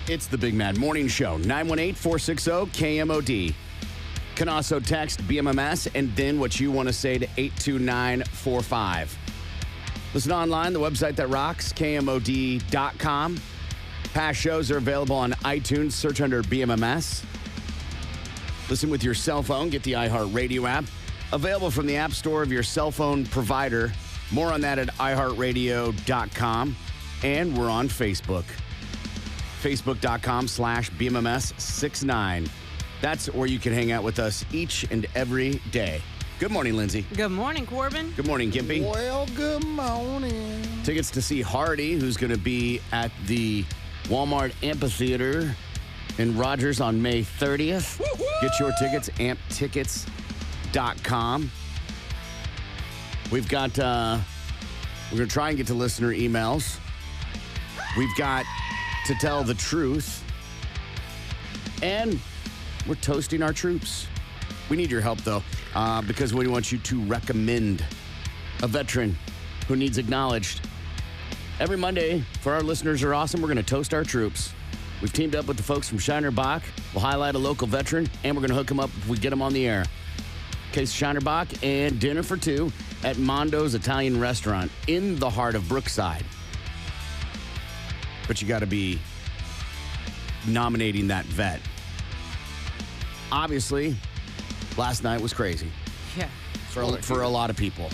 It's the Big Mad Morning Show, 918-460-KMOD. Can also text BMMS and then what you want to say to 82945. Listen online, the website that rocks, KMOD.com. Past shows are available on iTunes. Search under BMMS. Listen with your cell phone. Get the iHeartRadio app. Available from the App Store of your cell phone provider. More on that at iHeartRadio.com. And we're on Facebook. Facebook.com/BMMS69. That's where you can hang out with us each and every day. Good morning, Lindsay. Good morning, Corbin. Good morning, Gimpy. Well, good morning. Tickets to see Hardy, who's going to be at the Walmart Amphitheater in Rogers on May 30th. Woo-hoo! Get your tickets, amptickets.com. We've got, we're going to try and get to listener emails. We've got to tell the truth. And we're toasting our troops. We need your help, though, because we want you to recommend a veteran who needs acknowledged. Every Monday, for our listeners are awesome, we're going to toast our troops. We've teamed up with the folks from Shiner Bach. We'll highlight a local veteran, and we're going to hook them up if we get them on the air. Case Shiner Bach and dinner for two at Mondo's Italian Restaurant in the heart of Brookside. But you got to be nominating that vet. Obviously, last night was crazy. Yeah. For a lot of people.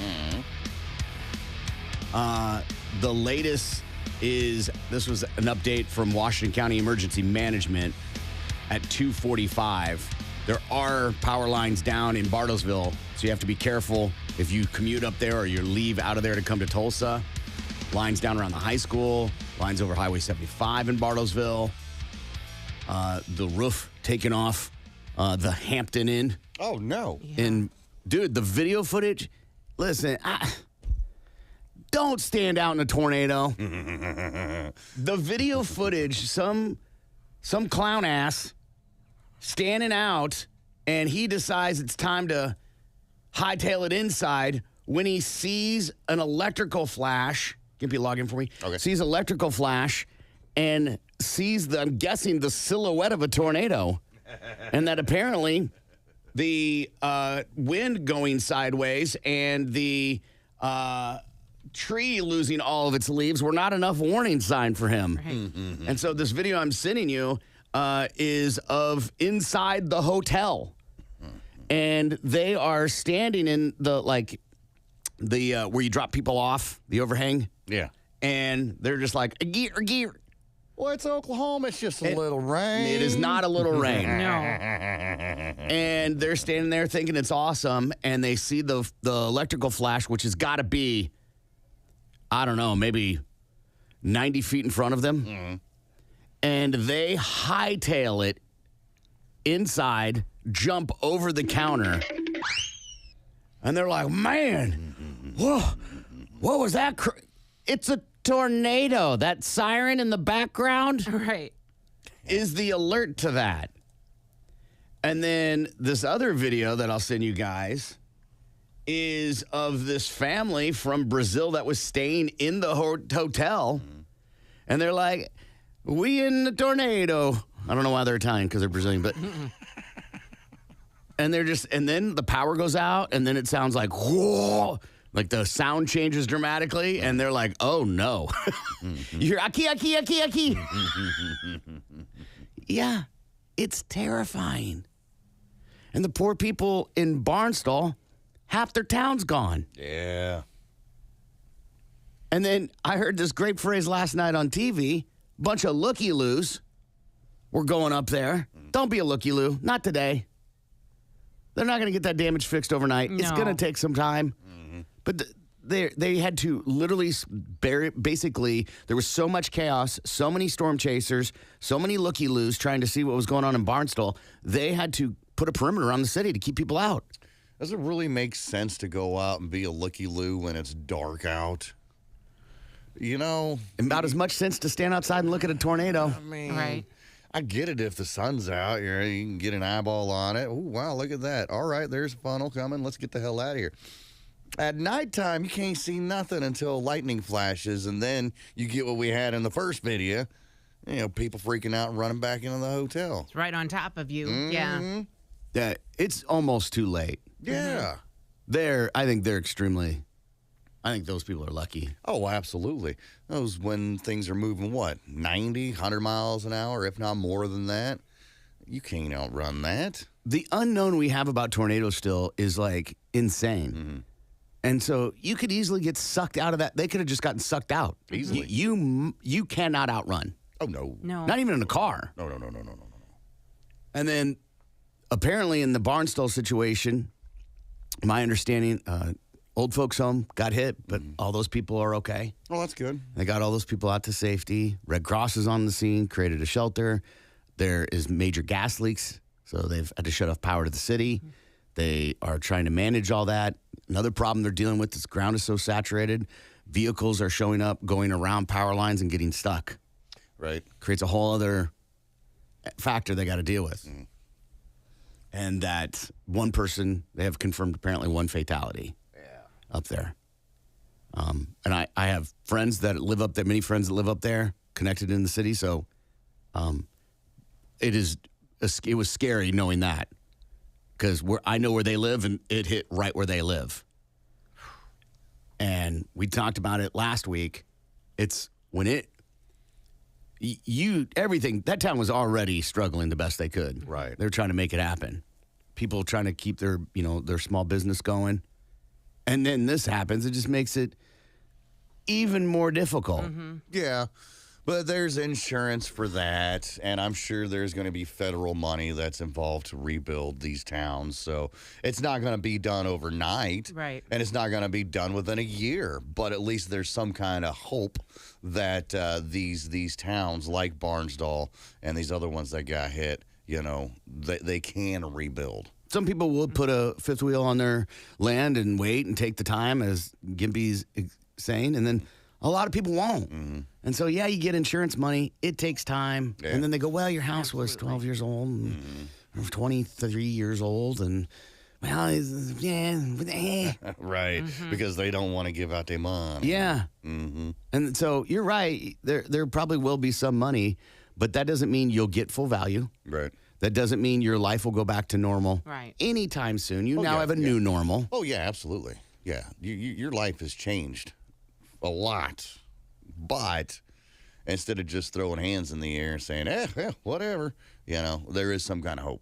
Mm-hmm. The latest is, this was an update from Washington County Emergency Management at 2:45. There are power lines down in Bartlesville, so you have to be careful if you commute up there or you leave out of there to come to Tulsa. Lines down around the high school, lines over Highway 75 in Bartlesville. The roof taken off the Hampton Inn. Oh, no. Yeah. And, dude, the video footage, listen, don't stand out in a tornado. The video footage, some clown ass standing out, and he decides it's time to hightail it inside when he sees an electrical flash. Give me a login for me. Okay. Sees electrical flash and sees, I'm guessing, the silhouette of a tornado. And that apparently the wind going sideways and the tree losing all of its leaves were not enough warning sign for him. Right. Mm-hmm. And so this video I'm sending you is of inside the hotel. And they are standing in the, where you drop people off, the overhang. Yeah. And they're just like, gear. Well, it's Oklahoma. It's just a little rain. It is not a little rain. No. And they're standing there thinking it's awesome, and they see the electrical flash, which has got to be, I don't know, maybe 90 feet in front of them. Mm-hmm. And they hightail it inside, jump over the counter, and they're like, man, whoa, what was that? It's a tornado. That siren in the background Right. is the alert to that. And then this other video that I'll send you guys is of this family from Brazil that was staying in the hotel. And they're like, we in the tornado. I don't know why they're Italian, because they're Brazilian, but... And they're just... And then the power goes out, and then it sounds like, whoa! Like the sound changes dramatically, and they're like, oh, no. You hear, aki. Yeah, it's terrifying. And the poor people in Barnstall, half their town's gone. Yeah. And then I heard this great phrase last night on TV. Bunch of looky-loos were going up there. Don't be a looky-loo. Not today. They're not going to get that damage fixed overnight. It's No. going to take some time. But they had to literally basically, there was so much chaos, so many storm chasers, so many looky-loos trying to see what was going on in Barnstall. They had to put a perimeter around the city to keep people out. Does it really make sense to go out and be a looky-loo when it's dark out? You know? About as much sense to stand outside and look at a tornado. I mean, Right. I get it if the sun's out. You can get an eyeball on it. Oh, wow, look at that. All right, there's a funnel coming. Let's get the hell out of here. At nighttime, you can't see nothing until lightning flashes, and then you get what we had in the first video, people freaking out and running back into the hotel. It's right on top of you. Mm-hmm. Yeah. That it's almost too late. Yeah. I think they're extremely. I think those people are lucky. Oh, absolutely. Those when things are moving, 90, 100 miles an hour, if not more than that. You can't outrun that. The unknown we have about tornadoes still is like insane. Mm-hmm. And so you could easily get sucked out of that. They could have just gotten sucked out. Easily. You cannot outrun. Oh, no. No. Not even in a car. No. And then apparently in the Barnstable situation, my understanding, old folks home got hit, but all those people are okay. Oh, that's good. They got all those people out to safety. Red Cross is on the scene, created a shelter. There is major gas leaks, so they've had to shut off power to the city. They are trying to manage all that. Another problem they're dealing with is the ground is so saturated. Vehicles are showing up, going around power lines and getting stuck. Right. Creates a whole other factor they got to deal with. And that one person, they have confirmed apparently one fatality up there. And I have friends that live up there, many friends that live up there, connected in the city. So it was scary knowing that because I know where they live and it hit right where they live. And we talked about it last week. It's when everything, that town was already struggling the best they could. Right. They're trying to make it happen. People trying to keep their small business going. And then this happens. It just makes it even more difficult. Yeah. But there's insurance for that, and I'm sure there's going to be federal money that's involved to rebuild these towns. So it's not going to be done overnight. Right. And it's not going to be done within a year. But at least there's some kind of hope that these towns like Barnsdall and these other ones that got hit, they can rebuild. Some people will put a fifth wheel on their land and wait and take the time, as Gimpy's saying, and then a lot of people won't. And so, you get insurance money. It takes time. Yeah. And then they go, well, your house was 12 years old and or 23 years old. And, well, Right. Because they don't want to give out their money. Yeah. And so you're right. There probably will be some money, but that doesn't mean you'll get full value. Right. That doesn't mean your life will go back to normal Right. anytime soon. You now yeah, have a new normal. Oh, yeah, absolutely. Yeah. Your life has changed a lot. But instead of just throwing hands in the air and saying, whatever, there is some kind of hope.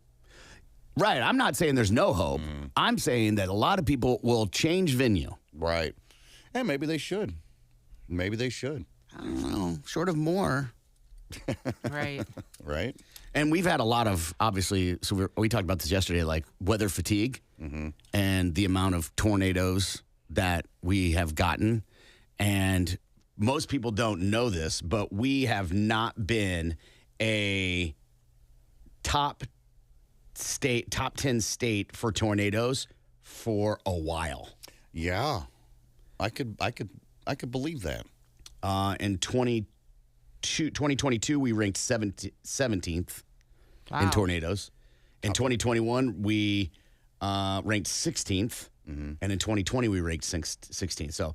Right. I'm not saying there's no hope. I'm saying that a lot of people will change venue. Right. And maybe they should. I don't know. Short of more. Right. Right. And we've had a lot of, obviously, so we talked about this yesterday, like weather fatigue and the amount of tornadoes that we have gotten. And most people don't know this, but we have not been a top 10 state for tornadoes for a while. Yeah. I could believe that. In 2022, we ranked 17th Wow. in tornadoes. In 2021, we ranked 16th. And in 2020, we ranked 16th. So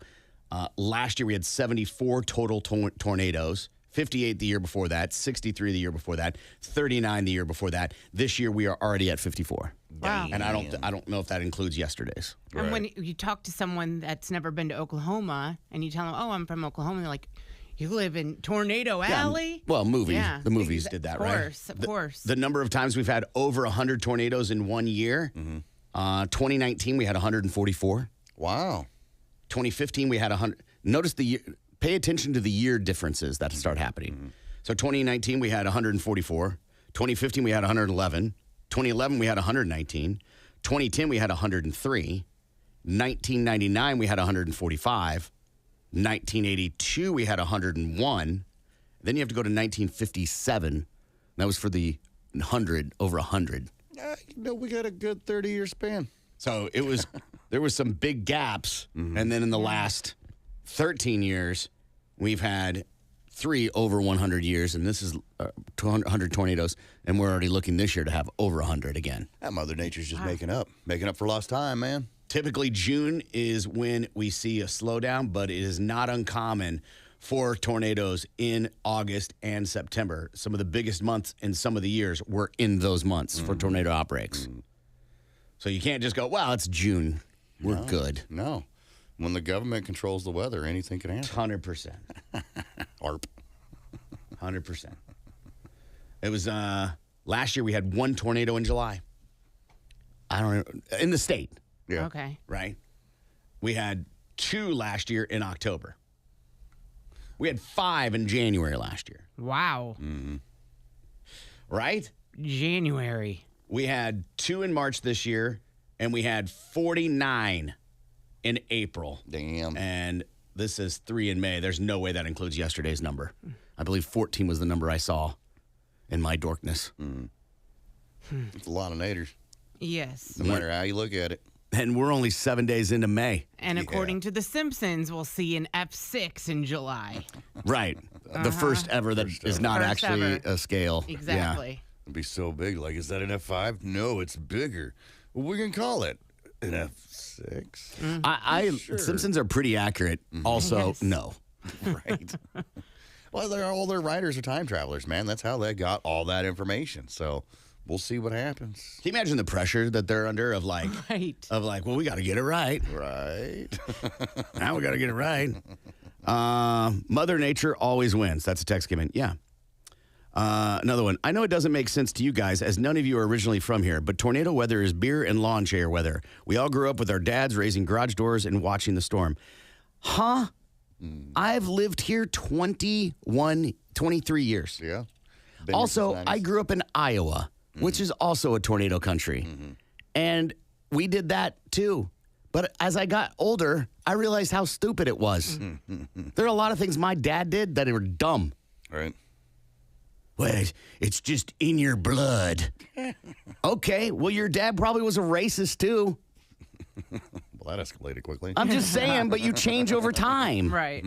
last year, we had 74 total tornadoes, 58 the year before that, 63 the year before that, 39 the year before that. This year, we are already at 54. Wow. And I don't know if that includes yesterday's. And when you talk to someone that's never been to Oklahoma and you tell them, oh, I'm from Oklahoma, they're like, you live in Tornado Alley? Well, Yeah. the movies did that, right? Of course. The number of times we've had over 100 tornadoes in 1 year. 2019, we had 144. Wow. 2015, we had 100. Notice the year. Pay attention to the year differences that start happening. So 2019, we had 144. 2015, we had 111. 2011, we had 119. 2010, we had 103. 1999, we had 145. 1982, we had 101. Then you have to go to 1957. That was for the 100, over 100. We got a good 30-year span. So it was, there was some big gaps. And then in the last 13 years, we've had 3 over 100 years. And this is 100 tornadoes. And we're already looking this year to have over 100 again. That Mother Nature's just making up for lost time, man. Typically, June is when we see a slowdown, but it is not uncommon for tornadoes in August and September. Some of the biggest months in some of the years were in those months for tornado outbreaks. So you can't just go, well, it's June. We're good. No. When the government controls the weather, anything can happen. 100%. ARP. 100%. It was last year we had one tornado in July. I don't know. In the state, Yeah. Okay. right? We had 2 last year in October. We had 5 in January last year, Wow. right? January. We had 2 in March this year, and we had 49 in April. Damn. And this is 3 in May. There's no way that includes yesterday's number. I believe 14 was the number I saw in my dorkness. It's a lot of naders, Yes. no matter how you look at it. And we're only 7 days into May. And according to The Simpsons, we'll see an F6 in July. Right. The first ever that is not First actually ever. a scale. Exactly. It'd be so big. Like, is that an F5? No, it's bigger. What we can call it? An F6? Yeah. Simpsons are pretty accurate. Also, Yes. no. Right. Well, all their writers are time travelers, man. That's how they got all that information. So we'll see what happens. Can you imagine the pressure that they're under of like, Right. well, we got to get it right. Right. Now we got to get it right. Mother Nature always wins. That's a text came in. Yeah. Another one. I know it doesn't make sense to you guys as none of you are originally from here, but tornado weather is beer and lawn chair weather. We all grew up with our dads raising garage doors and watching the storm. Huh? I've lived here 23 years. Yeah. Been Also, here since I 90s. grew up in Iowa, which is also a tornado country. And we did that too. But as I got older, I realized how stupid it was. There are a lot of things my dad did that were dumb. Right. Well, it's just in your blood. Okay, well, your dad probably was a racist too. Well, that escalated quickly. I'm just saying, but you change over time. Right.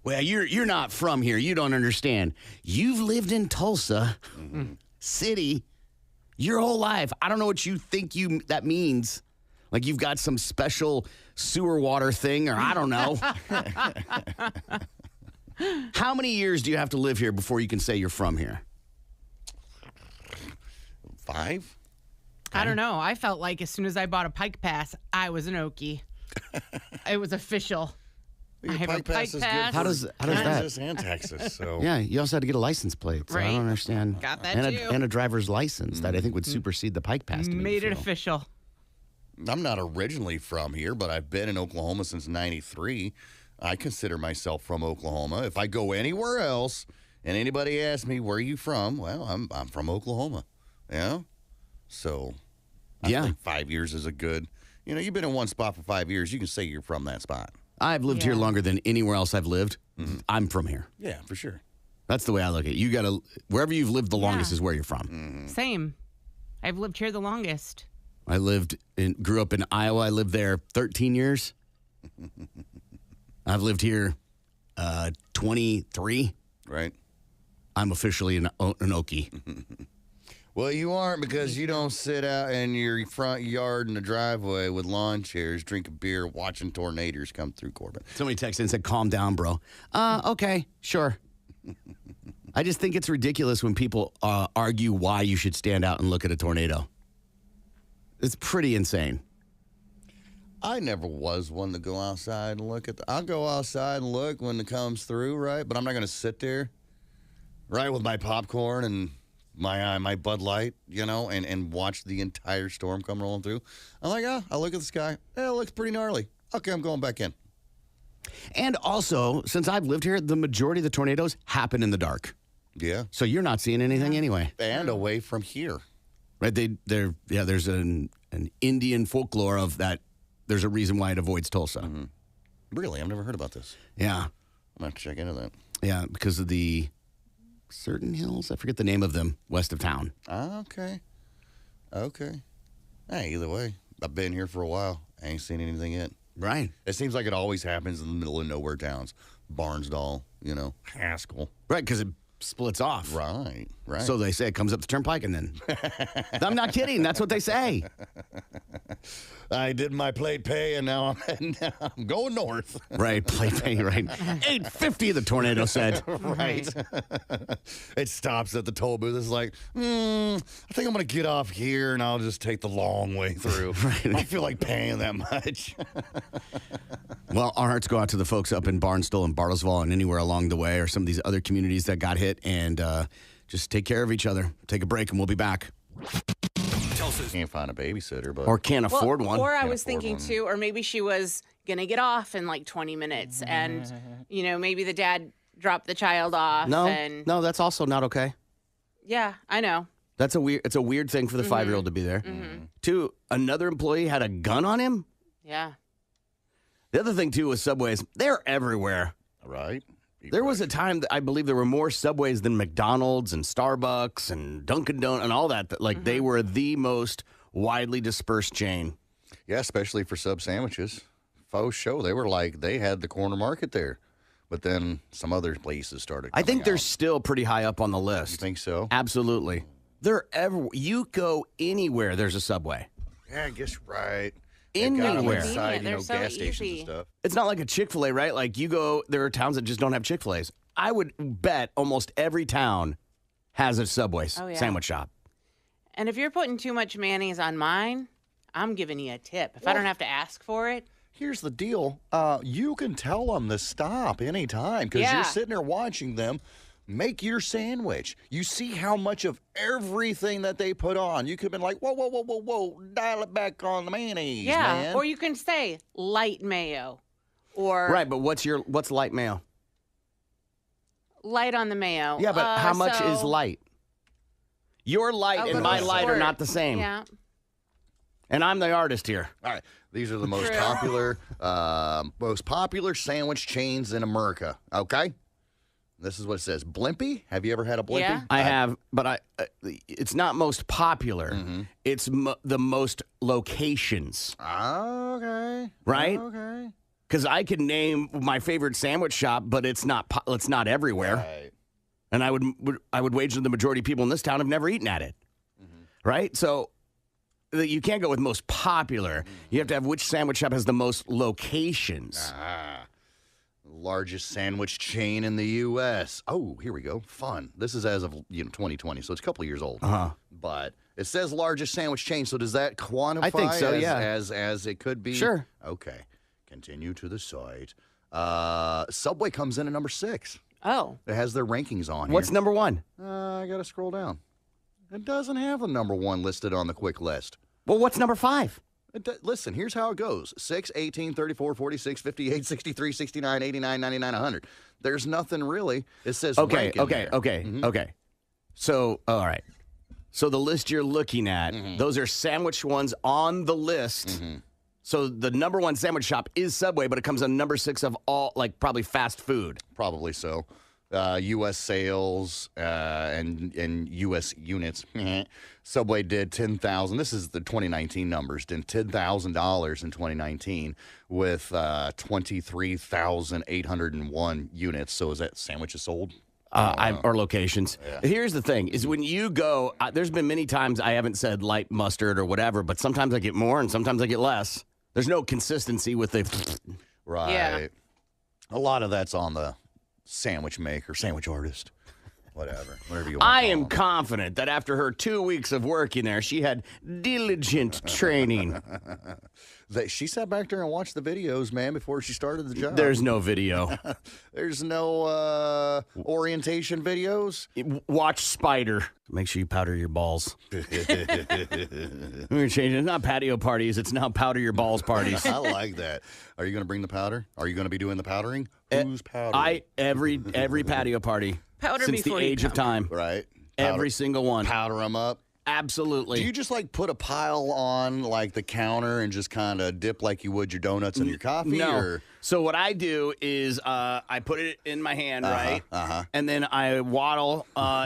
Well, you're not from here. You don't understand. You've lived in Tulsa City your whole life. I don't know what you think that means. Like you've got some special sewer water thing, or I don't know. How many years do you have to live here before you can say you're from here? 5? I don't know. I felt like as soon as I bought a Pike Pass, I was an Okie. It was official. I have a Pike is Pass. good How for does that? Kansas and Texas. So Yeah, you also had to get a license plate. So I Right. don't understand. Got that and too. and a driver's license that I think would supersede the Pike Pass. To make Made me it feel. official. I'm not originally from here, but I've been in Oklahoma since '93. I consider myself from Oklahoma. If I go anywhere else and anybody asks me where are you from, well, I'm from Oklahoma. Yeah. So I Yeah. think 5 years is a good. You've been in one spot for 5 years. You can say you're from that spot. I've lived here Yeah. longer than anywhere else I've lived. I'm from here. Yeah, for sure. That's the way I look at it. You got to, wherever you've lived the longest Yeah. is where you're from. Same. I've lived here the longest. I grew up in Iowa. I lived there 13 years. I've lived here 23. Right. I'm officially an Okie. Well, you aren't because you don't sit out in your front yard in the driveway with lawn chairs, drinking beer, watching tornadoes come through Corbin. Somebody texted and said, calm down, bro. Okay, sure. I just think it's ridiculous when people argue why you should stand out and look at a tornado. It's pretty insane. I never was one to go outside and look I'll go outside and look when it comes through, right? But I'm not going to sit there, right, with my popcorn and my Bud Light, and watch the entire storm come rolling through. I'm like, I look at the sky. It looks pretty gnarly. Okay, I'm going back in. And also, since I've lived here, the majority of the tornadoes happen in the dark. Yeah. So you're not seeing anything anyway. And away from here. Right? There's an Indian folklore of that. There's a reason why it avoids Tulsa. Really? I've never heard about this. Yeah. I'm going to have to check into that. Yeah, because of the certain hills. I forget the name of them west of town. Okay. Hey, either way, I've been here for a while. I ain't seen anything yet. Right. It seems like it always happens in the middle of nowhere towns. Barnsdall, Haskell. Right, because it splits off. Right. So they say it comes up the turnpike and then. I'm not kidding. That's what they say. I did my plate pay, and now I'm going north. Right, plate pay, right. 850, the tornado said. Right. It stops at the toll booth. It's like, I think I'm going to get off here, and I'll just take the long way through. Right. I feel like paying that much. Well, our hearts go out to the folks up in Barnstable and Bartlesville and anywhere along the way, or some of these other communities that got hit, and just take care of each other. Take a break, and we'll be back. Can't find a babysitter, but Or can't afford one. Or I Can't was afford thinking one. too, or maybe she was going to get off in like 20 minutes and, maybe the dad dropped the child off. And, No, that's also not okay. Yeah, I know. It's a weird thing for the 5-year-old to be there. Two, another employee had a gun on him. Yeah. The other thing, too, with subways, they're everywhere. right. There was a time that I believe there were more subways than McDonald's and Starbucks and Dunkin' Donuts and all that. Like, they were the most widely dispersed chain. Yeah, especially for sub sandwiches. Faux show. They had the corner market there. But then some other places started I coming think they're out. still pretty high up on the You list. think so? Absolutely. You go anywhere, there's a Subway. Yeah, I guess you're right. They've got 'em Anywhere. inside, They're so gas stations easy. and stuff. It's not like a Chick-fil-A, right? Like there are towns that just don't have Chick-fil-A's. I would bet almost every town has a Subway Oh, yeah. sandwich shop. And if you're putting too much mayonnaise on mine, I'm giving you a tip. If I don't have to ask for it. Here's the deal. You can tell them to stop anytime because Yeah. you're sitting there watching them make your sandwich. You see how much of everything that they put on. You could have been like, whoa, dial it back on the mayonnaise, Yeah. man. Or you can say light mayo or Right, but what's light mayo? light on the mayo. Yeah, but how much is so light? Your light a and little my light are squirt. not the same. Yeah. And I'm the artist here. All right. These are the most True. popular sandwich chains in America. Okay? This is what it says. Blimpie? Have you ever had a Blimpie? Yeah. I have, but it's not most popular. It's the most locations, Okay. right? Okay. Because I can name my favorite sandwich shop, but it's not everywhere. Right. And I would wager the majority of people in this town have never eaten at it, right? So you can't go with most popular. You have to have which sandwich shop has the most locations. Largest sandwich chain in the U.S. Oh, here we go. Fun. This is as of 2020, so it's a couple of years old. But it says largest sandwich chain. So does that quantify? I think so, yeah. As it could be. Sure. Okay. Continue to the site. Subway comes in at number 6. Oh. It has their rankings on. What's here. number one? I gotta scroll down. It doesn't have the number 1 listed on the quick list. Well, what's number 5? Listen, here's how it goes 6, 18, 34, 46, 58, 63, 69, 89, 99, 100. There's nothing really. It says Okay, rank in there. okay. So, all right. So the list you're looking at, those are sandwich ones on the list. So the number 1 sandwich shop is Subway, but it comes on number 6 of all, like probably fast food. Probably so. U.S. sales and U.S. units. Subway did 10,000. This is the 2019 numbers. Did $10,000 in 2019 with 23,801 units. So is that sandwiches sold? Or locations. Here's the thing: is when you go. There's been many times I haven't said light mustard or whatever, but sometimes I get more and sometimes I get less. There's no consistency with the. Right. Yeah. A lot of that's on the sandwich maker, sandwich artist, whatever you want. I am confident that after her 2 weeks of working there, she had diligent training. She sat back there and watched the videos, man, before she started the job. There's no video. There's no orientation videos. Watch Spider. Make sure you powder your balls. We're changing. It's not patio parties. It's now powder your balls parties. I like that. Are you going to bring the powder? Are you going to be doing the powdering? Who's powdering? Every patio party Powder since the before you age of come. time. Right. Every single one. Powder them up. Absolutely. Do you just like put a pile on like the counter and just kind of dip like you would your donuts and your coffee? No. Or? So what I do is I put it in my hand, right? And then I waddle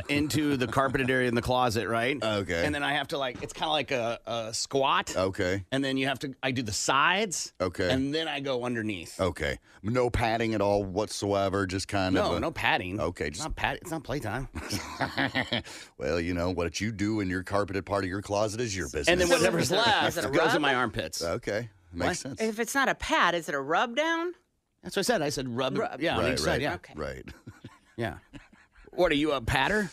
into the carpeted area in the closet, right? Okay. And then I have to it's kind of like a squat. Okay. And then I do the sides. Okay. And then I go underneath. Okay. No padding at all whatsoever, just kind of. No padding. Okay. It's not it's not playtime. Well, what you do in your carpeted part of your closet is your business. And then whatever's left Is it a goes rub? in my armpits. Okay. Makes sense. If it's not a pad, is it a rub down? That's what I said. I said rub. Yeah, on Right, each side. right, Yeah. Okay. right. Yeah. What, are you a patter?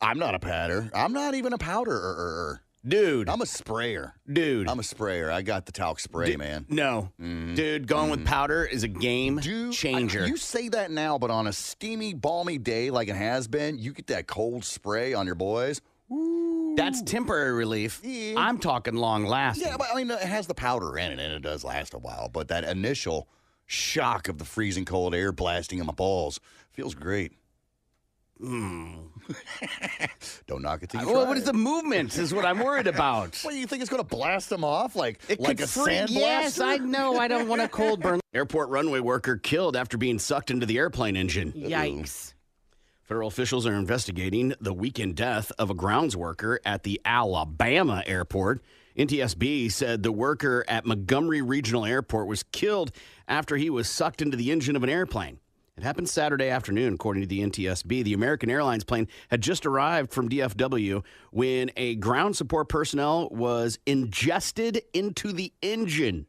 I'm not a patter. I'm not even a powder. Dude. I'm a sprayer. Dude. I'm a sprayer. I got the talc spray, man. No. Dude, going with powder is a game changer. You say that now, but on a steamy, balmy day like it has been, you get that cold spray on your boys. Ooh. That's temporary relief. Yeah. I'm talking long lasting. Yeah, but I mean, it has the powder in it, and it does last a while. But that initial shock of the freezing cold air blasting in my balls feels great. Don't knock it till you try What is it. the movement is what I'm worried about. What, do you think it's going to blast them off like It a could sandblaster? Yes, I know. I don't want a cold burn. Airport runway worker killed after being sucked into the airplane engine. Yikes. Federal officials are investigating the weekend death of a grounds worker at the Alabama airport. NTSB said the worker at Montgomery Regional Airport was killed after he was sucked into the engine of an airplane. It happened Saturday afternoon, according to the NTSB. The American Airlines plane had just arrived from DFW when a ground support personnel was ingested into the engine.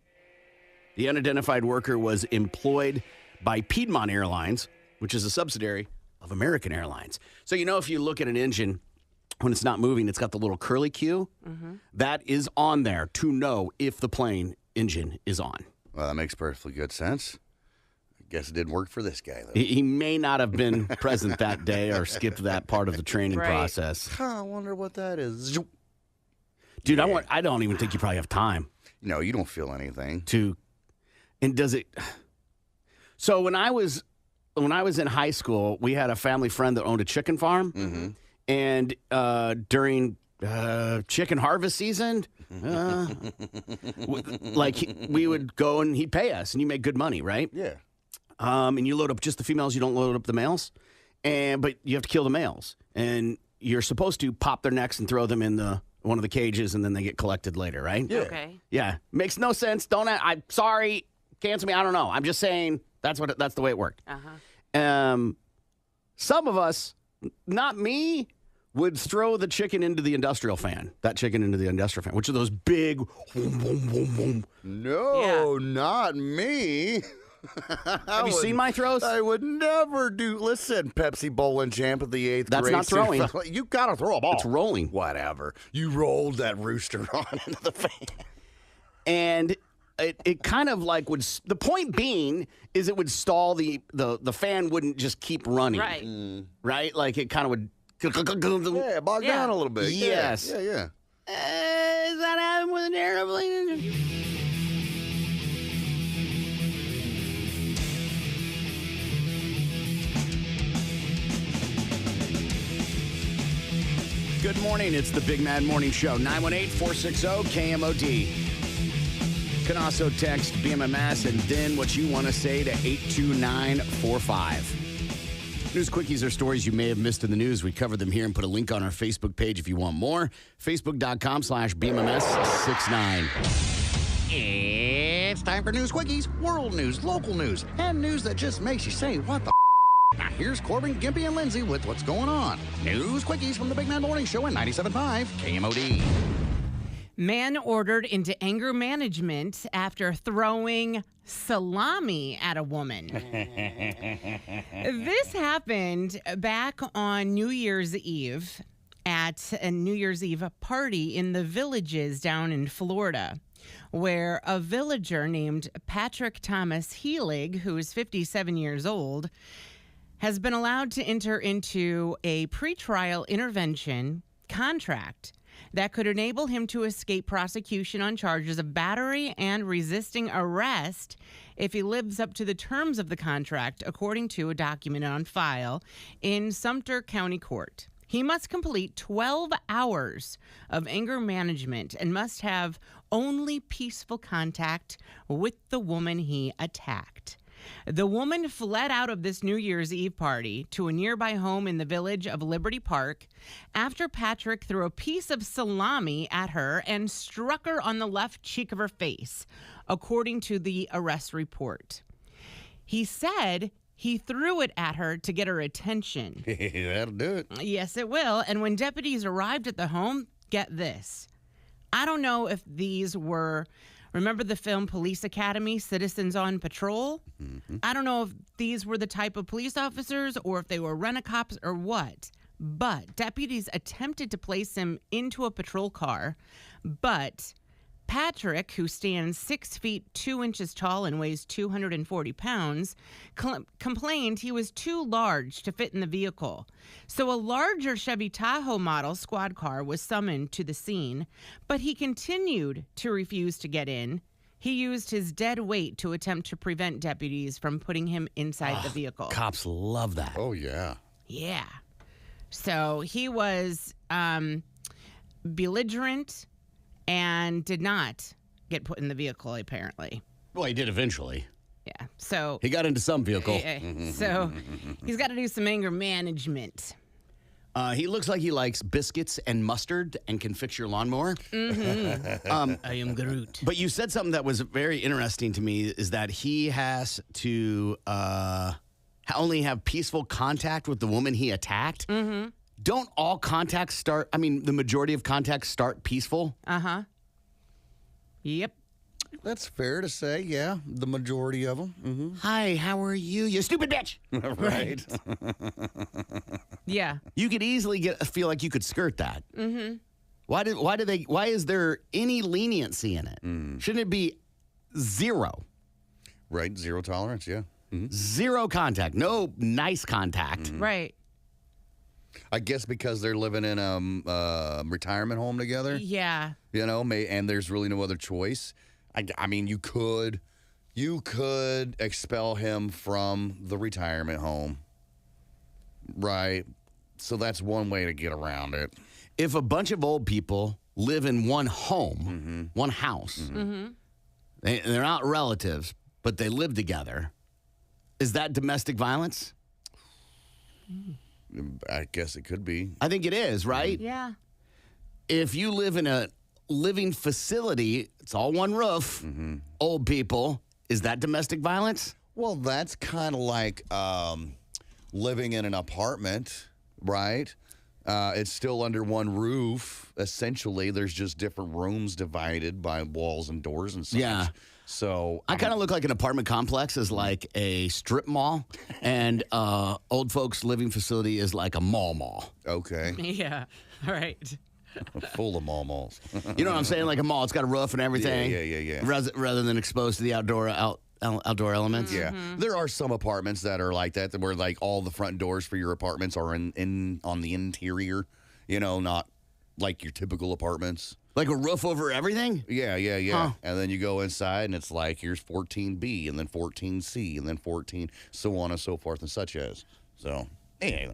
The unidentified worker was employed by Piedmont Airlines, which is a subsidiary of American Airlines. So, if you look at an engine, when it's not moving, it's got the little curly Q. That is on there to know if the plane engine is on. Well, that makes perfectly good sense. I guess it didn't work for this guy, though. He may not have been present that day or skipped that part of the training Right. process. I wonder what that is. Dude, I don't even think you probably have time No, you don't feel anything. to. And does it? So when I was in high school, we had a family friend that owned a chicken farm, and during chicken harvest season, we would go and he'd pay us, and you make good money, right? Yeah. And you load up just the females, you don't load up the males, but you have to kill the males, and you're supposed to pop their necks and throw them in one of the cages, and then they get collected later, right? Yeah. Okay. Yeah, makes no sense. I'm sorry, cancel me. I don't know. I'm just saying that's the way it worked. Some of us, not me, would throw the chicken into the industrial fan. That chicken into the industrial fan, which are those big. Boom, boom, boom, boom. No, not me. Have you seen my throws? I would never do. Listen, Pepsi bowling champ of the 8th That's grade. not throwing. You gotta throw a ball. It's rolling. Whatever. You rolled that rooster on into the fan. And it kind of the point being is it would stall the fan wouldn't just keep running. Right. Right? Like it kind of would. Yeah, bog Yeah. down a little bit. Yes. Yeah. Is that happening with an airplane engine? Good morning. It's the Big Mad Morning Show. 918-460-KMOD. Can also text BMMS and then what you want to say to 82945. News quickies are stories you may have missed in the news. We cover them here and put a link on our Facebook page if you want more. Facebook.com/BMMS69. It's time for news quickies, world news, local news, and news that just makes you say, what the Now here's Corbin, Gimpy, and Lindsay with what's going on. News quickies from the Big Man Morning Show at 97.5 KMOD. Man ordered into anger management after throwing salami at a woman. This happened back on New Year's Eve at a New Year's Eve party in the Villages down in Florida, where a villager named Patrick Thomas Heelig, who is 57 years old, has been allowed to enter into a pretrial intervention contract that could enable him to escape prosecution on charges of battery and resisting arrest if he lives up to the terms of the contract, according to a document on file in Sumter County Court. He must complete 12 hours of anger management and must have only peaceful contact with the woman he attacked. The woman fled out of this New Year's Eve party to a nearby home in the village of Liberty Park after Patrick threw a piece of salami at her and struck her on the left cheek of her face, according to the arrest report. He said he threw it at her to get her attention. That'll do it. Yes, it will. And when deputies arrived at the home, get this. I don't know if these were, remember the film Police Academy, Citizens on Patrol? Mm-hmm. I don't know if these were the type of police officers or if they were rent-a-cops or what. But deputies attempted to place him into a patrol car. But Patrick, who stands 6 feet 2 inches tall and weighs 240 pounds, complained he was too large to fit in the vehicle. So a larger Chevy Tahoe model squad car was summoned to the scene, but he continued to refuse to get in. He used his dead weight to attempt to prevent deputies from putting him inside the vehicle. Cops love that. Oh, yeah. Yeah. So he was belligerent and did not get put in the vehicle, apparently. Well, he did eventually. Yeah. So He got into some vehicle. so he's got to do some anger management. He looks like he likes biscuits and mustard and can fix your lawnmower. I am Groot. But you said something that was very interesting to me is that he has to only have peaceful contact with the woman he attacked. Mm-hmm. Don't all contacts start, the majority of contacts start peaceful? Uh-huh. Yep. That's fair to say, yeah. The majority of them. Mm-hmm. Hi, how are you? You stupid bitch. Right. Yeah. You could easily feel like you could skirt that. Mm-hmm. Why is there any leniency in it? Shouldn't it be zero? Right, zero tolerance, yeah. Mm-hmm. Zero contact. No nice contact. Mm-hmm. Right. I guess because they're living in a retirement home together. Yeah. And there's really no other choice. You could expel him from the retirement home. Right. So that's one way to get around it. If a bunch of old people live in one home, one house, they're not relatives, but they live together, is that domestic violence? I guess it could be. I think it is, right? Yeah. If you live in a living facility, it's all one roof, old people, is that domestic violence? Well, that's kind of like living in an apartment, right? It's still under one roof, essentially. There's just different rooms divided by walls and doors and such. Yeah. So I kind of look like an apartment complex is like a strip mall, and old folks' living facility is like a mall. Okay. Yeah. All right. Full of malls. You know what I'm saying? Like a mall. It's got a roof and everything. Yeah. Rather than exposed to the outdoor elements. Yeah. There are some apartments that are like that, where like all the front doors for your apartments are in on the interior, not like your typical apartments. Like a roof over everything? Yeah. Huh. And then you go inside and it's like, here's 14B and then 14C and then 14, so on and so forth and such as. So, anyway.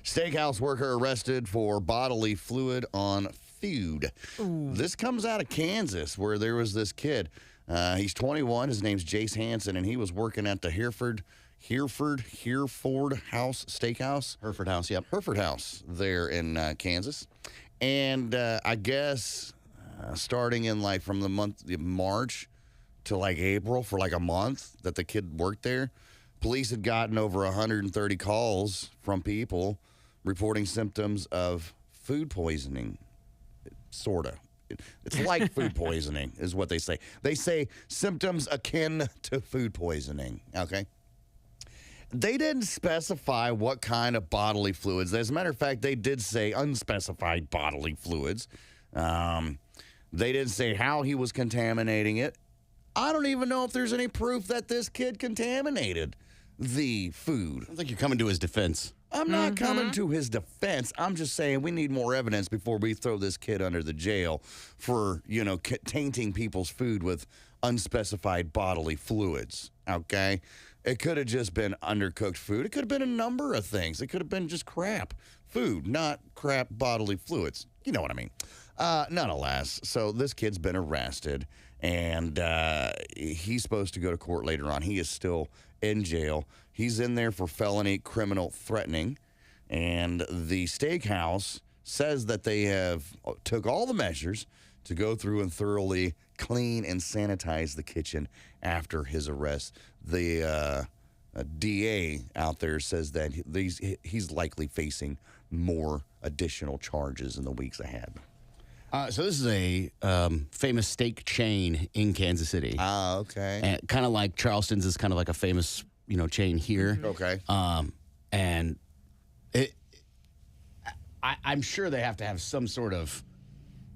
Steakhouse worker arrested for bodily fluid on food. Ooh. This comes out of Kansas, where there was this kid. He's 21. His name's Jace Hansen, and he was working at the Hereford House Steakhouse. Hereford House, yep. Hereford House there in Kansas. And I guess starting in like from the month of March to like April for like a month that the kid worked there, police had gotten over 130 calls from people reporting symptoms of food poisoning, sort of. It's like food poisoning is what they say. They say symptoms akin to food poisoning, okay? They didn't specify what kind of bodily fluids. As a matter of fact, they did say unspecified bodily fluids. They didn't say how he was contaminating it. I don't even know if there's any proof that this kid contaminated the food. I think you're coming to his defense. I'm not coming to his defense. I'm just saying we need more evidence before we throw this kid under the jail for, tainting people's food with unspecified bodily fluids, okay? It could have just been undercooked food. It could have been a number of things. It could have been just crap food, not crap bodily fluids. You know what I mean. Nonetheless, so this kid's been arrested, and he's supposed to go to court later on. He is still in jail. He's in there for felony criminal threatening, and the steakhouse says that they have took all the measures to go through and thoroughly clean and sanitize the kitchen after his arrest. The DA out there says that he's likely facing more additional charges in the weeks ahead. So this is a famous steak chain in Kansas City. Ah, okay. And kind of like Charleston's is kind of like a famous, chain here. Okay. And I'm sure they have to have some sort of.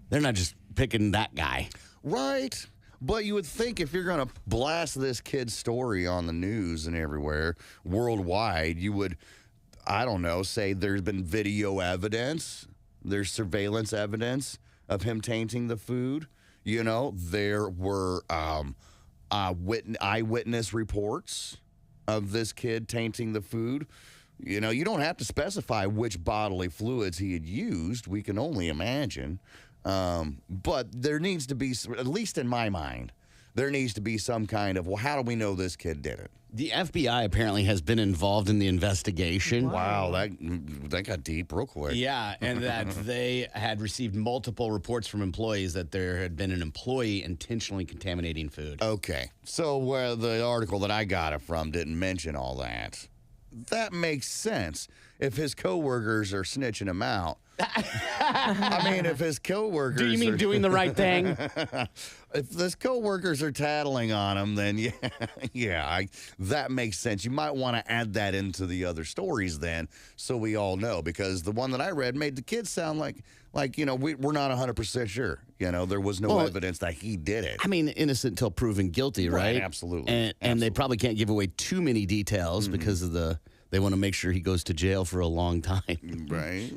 They're not just picking that guy, right? But you would think if you're going to blast this kid's story on the news and everywhere worldwide, you would, I don't know, say there's been video evidence, there's surveillance evidence of him tainting the food. There were eyewitness reports of this kid tainting the food. You don't have to specify which bodily fluids he had used. We can only imagine. But there needs to be, at least in my mind, there needs to be some kind of, well, how do we know this kid did it? The FBI apparently has been involved in the investigation. Wow, that got deep real quick. Yeah, and that they had received multiple reports from employees that there had been an employee intentionally contaminating food. Okay, so the article that I got it from didn't mention all that. That makes sense. If his coworkers are snitching him out, I mean, if his coworkers do you mean doing the right thing? If his coworkers are tattling on him, then that makes sense. You might want to add that into the other stories then, so we all know, because the one that I read made the kids sound like we're not 100% sure. There was no evidence that he did it. I mean, innocent until proven guilty, right? Absolutely. And they probably can't give away too many details because of they want to make sure he goes to jail for a long time. Right.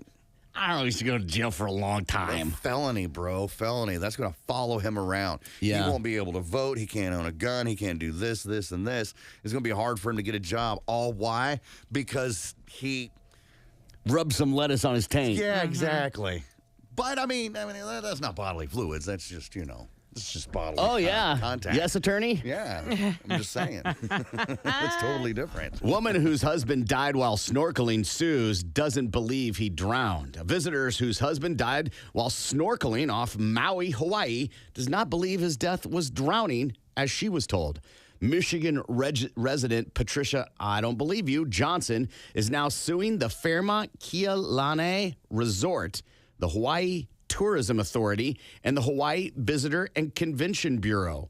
I don't know. He should go to jail for a long time. Felony, bro. Felony. That's going to follow him around. Yeah. He won't be able to vote. He can't own a gun. He can't do this, this, and this. It's going to be hard for him to get a job. All why? Because he rubbed some lettuce on his taint. Yeah, exactly. But, I mean, that's not bodily fluids. That's just, it's just bodily contact. Yes, attorney? Yeah, I'm just saying. It's totally different. Woman whose husband died while snorkeling sues doesn't believe he drowned. A visitor whose husband died while snorkeling off Maui, Hawaii, does not believe his death was drowning, as she was told. Michigan resident Patricia, I don't believe you, Johnson, is now suing the Fairmont Kealani Resort, the Hawaii Tourism Authority, and the Hawaii Visitor and Convention Bureau.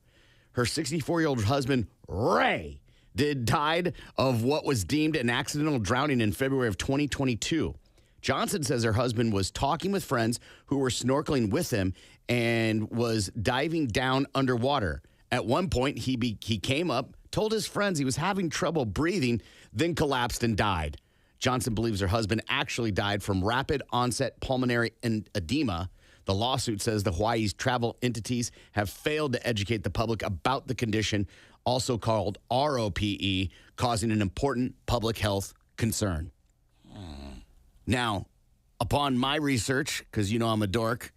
Her 64-year-old husband, Ray, died of what was deemed an accidental drowning in February of 2022. Johnson says her husband was talking with friends who were snorkeling with him and was diving down underwater. At one point, he came up, told his friends he was having trouble breathing, then collapsed and died. Johnson believes her husband actually died from rapid onset pulmonary edema. The lawsuit says the Hawaii's travel entities have failed to educate the public about the condition, also called ROPE, causing an important public health concern. Now, upon my research, because I'm a dork,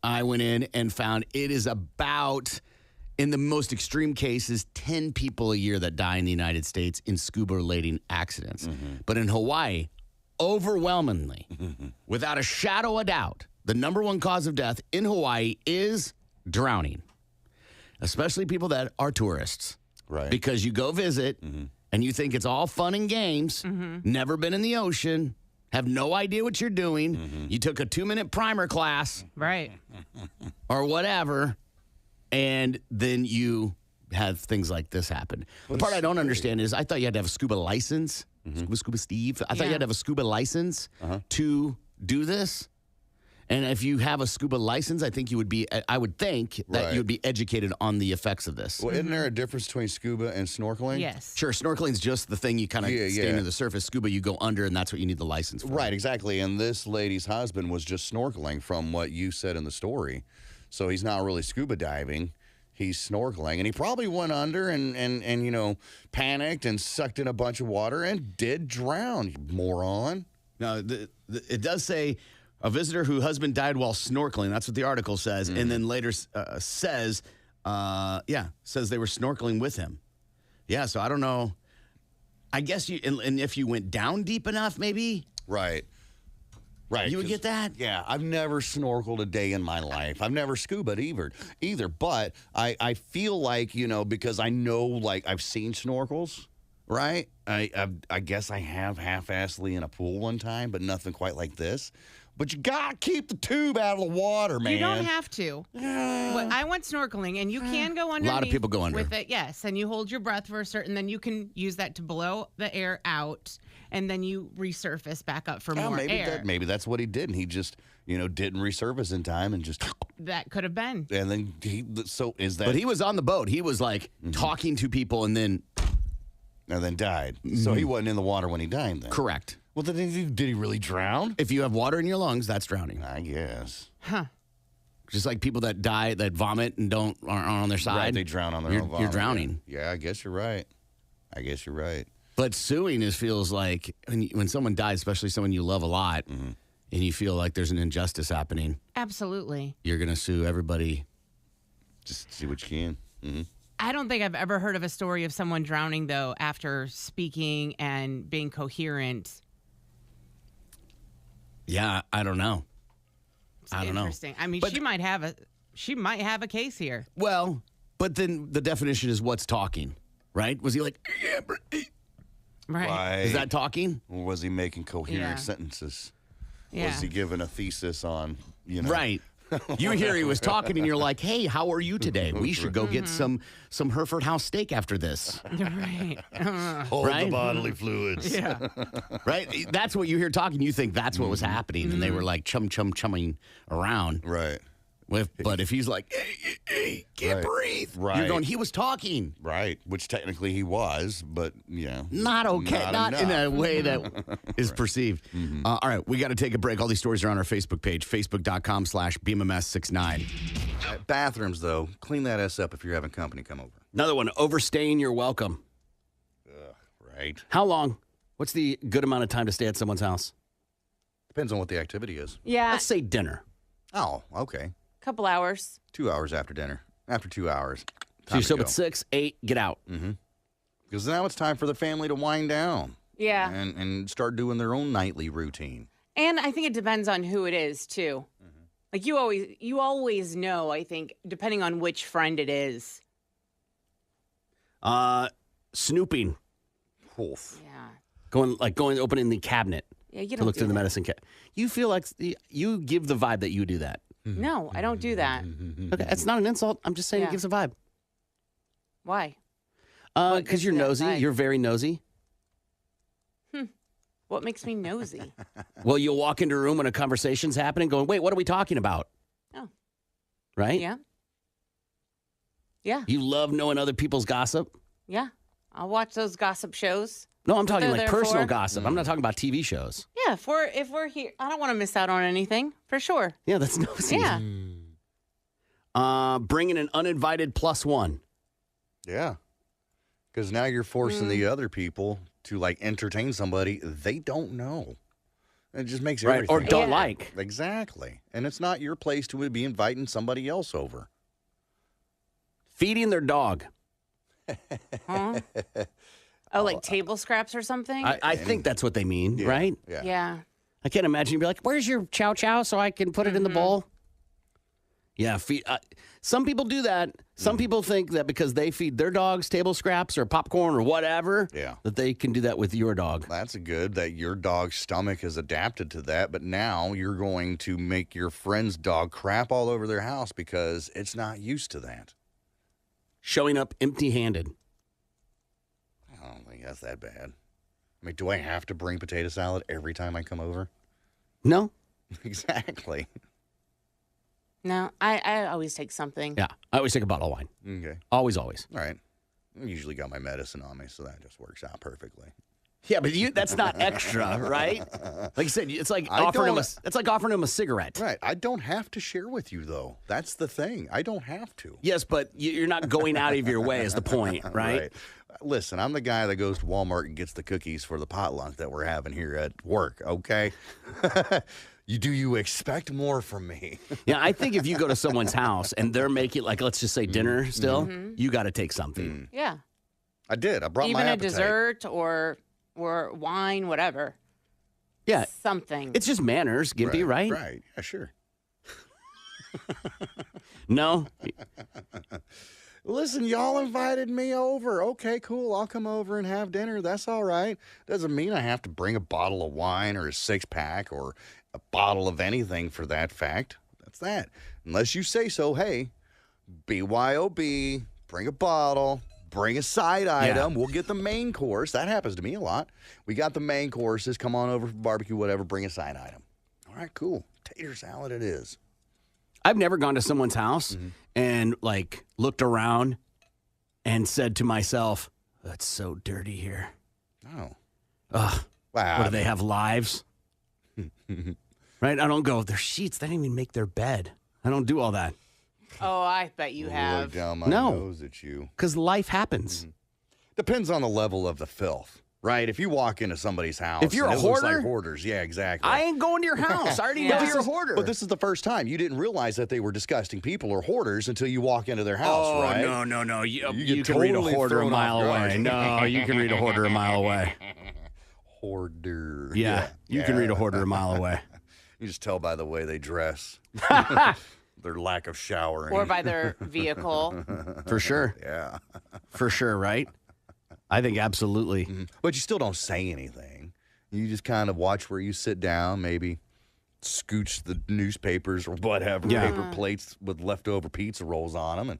I went in and found it is about, in the most extreme cases, 10 people a year that die in the United States in scuba-related accidents. But in Hawaii, overwhelmingly, without a shadow of doubt, the number one cause of death in Hawaii is drowning, especially people that are tourists. Right. Because you go visit and you think it's all fun and games, never been in the ocean, have no idea what you're doing. You took a 2-minute primer class. Right. Or whatever. And then you have things like this happen. The part I don't understand is I thought you had to have a scuba license. Scuba Steve. I thought you had to have a scuba license to do this. And if you have a scuba license, I would think that you would be educated on the effects of this. Well, isn't there a difference between scuba and snorkeling? Yes. Sure, snorkeling's just the thing you kind of stay near the surface. Scuba, you go under, and that's what you need the license for. Right, exactly. And this lady's husband was just snorkeling from what you said in the story. So he's not really scuba diving. He's snorkeling. And he probably went under and panicked and sucked in a bunch of water and did drown, you moron. No, it does say a visitor whose husband died while snorkeling. That's what the article says. And then later says says they were snorkeling with him. Yeah, so I don't know. I guess and if you went down deep enough, maybe. Right. Right. You would get that? Yeah, I've never snorkeled a day in my life. I've never scuba either. But I feel like, because I know, like, I've seen snorkels, right? I guess I have half-assedly in a pool one time, but nothing quite like this. But you got to keep the tube out of the water, man. You don't have to. Well, I went snorkeling, and you can go underneath. A lot of people go under. With it, yes. And you hold your breath for a certain, then you can use that to blow the air out, and then you resurface back up for more air. Maybe that's what he did, and he just, didn't resurface in time and just... That could have been. And then is that... But he was on the boat. He was, like, talking to people and then... And then died. So he wasn't in the water when he died then. Correct. Well, then did he really drown? If you have water in your lungs, that's drowning. I guess. Huh. Just like people that die, that vomit and aren't on their side. Right, they drown on their own vomit. You're drowning. Yeah, I guess you're right. But suing feels like when someone dies, especially someone you love a lot, and you feel like there's an injustice happening. Absolutely. You're going to sue everybody. Just see what you can. Mm-hmm. I don't think I've ever heard of a story of someone drowning, though, after speaking and being coherent. Yeah, I don't know. I don't know. Interesting. I mean, But she might have a case here. Well, but then the definition is what's talking, right? Was he like, yeah, Right. is that talking? Or was he making coherent Yeah. sentences? Yeah. Was he giving a thesis on, Right. You hear he was talking and you're like, hey, how are you today? We should go get some Hereford House steak after this. Right. Hold the Right? bodily fluids. Yeah. Right? That's what you hear talking. You think that's what was happening. And they were like chumming around. Right. But if he's like, hey, can't Right. breathe. Right. You're going, he was talking. Right. Which technically he was, but, Not okay. Not in a way that is perceived. All right, we got to take a break. All these stories are on our Facebook page, facebook.com/BMMS69. Bathrooms, though, clean that S up if you're having company come over. Another one, overstaying your welcome. Right. How long? What's the good amount of time to stay at someone's house? Depends on what the activity is. Yeah, Let's say dinner. Oh, okay. couple hours. 2 hours after dinner. After 2 hours. So you show up at 6, 8, get out. Because now it's time for the family to wind down. Yeah. And start doing their own nightly routine. And I think it depends on who it is too. Like you always know, I think, depending on which friend it is. Snooping. Oof. Yeah. Opening the cabinet Yeah, you to don't look do through the that. medicine cabinet. You feel like you give the vibe that you do that. No, I don't do that. Okay, that's not an insult. I'm just saying Yeah. it gives a vibe. Why? What Because gives you're you that nosy. vibe? You're very nosy. What makes me nosy? Well, you'll walk into a room when a conversation's happening going, wait, what are we talking about? Oh. Right? Yeah. Yeah. You love knowing other people's gossip? Yeah. I'll watch those gossip shows. No, I'm talking they're like there personal for. gossip. I'm not talking about TV shows. Yeah, if we're here, I don't want to miss out on anything, for sure. Yeah, that's nosy. Yeah. Bringing an uninvited +1. Yeah. Because now you're forcing the other people to, like, entertain somebody they don't know. It just makes Right, everything. or don't Yeah. like. Exactly. And it's not your place to be inviting somebody else over. Feeding their dog. Huh? Oh, like table scraps or something? I think that's what they mean, right? Yeah. yeah. I can't imagine you'd be like, where's your chow chow so I can put it in the bowl? Yeah, some people do that. Some people think that because they feed their dogs table scraps or popcorn or whatever, that they can do that with your dog. That's good that your dog's stomach is adapted to that, but now you're going to make your friend's dog crap all over their house because it's not used to that. Showing up empty-handed. I don't think that's that bad. I mean, do I have to bring potato salad every time I come over? No? Exactly. No, I always take something. Yeah, I always take a bottle of wine. Okay. Always. All right. I usually got my medicine on me, so that just works out perfectly. Yeah, but that's not extra, right? Like you said, it's like offering him a cigarette. Right. I don't have to share with you, though. That's the thing. I don't have to. Yes, but you're not going out of your way is the point, right? Listen, I'm the guy that goes to Walmart and gets the cookies for the potluck that we're having here at work, okay? Do you expect more from me? Yeah, I think if you go to someone's house and they're making, like, let's just say dinner still, you got to take something. Yeah. I did. I brought Even my a appetite. dessert or wine, whatever. Yeah. Something. It's just manners, Gimpy, right? Right. Yeah, sure. No? Listen, y'all invited me over. Okay, cool. I'll come over and have dinner. That's all right. Doesn't mean I have to bring a bottle of wine or a 6-pack or a bottle of anything for that fact. That's that. Unless you say so, hey, BYOB, bring a bottle, bring a side item. We'll get the main course. That happens to me a lot. We got the main courses. Come on over for barbecue, whatever. Bring a side item. All right, cool. Tater salad it is. I've never gone to someone's house and, like, looked around and said to myself, that's so dirty here. Oh. Ugh. Wow. What, do they have lives? Right? I don't go, their sheets, they didn't even make their bed. I don't do all that. Oh, I bet you have. Look down my No. nose at you. Because life happens. Depends on the level of the filth, right? If you walk into somebody's house, If you're and a it looks hoarder? like hoarders, yeah, exactly. I ain't going to your house. I already know you're a hoarder. But this is the first time you didn't realize that they were disgusting people or hoarders until you walk into their house, Oh, right? no. You get can read a totally hoarder a thrown mile off guard. away. No, you can read a hoarder a mile away. Hoarder. Yeah, you can read a hoarder a mile away. You just tell by the way they dress, their lack of showering. Or by their vehicle. For sure. Yeah. For sure, right? I think absolutely. But you still don't say anything. You just kind of watch where you sit down, maybe scooch the newspapers or whatever, Yeah. paper plates with leftover pizza rolls on them, and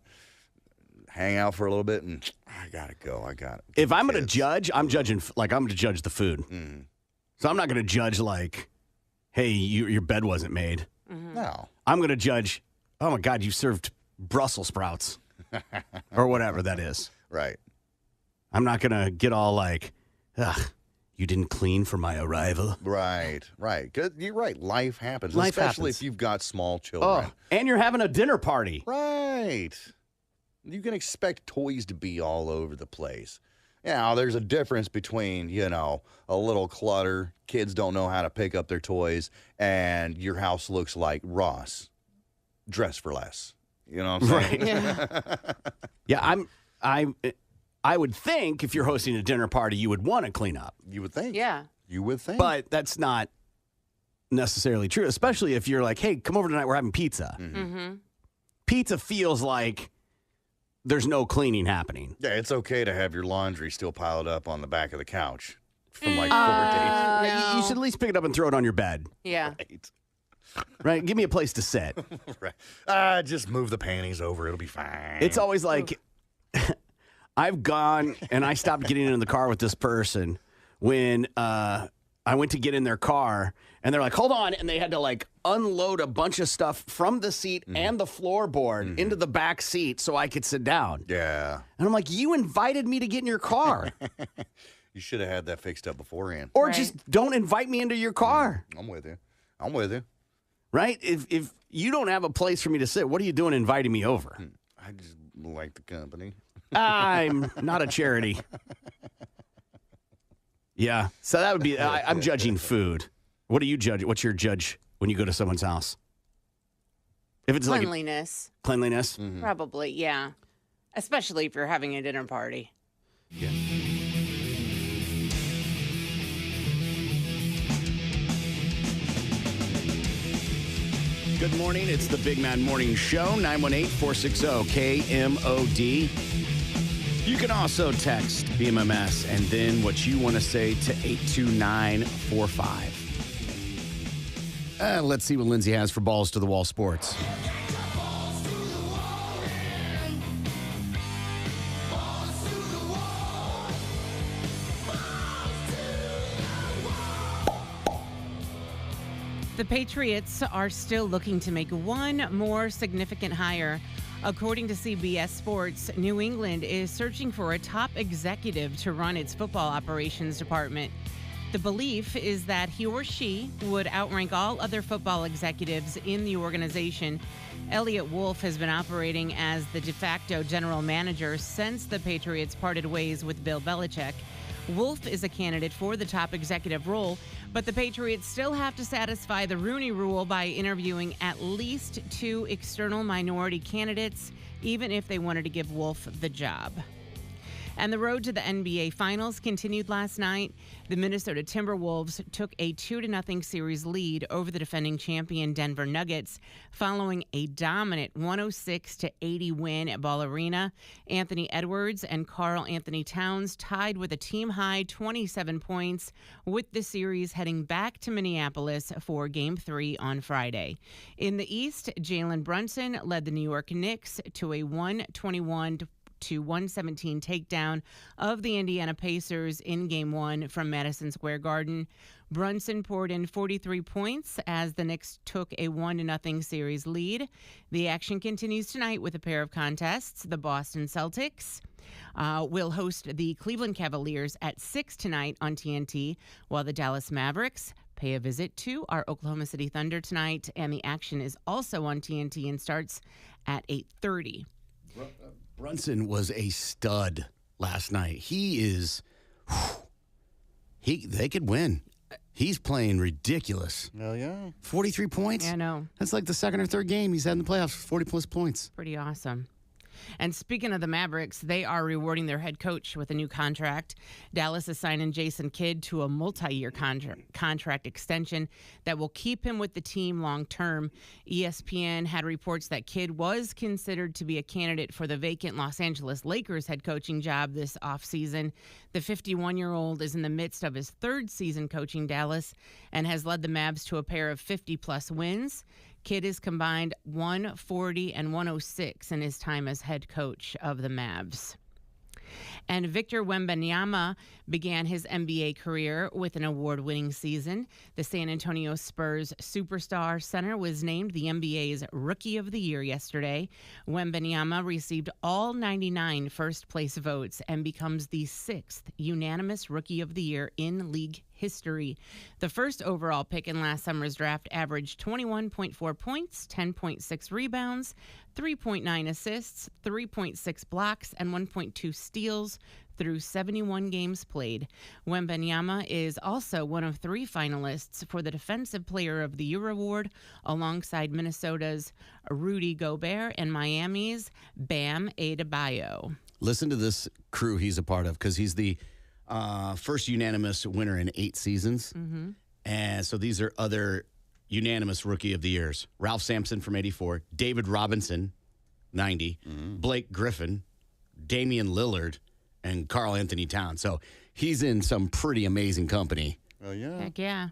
hang out for a little bit. And I gotta go. I got it. If I'm going to judge, I'm judging, like, I'm going to judge the food. So I'm not going to judge, like, hey, your bed wasn't made. No. I'm going to judge, oh my God, you served Brussels sprouts or whatever that is. Right. I'm not going to get all like, ugh, you didn't clean for my arrival. Right. 'Cause you're right. Life happens, Life especially happens. if you've got small Oh, children. and you're having a dinner party. Right. You can expect toys to be all over the place. Now, there's a difference between, a little clutter, kids don't know how to pick up their toys, and your house looks like Ross, dress for less. You know what I'm saying? Yeah, I would think if you're hosting a dinner party, you would want to clean up. You would think. Yeah. You would think. But that's not necessarily true, especially if you're like, hey, come over tonight, we're having pizza. Pizza feels like there's no cleaning happening. yeah, it's okay to have your laundry still piled up on the back of the couch from like 4 days. You should at least pick it up and throw it on your bed, Yeah. Right. right? Give me a place to sit. Right. Just move the panties over. It'll be fine. It's always like, I've gone and I stopped getting in the car with this person when I went to get in their car and they're like, hold on. And they had to like unload a bunch of stuff from the seat and the floorboard into the back seat so I could sit down. Yeah. And I'm like, you invited me to get in your car. You should have had that fixed up beforehand. Or Right. just don't invite me into your car. I'm with you. Right? If you don't have a place for me to sit, what are you doing inviting me over? I just like the company. I'm not a charity. Yeah. So that would be, I'm judging food. What do you judge? What's your judge when you go to someone's house? If it's like Cleanliness. cleanliness? Probably, yeah. Especially if you're having a dinner party. Good morning. It's the Big Man Morning Show, 918-460-KMOD. You can also text BMMS and then what you want to say to 82945. Let's see what Lindsay has for Balls to the Wall Sports. The Patriots are still looking to make one more significant hire. According to CBS Sports, New England is searching for a top executive to run its football operations department. The belief is that he or she would outrank all other football executives in the organization. Elliot Wolf has been operating as the de facto general manager since the Patriots parted ways with Bill Belichick. Wolf is a candidate for the top executive role, but the Patriots still have to satisfy the Rooney Rule by interviewing at least 2 external minority candidates, even if they wanted to give Wolf the job. And the road to the NBA Finals continued last night. The Minnesota Timberwolves took a 2-0 series lead over the defending champion Denver Nuggets following a dominant 106-80 win at Ball Arena. Anthony Edwards and Karl Anthony Towns tied with a team-high 27 points, with the series heading back to Minneapolis for Game 3 on Friday. In the East, Jalen Brunson led the New York Knicks to a 121-117 takedown of the Indiana Pacers in Game 1 from Madison Square Garden. Brunson poured in 43 points as the Knicks took a 1-0 series lead. The action continues tonight with a pair of contests. The Boston Celtics will host the Cleveland Cavaliers at 6 tonight on TNT, while the Dallas Mavericks pay a visit to our Oklahoma City Thunder tonight, and the action is also on TNT and starts at 8:30. Brunson was a stud last night. He is, they could win. He's playing ridiculous. Hell yeah. 43 points? Yeah, I know. That's like the second or third game he's had in the playoffs, 40-plus points. Pretty awesome. And speaking of the Mavericks, they are rewarding their head coach with a new contract. Dallas is signing Jason Kidd to a multi-year contract extension that will keep him with the team long term. ESPN had reports that Kidd was considered to be a candidate for the vacant Los Angeles Lakers head coaching job this offseason. The 51-year-old is in the midst of his 3rd season coaching Dallas and has led the Mavs to a pair of 50-plus wins. Kidd has combined 140 and 106 in his time as head coach of the Mavs. And Victor Wembanyama began his NBA career with an award-winning season. The San Antonio Spurs superstar center was named the NBA's Rookie of the Year yesterday. Wembanyama received all 99 first-place votes and becomes the 6th unanimous Rookie of the Year in league history. The first overall pick in last summer's draft averaged 21.4 points, 10.6 rebounds, 3.9 assists, 3.6 blocks, and 1.2 steals through 71 games played. Wembanyama is also one of 3 finalists for the Defensive Player of the Year award, alongside Minnesota's Rudy Gobert and Miami's Bam Adebayo. Listen to this crew he's a part of, because he's the first unanimous winner in 8 seasons. Mm-hmm. And so these are other unanimous Rookie of the Years. Ralph Sampson from 84, David Robinson, 90, Blake Griffin, Damian Lillard, and Karl Anthony Towns. So he's in some pretty amazing company. Oh, yeah. Heck yeah.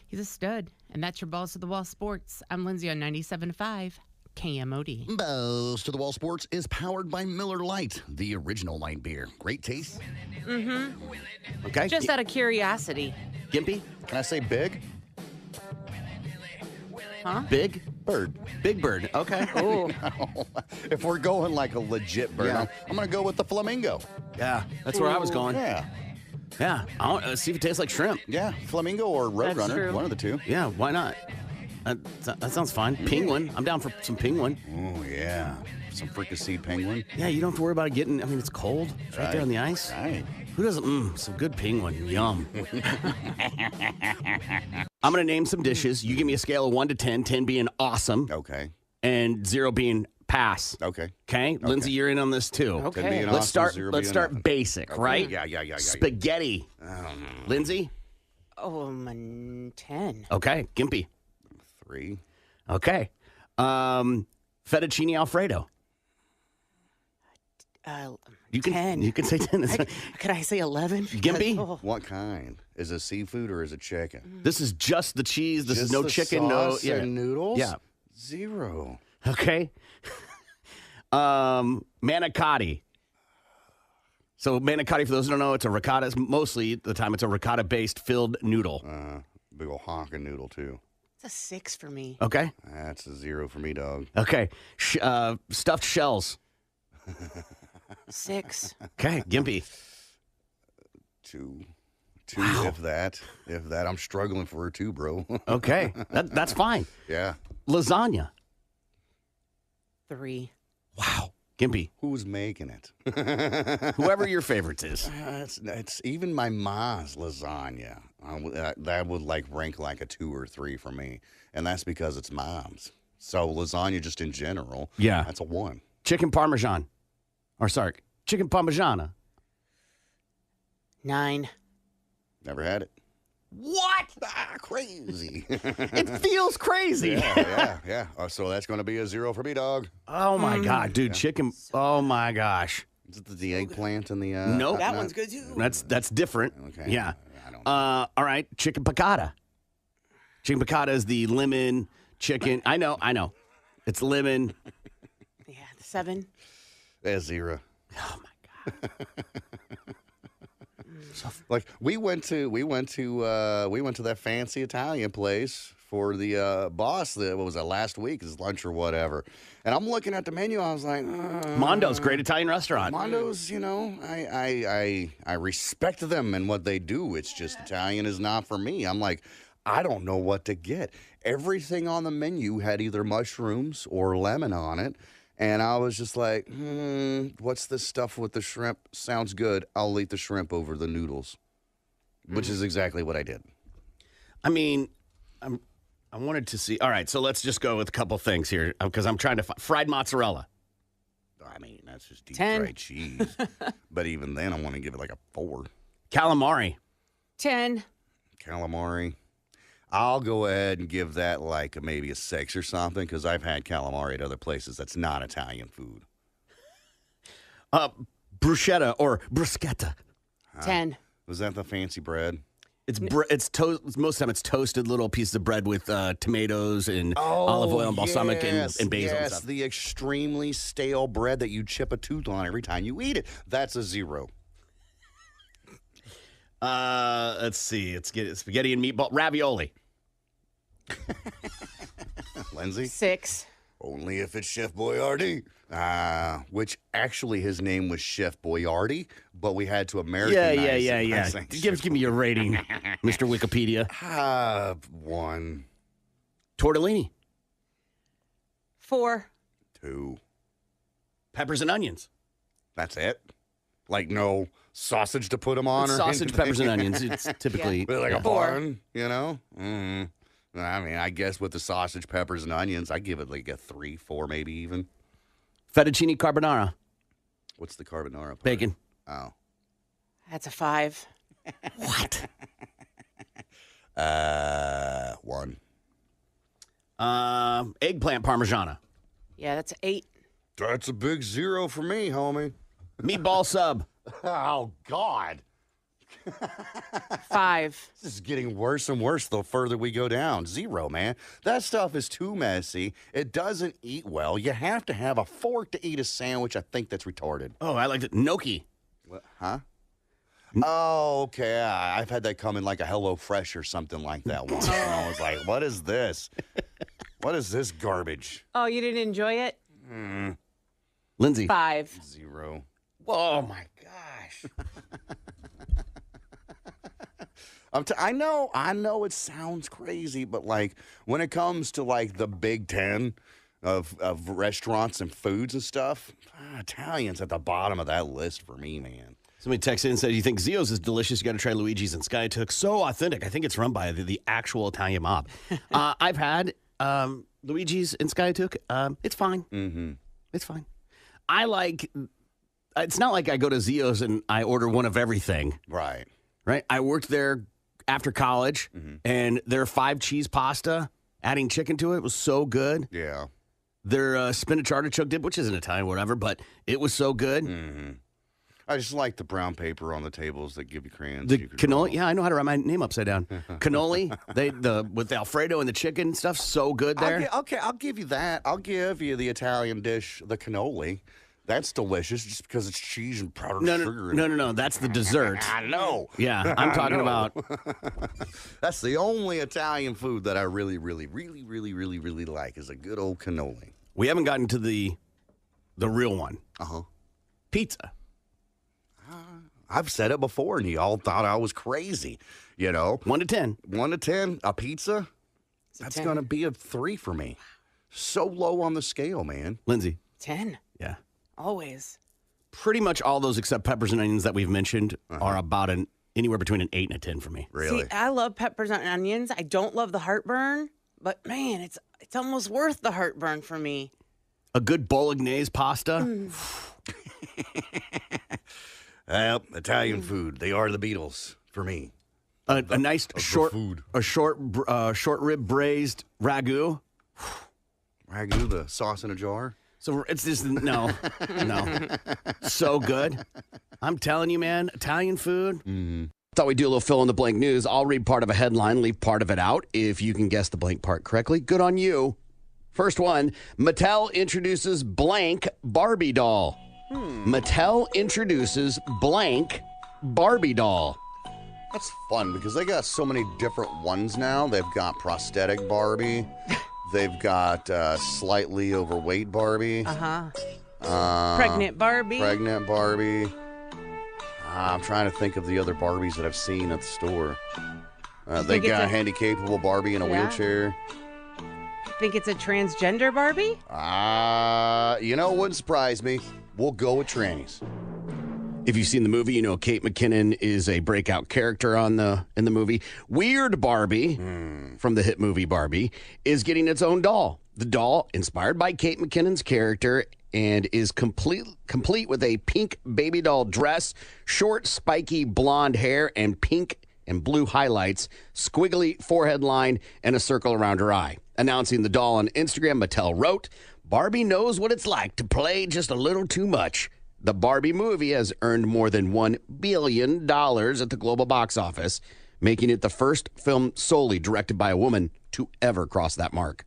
He's a stud. And that's your Balls to the Wall Sports. I'm Lindsay on 97.5 KMOD. Balls to the Wall Sports is powered by Miller Lite, the original light beer. Great taste. Mm-hmm. Okay. Just out of curiosity. Gimpy? Can I say big? Huh? Big? Bird. Big Bird. Okay. Oh, If we're going like a legit bird, Yeah. I'm going to go with the flamingo. Yeah, that's where I was going. Yeah. Yeah. I want to see if it tastes like shrimp. Yeah. Flamingo or That's Roadrunner. true. One of the two. Yeah, why not? That sounds fine. Penguin. I'm down for some penguin. Oh, yeah. Some fricasseed penguin. Yeah, you don't have to worry about it getting, it's cold. It's right there on the ice. Right. Who doesn't? Some good penguin. Yum. I'm going to name some dishes. You give me a scale of 1 to 10, 10 being awesome, Okay. and 0 being pass. Okay. Okay? Lindsay, you're in on this too. Okay. 10 being Let's awesome, start 0 let's being start nothing. basic, Okay. right? Yeah. Spaghetti. Lindsay? oh, 10. Okay. Gimpy. 3. Okay. Fettuccine Alfredo. You can 10. You can say 10. Could I say 11? Gimpy? Oh, What kind? Is it seafood or is it chicken? This is just the cheese. This is Just no the chicken, sauce no and noodles? Yeah. 0. Okay. Manicotti. So manicotti, for those who don't know, it's a ricotta. Mostly the time it's a ricotta-based filled noodle. Big ol' honkin' noodle, too. it's a 6 for me. Okay. That's a 0 for me, dog. Okay. Stuffed shells. 6. Okay. Gimpy. 2. 2, if that. I'm struggling for a 2, bro. Okay. That's fine. Yeah. Lasagna. 3. Wow. Gimpy. Who's making it? Whoever your favorites is. It's even my ma's lasagna. That would like rank like a 2 or 3 for me, and that's because it's mom's. So lasagna, just in general, Yeah. that's a 1. Chicken Parmesan. Or sorry, chicken Parmigiana. 9. Never had it. What? Crazy. It feels crazy. yeah. So that's going to be a 0 for me, dog. Oh my God, dude, chicken. Oh my gosh. Is it the eggplant and the? Nope. That one's good too. That's different. Okay. Yeah. I don't know. All right, chicken piccata. Chicken piccata is the lemon chicken. I know. It's lemon. Yeah, 7. A 0. Oh my God. Like we went to that fancy Italian place for the boss. What was that, last week? His lunch or whatever. And I'm looking at the menu. I was like, Mondo's great Italian restaurant. Mondo's, I respect them and what they do. It's just Italian is not for me. I'm like, I don't know what to get. Everything on the menu had either mushrooms or lemon on it. And I was just like, what's this stuff with the shrimp? Sounds good. I'll eat the shrimp over the noodles, which is exactly what I did. I mean, I wanted to see. All right, so let's just go with a couple things here because I'm trying to find fried mozzarella. I mean, that's just deep 10. fried cheese. But even then, I want to give it like a 4. Calamari. 10. Calamari. I'll go ahead and give that like maybe a 6 or something because I've had calamari at other places that's not Italian food. Bruschetta or bruschetta. 10. Was that the fancy bread? It's most of the time it's toasted little pieces of bread with tomatoes and olive oil and balsamic and basil and Yes, stuff. the extremely stale bread that you chip a tooth on every time you eat it. That's a 0. Let's see. Let's get spaghetti and meatball ravioli. Lindsay? 6. Only if it's Chef Boyardee. Which actually his name was Chef Boyardee, but we had to Americanize it by saying Give me your rating, Mr. Wikipedia. 1, Tortellini, 4. 2. peppers and onions. That's it. Like no sausage to put them on, It's or sausage, anything? peppers, and onions. It's typically But like a 4. bun, you know? I mean, I guess with the sausage, peppers, and onions, I give it like a 3, 4, maybe even. fettuccine carbonara, What's the carbonara part? bacon. Oh. That's a 5. What? 1. Eggplant parmigiana, Yeah, that's 8. That's a big 0 for me, homie. meatball sub. Oh, God. 5. This is getting worse and worse the further we go down. 0, man. That stuff is too messy. It doesn't eat well. You have to have a fork to eat a sandwich. I think that's retarded. Oh, I liked it. Gnocchi. What? Huh? Oh, okay. I've had that come in like a Hello Fresh or something like that once. And I was like, what is this? What is this garbage? Oh, you didn't enjoy it? Lindsay. 5. 0. Oh my gosh. I know it sounds crazy, but like when it comes to like the Big Ten of restaurants and foods and stuff, Italian's at the bottom of that list for me, man. Somebody texted in and said, you think Zio's is delicious? You got to try Luigi's and Sky Took. So authentic. I think it's run by the actual Italian mob. I've had Luigi's and Sky Took. It's fine. Mm-hmm. It's fine. I like, it's not like I go to Zio's and I order one of everything, Right. right? I worked there after college, Mm-hmm. and their 5-cheese pasta, adding chicken to it was so good. Yeah. Their spinach artichoke dip, which isn't Italian, whatever, but it was so good. Mm-hmm. I just like the brown paper on the tables that give you crayons. The you could cannoli, draw. yeah, I know how to write my name upside down. Cannoli, with the Alfredo and the chicken and stuff, so good there. Okay, I'll give you that. I'll give you the Italian dish, the cannoli. That's delicious just because it's cheese and powdered sugar. No, that's the dessert. I know. Yeah, I'm talking about. That's the only Italian food that I really like is a good old cannoli. We haven't gotten to the real one. Uh-huh. Pizza. I've said it before, and you all thought I was crazy. 1 to 10. 1 to 10, a pizza, that's 10. going to be a 3 for me. So low on the scale, man. Lindsay. 10. Yeah. Always. Pretty much all those except peppers and onions that we've mentioned are about anywhere between an 8 and a 10 for me. Really? See, I love peppers and onions. I don't love the heartburn, but man, it's almost worth the heartburn for me. A good bolognese pasta. Well, Italian food. They are the Beatles for me. A nice short food. short rib braised ragu. Ragu, the sauce in a jar. So it's just no. So good. I'm telling you, man, Italian food. Thought we'd do a little fill in the blank news. I'll read part of a headline, leave part of it out. If you can guess the blank part correctly, good on you. First one, Mattel introduces blank Barbie doll. Mattel introduces blank Barbie doll. That's fun because they got so many different ones now. They've got prosthetic Barbie. They've got slightly overweight Barbie. Pregnant Barbie. Pregnant Barbie. I'm trying to think of the other Barbies that I've seen at the store. They got handy-capable Barbie in a wheelchair. Think it's a transgender Barbie? It wouldn't surprise me. We'll go with trannies. If you've seen the movie, you know Kate McKinnon is a breakout character in the movie. Weird Barbie, from the hit movie Barbie, is getting its own doll. The doll, inspired by Kate McKinnon's character, and is complete with a pink baby doll dress, short, spiky blonde hair, and pink and blue highlights, squiggly forehead line, and a circle around her eye. Announcing the doll on Instagram, Mattel wrote, "Barbie knows what it's like to play just a little too much." The Barbie movie has earned more than $1 billion at the global box office, making it the first film solely directed by a woman to ever cross that mark.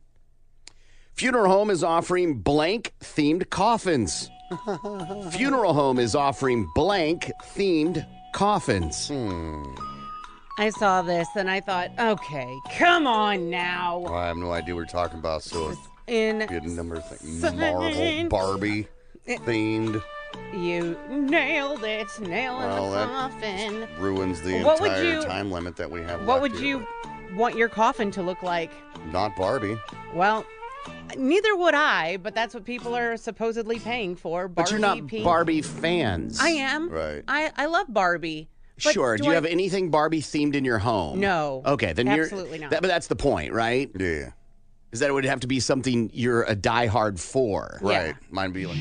Funeral Home is offering blank-themed coffins. Funeral Home is offering blank-themed coffins. I saw this and I thought, okay, come on now. I have no idea what you're talking about, so In good number Marvel Barbie themed. You nailed it, nailing Well, the that coffin. ruins the What would entire you- time limit that we have. What left would here, you want your coffin to look like? but Not Barbie. Well, neither would I, but that's what people are supposedly paying for. Barbie, But you're not pink. Barbie fans. I am. Right. I love Barbie. But Sure. Do you have anything Barbie themed in your home? No. Okay, then Absolutely not. But that's the point, right? Yeah. Is that it would have to be something you're a diehard for. Yeah. Right. Mine be like.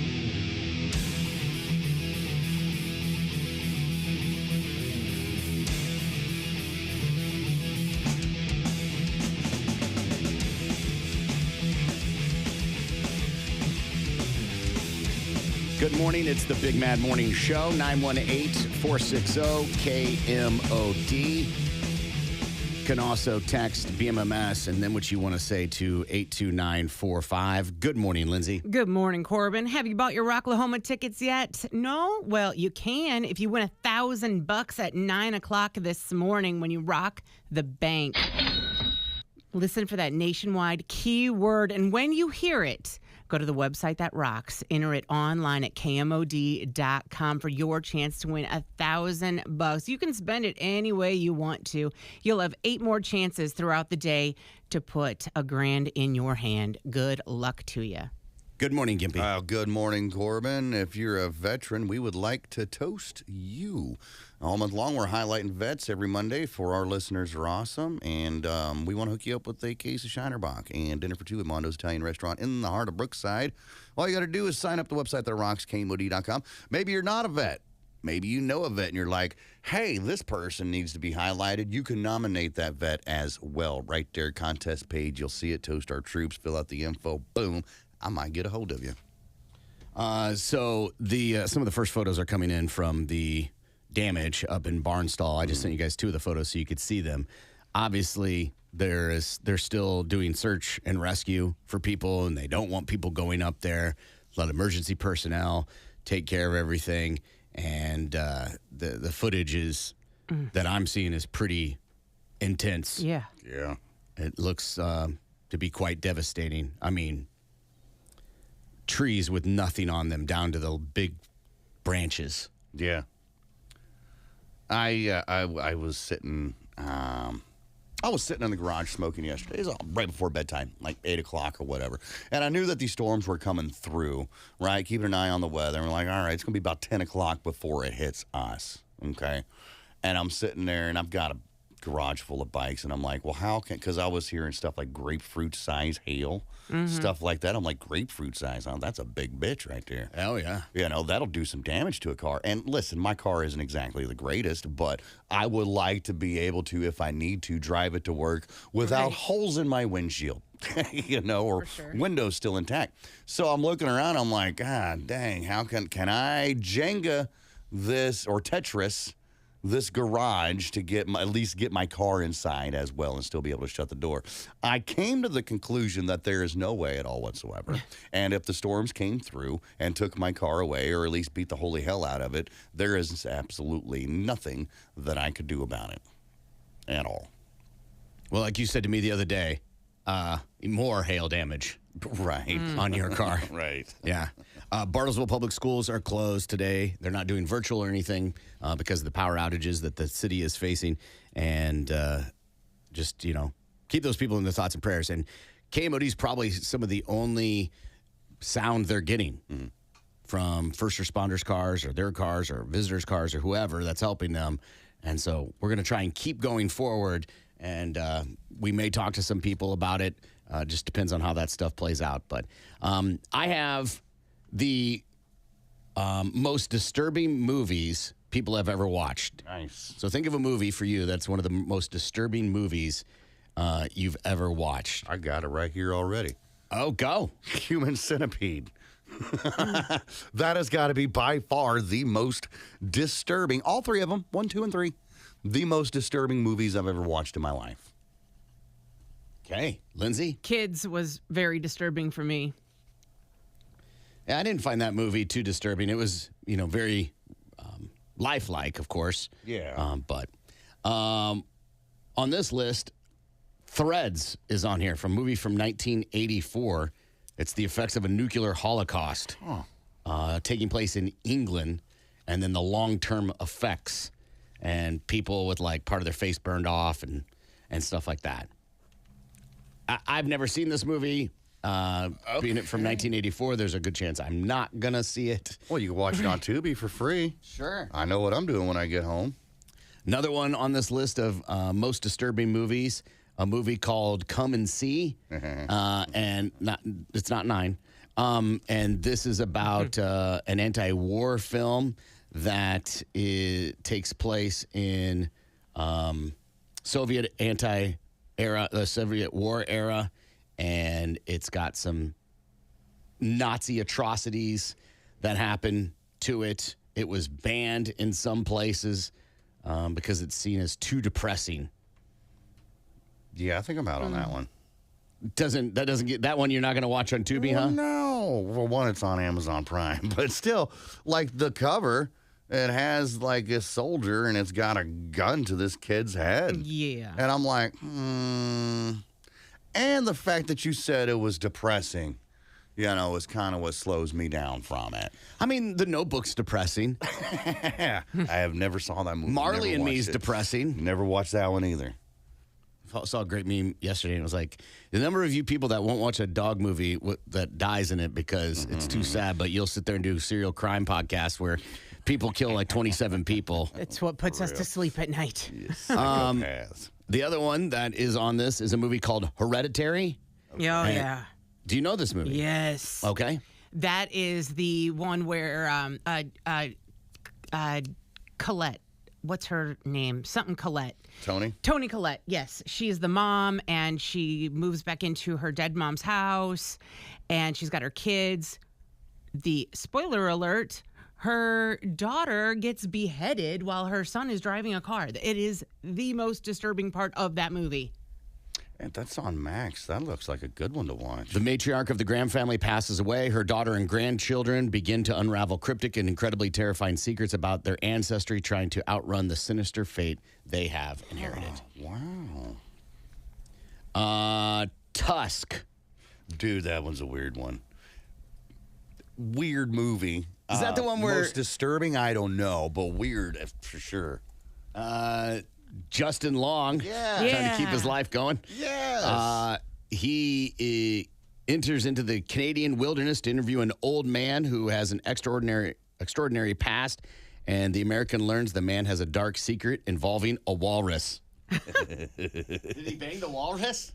Good morning. It's the Big Mad Morning Show, 918-460-KMOD. You can also text BMMS and then what you want to say to 82945. Good morning, Lindsay. Good morning, Corbin. Have you bought your Rocklahoma tickets yet? No? Well, you can if you win $1,000 at 9 o'clock this morning when you rock the bank. Listen for that nationwide keyword, and when you hear it, go to the website that rocks. Enter it online at KMOD.com for your chance to win $1,000. You can spend it any way you want to. You'll have 8 more chances throughout the day to put $1,000 in your hand. Good luck to you. Good morning, Gimpy. Good morning, Corbin. If you're a veteran, we would like to toast you. All month long, we're highlighting vets every Monday for our listeners are awesome. And we want to hook you up with a case of Shinerbach and dinner for 2 at Mondo's Italian Restaurant in the heart of Brookside. All you got to do is sign up the website that rocks, KMOD.com. Maybe you're not a vet. Maybe you know a vet and you're like, hey, this person needs to be highlighted. You can nominate that vet as well. Right there, contest page. You'll see it. Toast our troops. Fill out the info. Boom. I might get a hold of you. So some of the first photos are coming in from the damage up in Barnstall. I just sent you guys 2 of the photos so you could see them. Obviously, they're still doing search and rescue for people, and they don't want people going up there. Let emergency personnel take care of everything. And the footage that I'm seeing is pretty intense. Yeah. Yeah. It looks to be quite devastating. I mean, trees with nothing on them down to the big branches. Yeah. I was sitting I was sitting in the garage smoking yesterday. It was right before bedtime, like 8 o'clock or whatever. And I knew that these storms were coming through, right? Keeping an eye on the weather. And we're like, all right, it's going to be about 10 o'clock before it hits us, okay? And I'm sitting there, and I've got a garage full of bikes. And I'm like, well, how can, because I was hearing stuff like grapefruit size hail, stuff like that. I'm like, grapefruit size, huh? That's a big bitch right there. Oh, yeah. You know, that'll do some damage to a car. And listen, my car isn't exactly the greatest, but I would like to be able to, if I need to, drive it to work without holes in my windshield, you know, or windows still intact. So I'm looking around, I'm like, God dang, how can I Jenga this or Tetris this garage to at least get my car inside as well and still be able to shut the door. I came to the conclusion that there is no way at all whatsoever. And if the storms came through and took my car away or at least beat the holy hell out of it, there is absolutely nothing that I could do about it at all. Well, like you said to me the other day, more hail damage Right. on your car. Right. Yeah. Bartlesville Public Schools are closed today. They're not doing virtual or anything because of the power outages that the city is facing. And just, keep those people in their thoughts and prayers. And KMOD is probably some of the only sound they're getting from first responders' cars or their cars or visitors' cars or whoever that's helping them. And so we're going to try and keep going forward. And we may talk to some people about it. Just depends on how that stuff plays out. But I have the most disturbing movies people have ever watched. Nice. So think of a movie for you that's one of the most disturbing movies you've ever watched. I got it right here already. Oh, go. Human Centipede. That has got to be by far the most disturbing. All three of them, 1, 2, and 3. The most disturbing movies I've ever watched in my life. Okay. Lindsay? Kids was very disturbing for me. Yeah, I didn't find that movie too disturbing. It was, very lifelike, of course. Yeah. But on this list, Threads is on here from a movie from 1984. It's the effects of a nuclear holocaust taking place in England, and then the long-term effects and people with like part of their face burned off and stuff like that. I've never seen this movie. Being it from 1984, there's a good chance I'm not going to see it. Well, you can watch it on Tubi for free. Sure. I know what I'm doing when I get home. Another one on this list of most disturbing movies, a movie called Come and See, and it's not 9. And this is about an anti-war film that takes place in Soviet the Soviet war era, and it's got some Nazi atrocities that happen to it. It was banned in some places because it's seen as too depressing. Yeah, I think I'm out on that one. That one you're not going to watch on Tubi, Well, huh? no. Well, one, it's on Amazon Prime, but still, like the cover, it has like a soldier and it's got a gun to this kid's head. Yeah. And I'm like, And the fact that you said it was depressing, is kind of what slows me down from it. I mean, The Notebook's depressing. I have never saw that movie. Marley Never and watched Me's it. depressing. Never watched that one either. I saw a great meme yesterday, and it was like, the number of you people that won't watch a dog movie that dies in it because it's too sad, but you'll sit there and do serial crime podcasts where people kill like 27 people. It's what puts us to sleep at night. Psychopaths. The other one that is on this is a movie called Hereditary. Oh, yeah. Do you know this movie? Yes. Okay. That is the one where Colette, what's her name? Something Colette. Toni Collette, yes. She's the mom, and she moves back into her dead mom's house, and she's got her kids. The spoiler alert, her daughter gets beheaded while her son is driving a car. It is the most disturbing part of that movie. And that's on Max. That looks like a good one to watch. The matriarch of the Graham family passes away. Her daughter and grandchildren begin to unravel cryptic and incredibly terrifying secrets about their ancestry, trying to outrun the sinister fate they have inherited. Wow. Tusk. Dude, that one's a weird one. Weird movie. Is that the one where... Most disturbing? I don't know, but weird for sure. Justin Long. Yeah. Trying to keep his life going. Yes. He enters into the Canadian wilderness to interview an old man who has an extraordinary past, and the American learns the man has a dark secret involving a walrus. Did he bang the walrus?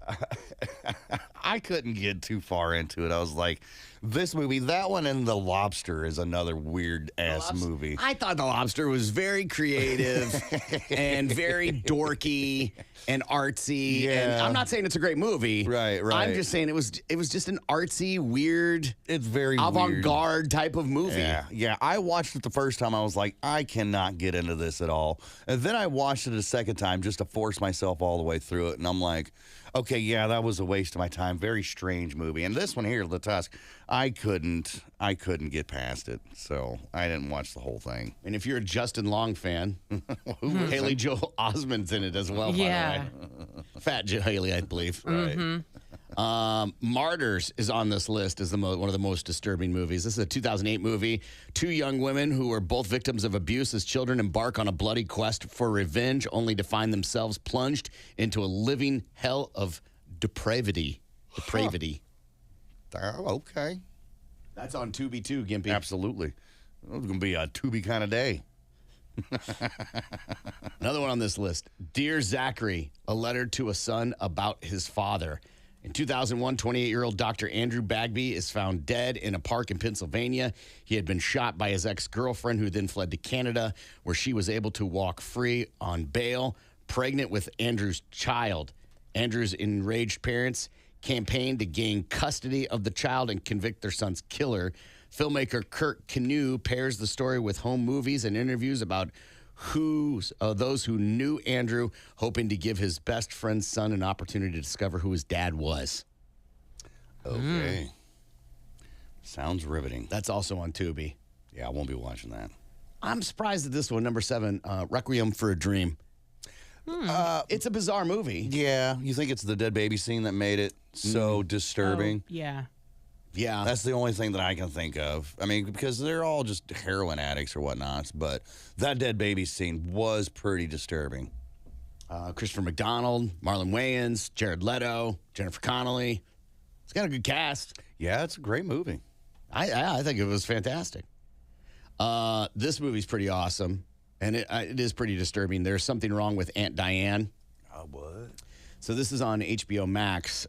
I couldn't get too far into it. I was like, this movie, that one, and The Lobster is another weird ass movie. I thought The Lobster was very creative and very dorky and artsy. And Yeah. I'm not saying it's a great movie. Right. I'm just saying it was just an artsy, weird, It's very avant-garde type of movie. Yeah. I watched it the first time. I was like, I cannot get into this at all. And then I watched it a second time just to force myself all the way through it. And I'm like, okay, yeah, that was a waste of my time. Very strange movie. And this one here, The Tusk, I couldn't get past it. So I didn't watch the whole thing. And if you're a Justin Long fan, Haley Joel Osment's in it as well, Yeah. by the way. Fat Haley, I believe. Right. Martyrs is on this list as one of the most disturbing movies. This is a 2008 movie. Two young women who were both victims of abuse as children embark on a bloody quest for revenge, only to find themselves plunged into a living hell of depravity. Oh, okay. That's on Tubi too, Gimpy. Absolutely. It was going to be a Tubi kind of day. Another one on this list. Dear Zachary, a letter to a son about his father. In 2001, 28-year-old Dr. Andrew Bagby is found dead in a park in Pennsylvania. He had been shot by his ex-girlfriend, who then fled to Canada, where she was able to walk free on bail, pregnant with Andrew's child. Andrew's enraged parents campaigned to gain custody of the child and convict their son's killer. Filmmaker Kurt Canoe pairs the story with home movies and interviews about those who knew Andrew, hoping to give his best friend's son an opportunity to discover who his dad was. Okay. Sounds riveting. That's also on Tubi. Yeah, I won't be watching that. I'm surprised at this one, number 7, Requiem for a Dream. It's a bizarre movie. Yeah, you think it's the dead baby scene that made it so disturbing? Yeah. Yeah. That's the only thing that I can think of. I mean, because they're all just heroin addicts or whatnots, but that dead baby scene was pretty disturbing. Christopher McDonald, Marlon Wayans, Jared Leto, Jennifer Connelly. It's got a good cast. Yeah, it's a great movie. I think it was fantastic. This movie's pretty awesome, and it is pretty disturbing. There's something wrong with Aunt Diane. Oh, what? So this is on HBO Max,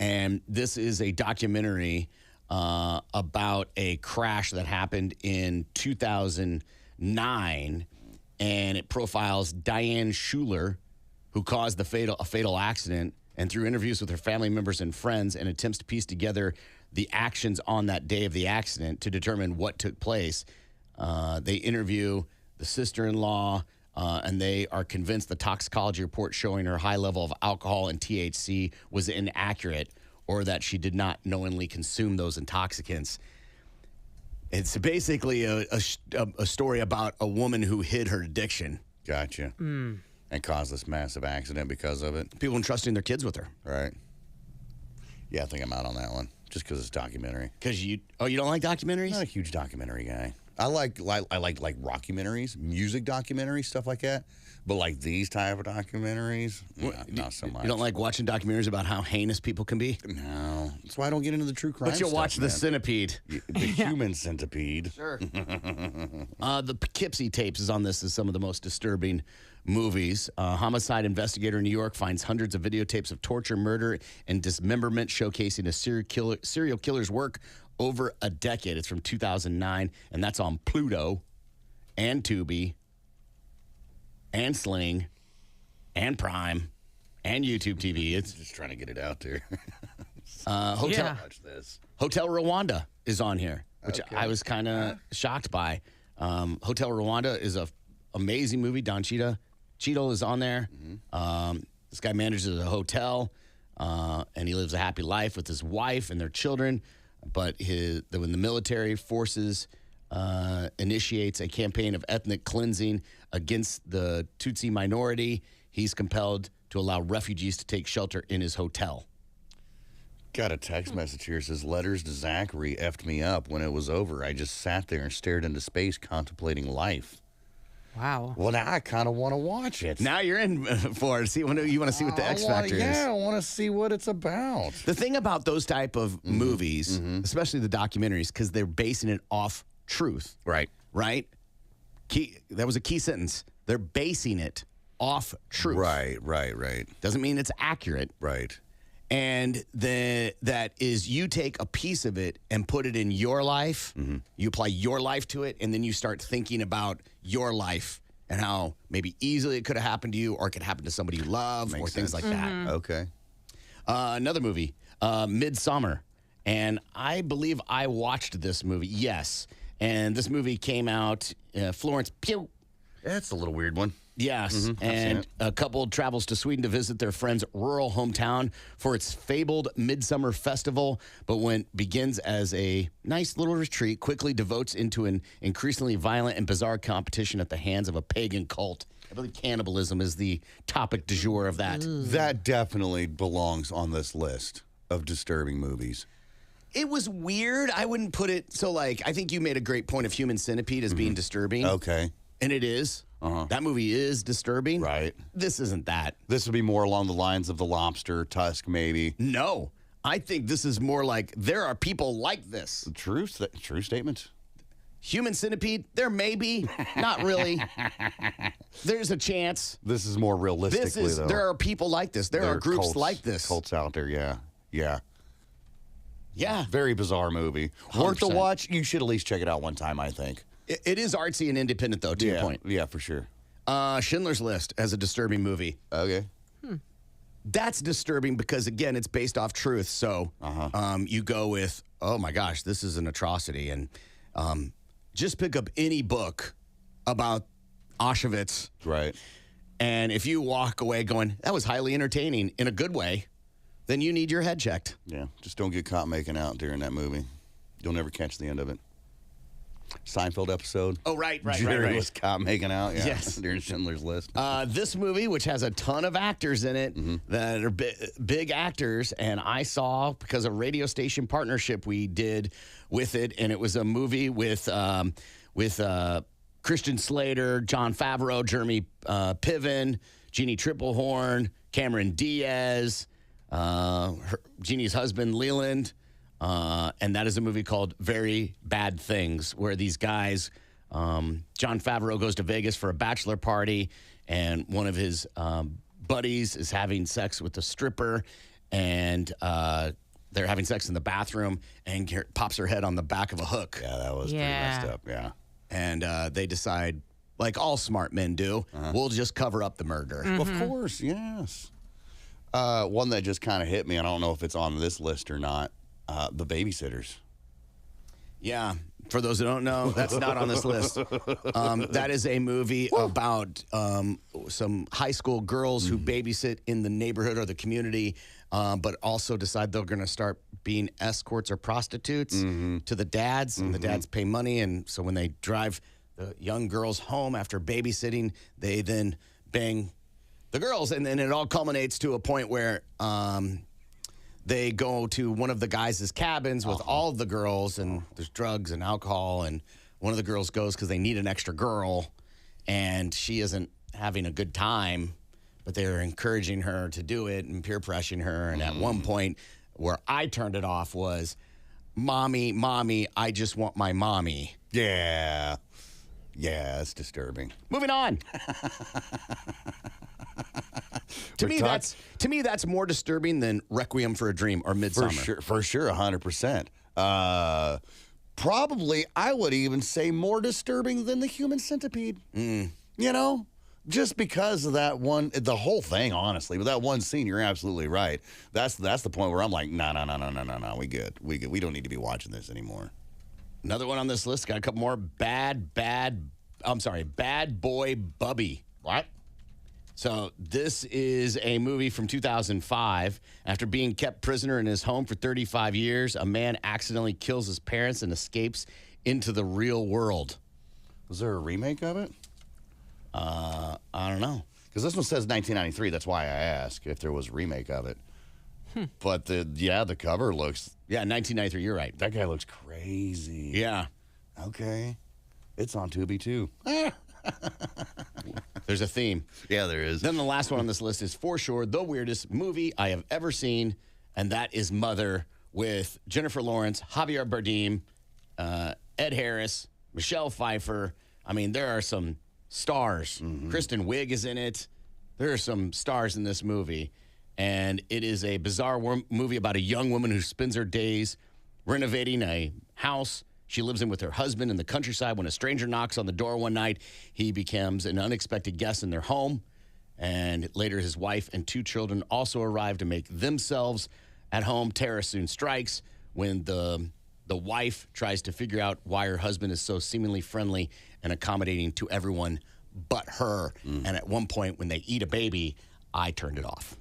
and this is a documentary about a crash that happened in 2009, and it profiles Diane Schuler, who caused a fatal accident, and through interviews with her family members and friends and attempts to piece together the actions on that day of the accident to determine what took place. They interview the sister-in-law, and they are convinced the toxicology report showing her high level of alcohol and THC was inaccurate, or that she did not knowingly consume those intoxicants. It's basically a story about a woman who hid her addiction. Gotcha. And caused this massive accident because of it. People entrusting their kids with her. Right. Yeah, I think I'm out on that one, just because it's documentary. Because you don't like documentaries? I'm not a huge documentary guy. I like rockumentaries, music documentaries, stuff like that. But like these type of documentaries, not so much. You don't like watching documentaries about how heinous people can be? No, that's why I don't get into the true crime. But you'll watch The Centipede. The human centipede. Sure. The Poughkeepsie tapes is on this as some of the most disturbing movies. Homicide investigator in New York finds hundreds of videotapes of torture, murder, and dismemberment, showcasing a serial killer's work over a decade. It's from 2009, and that's on Pluto and Tubi and Sling and Prime and YouTube TV. It's Just trying to get it out there. Hotel Yeah. Watch this. Hotel Rwanda is on here, which I was kind of shocked by. Hotel Rwanda is a amazing movie. Don Cheadle is on there. This guy manages a hotel, and he lives a happy life with his wife and their children. But when the military forces initiates a campaign of ethnic cleansing against the Tutsi minority, he's compelled to allow refugees to take shelter in his hotel. Got a text message here. It says, letters to Zachary effed me up when it was over. I just sat there and stared into space contemplating life. Wow. Well, now I kind of want to watch it. Now you're in for it. See, you want to see what the X Factor is. Yeah, I want to see what it's about. The thing about those type of movies, especially the documentaries, because they're basing it off truth, Right. right? That was a key sentence. They're basing it off truth. Right. Doesn't mean it's accurate. Right. And that is you take a piece of it and put it in your life. You apply your life to it, and then you start thinking about your life and how maybe easily it could have happened to you, or it could happen to somebody you love, or things like that. Okay. Another movie, Midsummer. And I believe I watched this movie. Yes. And this movie came out, Florence Pugh. That's a little weird one. Yes, seen and it. a couple travels to Sweden to visit their friend's rural hometown for its fabled Midsummer Festival, but when begins as a nice little retreat, quickly devotes into an increasingly violent and bizarre competition at the hands of a pagan cult. I believe cannibalism is the topic du jour of that. That definitely belongs on this list of disturbing movies. It was weird. I wouldn't put it so like, I think you made a great point of Human Centipede as being disturbing. Okay. And it is. That movie is disturbing. Right. This isn't that. This would be more along the lines of The Lobster, Tusk, maybe. No. I think this is more like there are people like this. True statement. Human Centipede, there may be. Not really. There's a chance. This is more realistically, though. There are people like this. There are groups cults, like this. Cults out there, yeah. Yeah. Yeah. Very bizarre movie. Worth the 100%. watch. You should at least check it out one time, I think. It is artsy and independent, though, to your point. Yeah, for sure. Schindler's List as a disturbing movie. Okay. That's disturbing because, again, it's based off truth. So you go with, oh, my gosh, this is an atrocity. And just pick up any book about Auschwitz. Right. And if you walk away going, that was highly entertaining in a good way, then you need your head checked. Yeah. Just don't get caught making out during that movie. You'll never catch the end of it. Seinfeld episode. Oh, right. Jerry was caught making out. Yeah, Yes. during Schindler's List. This movie, which has a ton of actors in it that are big actors, and I saw because of radio station partnership we did with it, and it was a movie with Christian Slater, Jon Favreau, Jeremy Piven, Jeannie Triplehorn, Cameron Diaz, Jeannie's husband Leland. And that is a movie called Very Bad Things, where these guys, Jon Favreau goes to Vegas for a bachelor party, and one of his buddies is having sex with a stripper, and they're having sex in the bathroom, and pops her head on the back of a hook. Yeah, that was pretty messed up. Yeah. And they decide, like all smart men do, we'll just cover up the murder. Of course, yes. One that just kind of hit me, I don't know if it's on this list or not. The Babysitters. Yeah. For those who don't know, that's not on this list. That is a movie about some high school girls who babysit in the neighborhood or the community, but also decide they're going to start being escorts or prostitutes to the dads, and the dads pay money. And so when they drive the young girls home after babysitting, they then bang the girls. And then it all culminates to a point where they go to one of the guys' cabins with all of the girls, and there's drugs and alcohol, and one of the girls goes because they need an extra girl, and she isn't having a good time, but they're encouraging her to do it and peer pressuring her. And at one point where I turned it off was, Mommy, I just want my mommy. Yeah. Yeah, it's disturbing. Moving on. To me, that's more disturbing than Requiem for a Dream or Midsummer. For sure, 100%. Probably, I would even say more disturbing than the Human Centipede. You know, just because of that one, the whole thing, honestly, with that one scene, you're absolutely right. That's the point where I'm like, no, we good. We don't need to be watching this anymore. Another one on this list, got a couple more. Bad Boy Bubby. What? So this is a movie from 2005. After being kept prisoner in his home for 35 years, a man accidentally kills his parents and escapes into the real world. Was there a remake of it? I don't know. Because this one says 1993. That's why I asked if there was a remake of it. But the cover looks... Yeah, 1993, you're right. That guy looks crazy. Yeah. Okay. It's on Tubi, too. There's a theme. Yeah, there is. Then the last one on this list is for sure the weirdest movie I have ever seen, and that is Mother with Jennifer Lawrence, Javier Bardem, Ed Harris, Michelle Pfeiffer. I mean, there are some stars. Kristen Wiig is in it. There are some stars in this movie, and it is a bizarre movie about a young woman who spends her days renovating a house she lives in with her husband in the countryside. When a stranger knocks on the door one night, he becomes an unexpected guest in their home. And later, his wife and 2 children also arrive to make themselves at home. Terror soon strikes when the wife tries to figure out why her husband is so seemingly friendly and accommodating to everyone but her. And at one point, when they eat a baby, I turned it off.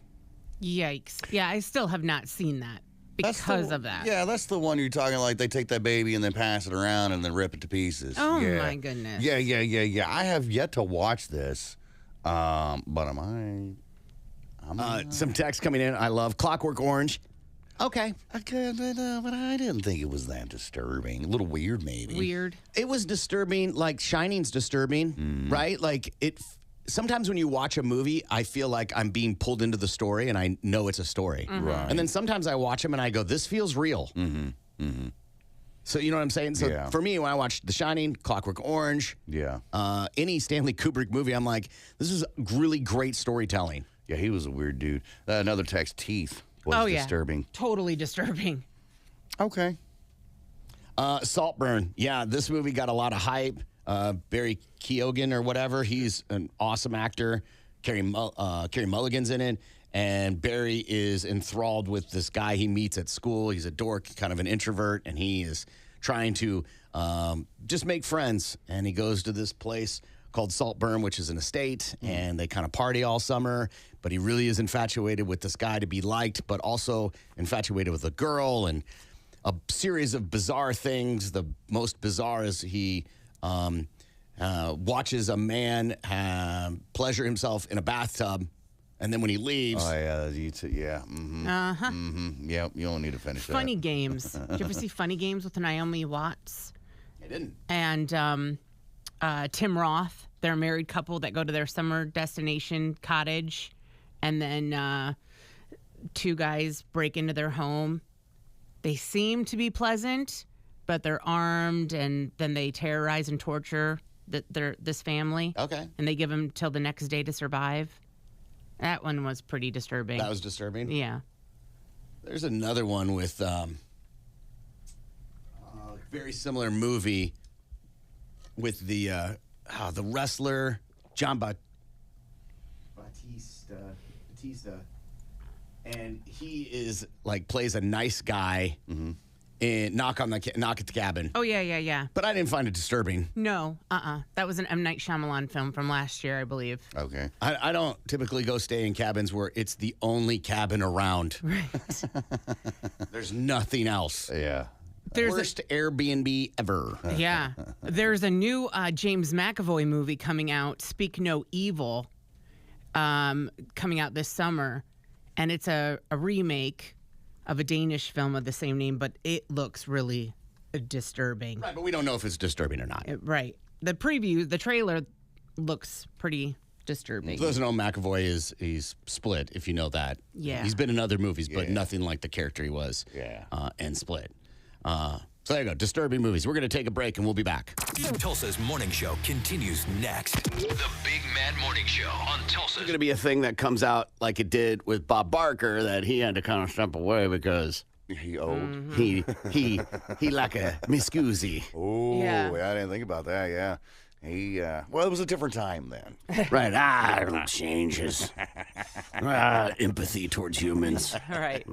Yikes. Yeah, I still have not seen that because of that. Yeah, that's the one you're talking like they take that baby and then pass it around and then rip it to pieces. Oh, yeah. my goodness. Yeah. I have yet to watch this, but Some text coming in. I love Clockwork Orange. Okay. but I didn't think it was that disturbing. A little weird, maybe. Weird. It was disturbing, like Shining's disturbing, right? Like sometimes when you watch a movie, I feel like I'm being pulled into the story and I know it's a story. Right. And then sometimes I watch them and I go, this feels real. So you know what I'm saying? So for me, when I watch The Shining, Clockwork Orange, any Stanley Kubrick movie, I'm like, this is really great storytelling. Yeah, he was a weird dude. Another text, Teeth, was disturbing. Totally disturbing. Okay. Saltburn. Yeah, this movie got a lot of hype. Barry Keoghan or whatever, he's an awesome actor. Carey Mulligan's in it. And Barry is enthralled with this guy he meets at school. He's a dork, kind of an introvert, and he is trying to just make friends. And he goes to this place called Saltburn, which is an estate, and they kind of party all summer. But he really is infatuated with this guy to be liked, but also infatuated with a girl, and a series of bizarre things. The most bizarre is he watches a man pleasure himself in a bathtub, and then when he leaves... Oh, yeah. Yeah, you don't need to finish Funny Games. Did you ever see Funny Games with Naomi Watts? I didn't. And Tim Roth. They're a married couple that go to their summer destination cottage, and then 2 guys break into their home. They seem to be pleasant, but they're armed, and then they terrorize and torture this family. Okay. And they give them till the next day to survive. That one was pretty disturbing. That was disturbing? Yeah. There's another one with very similar movie with the wrestler John Batista, and he is like plays a nice guy in Knock at the Cabin. Oh, yeah. But I didn't find it disturbing. No, that was an M. Night Shyamalan film from last year, I believe. Okay. I don't typically go stay in cabins where it's the only cabin around. Right. There's nothing else. Yeah. Worst Airbnb ever. Yeah. There's a new James McAvoy movie coming out, Speak No Evil, coming out this summer. And it's a remake of a Danish film of the same name, but it looks really disturbing. Right, but we don't know if it's disturbing or not. Right. The trailer looks pretty disturbing. For those who know, McAvoy he's Split, if you know that. Yeah. He's been in other movies, but nothing like the character he was in Split. So there you go, disturbing movies. We're going to take a break, and we'll be back. Tulsa's Morning Show continues next. The Big Mad Morning Show on Tulsa. It's going to be a thing that comes out like it did with Bob Barker, that he had to kind of step away because he old. He like a miscusi. Oh, Yeah. I didn't think about that. Yeah. He, well, it was a different time then. Right. It'll change his empathy towards humans. All right.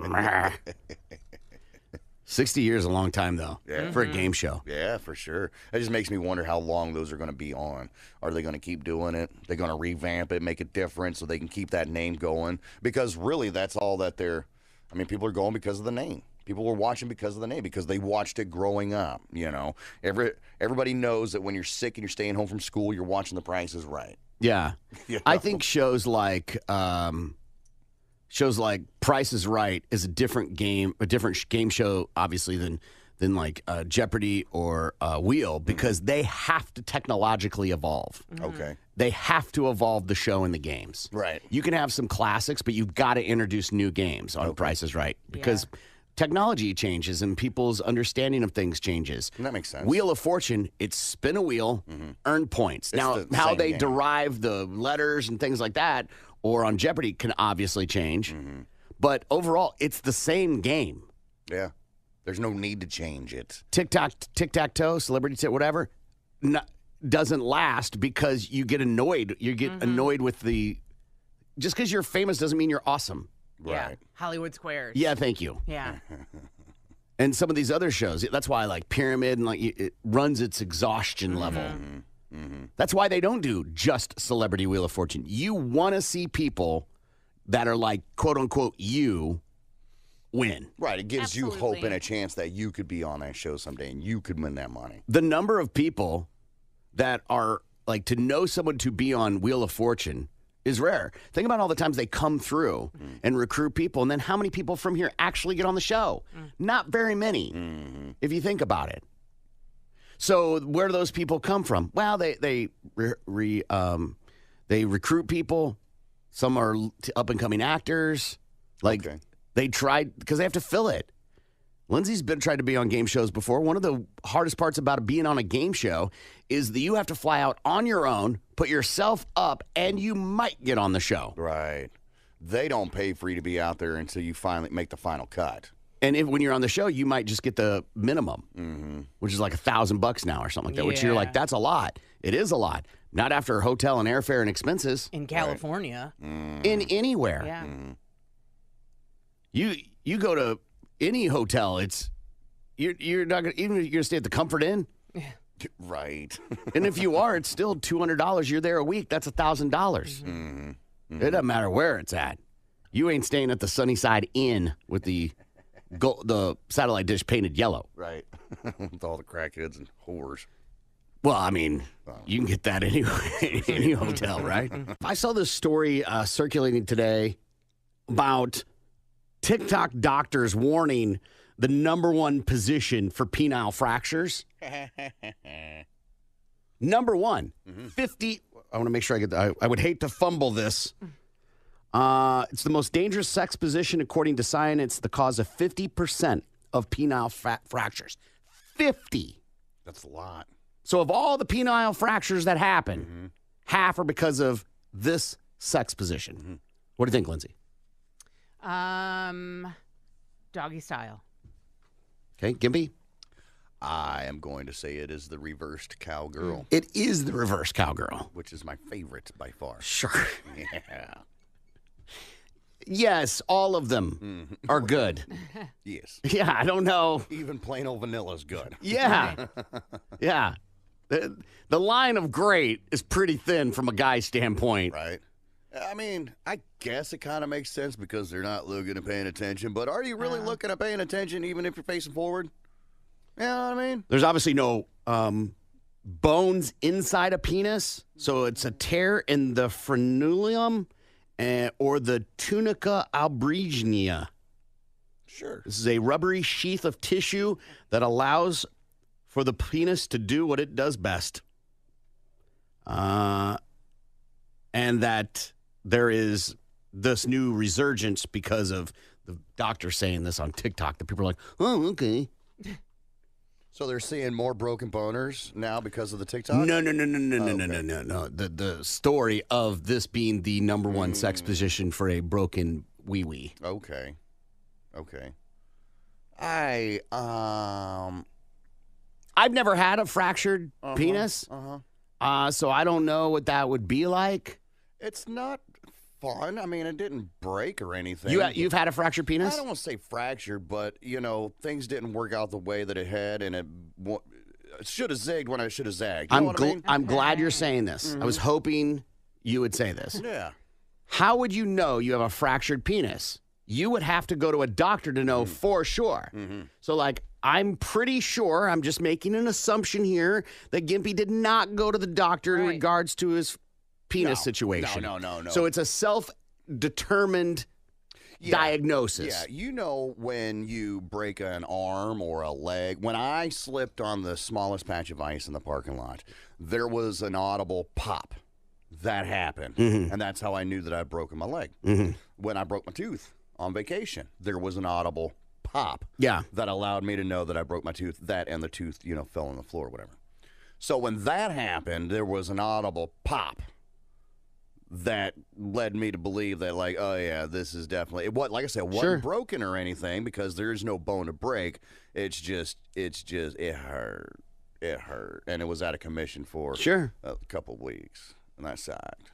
60 years is a long time, though, for a game show. Yeah, for sure. It just makes me wonder how long those are going to be on. Are they going to keep doing it? They're going to revamp it, make it different so they can keep that name going? Because really, that's all that people are going because of the name. People were watching because of the name, because they watched it growing up, you know. Everybody knows that when you're sick and you're staying home from school, you're watching The Price is Right. Yeah. You know? I think shows like Price is Right is a different game show, obviously, than than like Jeopardy or Wheel because they have to technologically evolve. Okay. They have to evolve the show and the games. Right. You can have some classics, but you've got to introduce new games on Price is Right because technology changes and people's understanding of things changes. That makes sense. Wheel of Fortune, it's spin a wheel, earn points. Now, the how same they game. derive the letters and things like that, or on Jeopardy, can obviously change. But overall, it's the same game. Yeah. There's no need to change it. Tic-tac-toe, celebrity whatever, doesn't last because you get annoyed. You get annoyed with the... Just because you're famous doesn't mean you're awesome. Yeah. Right. Hollywood Squares. Yeah, thank you. Yeah. And some of these other shows, that's why like Pyramid and like it runs its exhaustion level. That's why they don't do just Celebrity Wheel of Fortune. You want to see people that are like quote unquote you win. Right. It gives you hope Absolutely. and a chance that you could be on that show someday and you could win that money. The number of people that are like to know someone to be on Wheel of Fortune is rare. Think about all the times they come through and recruit people, and then how many people from here actually get on the show? Not very many, if you think about it. So where do those people come from? Well, they recruit people. Some are up and coming actors. Like they tried because they have to fill it. Lindsay's tried to be on game shows before. One of the hardest parts about being on a game show is that you have to fly out on your own, put yourself up, and you might get on the show. Right. They don't pay for you to be out there until you finally make the final cut. And when you're on the show, you might just get the minimum, which is like $1,000 now or something like that, which you're like, that's a lot. It is a lot. Not after hotel and airfare and expenses. In California. In anywhere. Yeah. You go to any hotel, you're not gonna, even if you're gonna stay at the Comfort Inn. Right. And if you are, it's still $200. You're there a week. That's $1,000. It doesn't matter where it's at. You ain't staying at the Sunnyside Inn with the satellite dish painted yellow. Right. With all the crackheads and whores. Well, I mean, you can get that anywhere, any hotel, right? I saw this story circulating today about TikTok doctors warning the number one position for penile fractures. Number one, 50. I want to make sure I get that. I would hate to fumble this. It's the most dangerous sex position, according to science. It's the cause of 50% of penile fractures. 50. That's a lot. So of all the penile fractures that happen, half are because of this sex position. What do you think, Lindsay? Doggy style. Okay, Gimpy? I am going to say it is the reversed cowgirl, It is the reverse cowgirl. which is my favorite by far. Sure. Yeah. Yes, all of them are good. Yes. Yeah, I don't know. Even plain old vanilla is good. Yeah. Yeah. The line of great is pretty thin from a guy's standpoint. Right. I mean, I guess it kind of makes sense because they're not looking and paying attention. But are you really looking and paying attention even if you're facing forward? You know what I mean? There's obviously no bones inside a penis, so it's a tear in the frenulum or the tunica albuginea. Sure. This is a rubbery sheath of tissue that allows for the penis to do what it does best. And that there is this new resurgence because of the doctor saying this on TikTok that people are like, oh, okay. So they're seeing more broken boners now because of the TikTok? No. Okay. The story of this being the number one sex position for a broken wee-wee. Okay. I've never had a fractured penis, so I don't know what that would be like. It's not fun. I mean, it didn't break or anything. You've had a fractured penis? I don't want to say fractured, but, things didn't work out the way that it had, and it should have zigged when I should have zagged. You know what I mean? I'm glad you're saying this. I was hoping you would say this. Yeah. How would you know you have a fractured penis? You would have to go to a doctor to know for sure. So, I'm pretty sure, I'm just making an assumption here, that Gimpy did not go to the doctor in regards to his penis situation. No. So it's a self-determined diagnosis. Yeah, you know when you break an arm or a leg. When I slipped on the smallest patch of ice in the parking lot, there was an audible pop. That happened. And that's how I knew that I'd broken my leg. When I broke my tooth on vacation, there was an audible pop. Yeah. That allowed me to know that I broke my tooth. That and the tooth, fell on the floor or whatever. So when that happened, there was an audible pop that led me to believe that, like, oh yeah, this is definitely like I said, it wasn't broken or anything because there is no bone to break. It hurt. It hurt, and it was out of commission for a couple of weeks, and that sucked.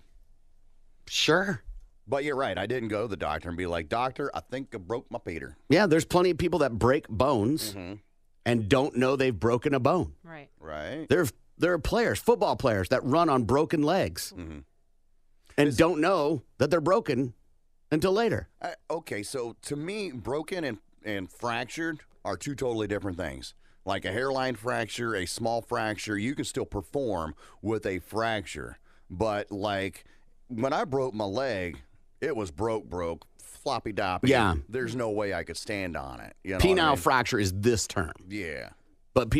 Sure. But you're right. I didn't go to the doctor and be like, doctor, I think I broke my Peter. Yeah, there's plenty of people that break bones and don't know they've broken a bone. Right. Right. There are players, football players, that run on broken legs and don't know that they're broken until later. Okay, so to me, broken and fractured are two totally different things. Like a hairline fracture, a small fracture, you can still perform with a fracture. But like when I broke my leg, it was broke, floppy doppy. Yeah. There's no way I could stand on it. You know Penile fracture is this term. Yeah. But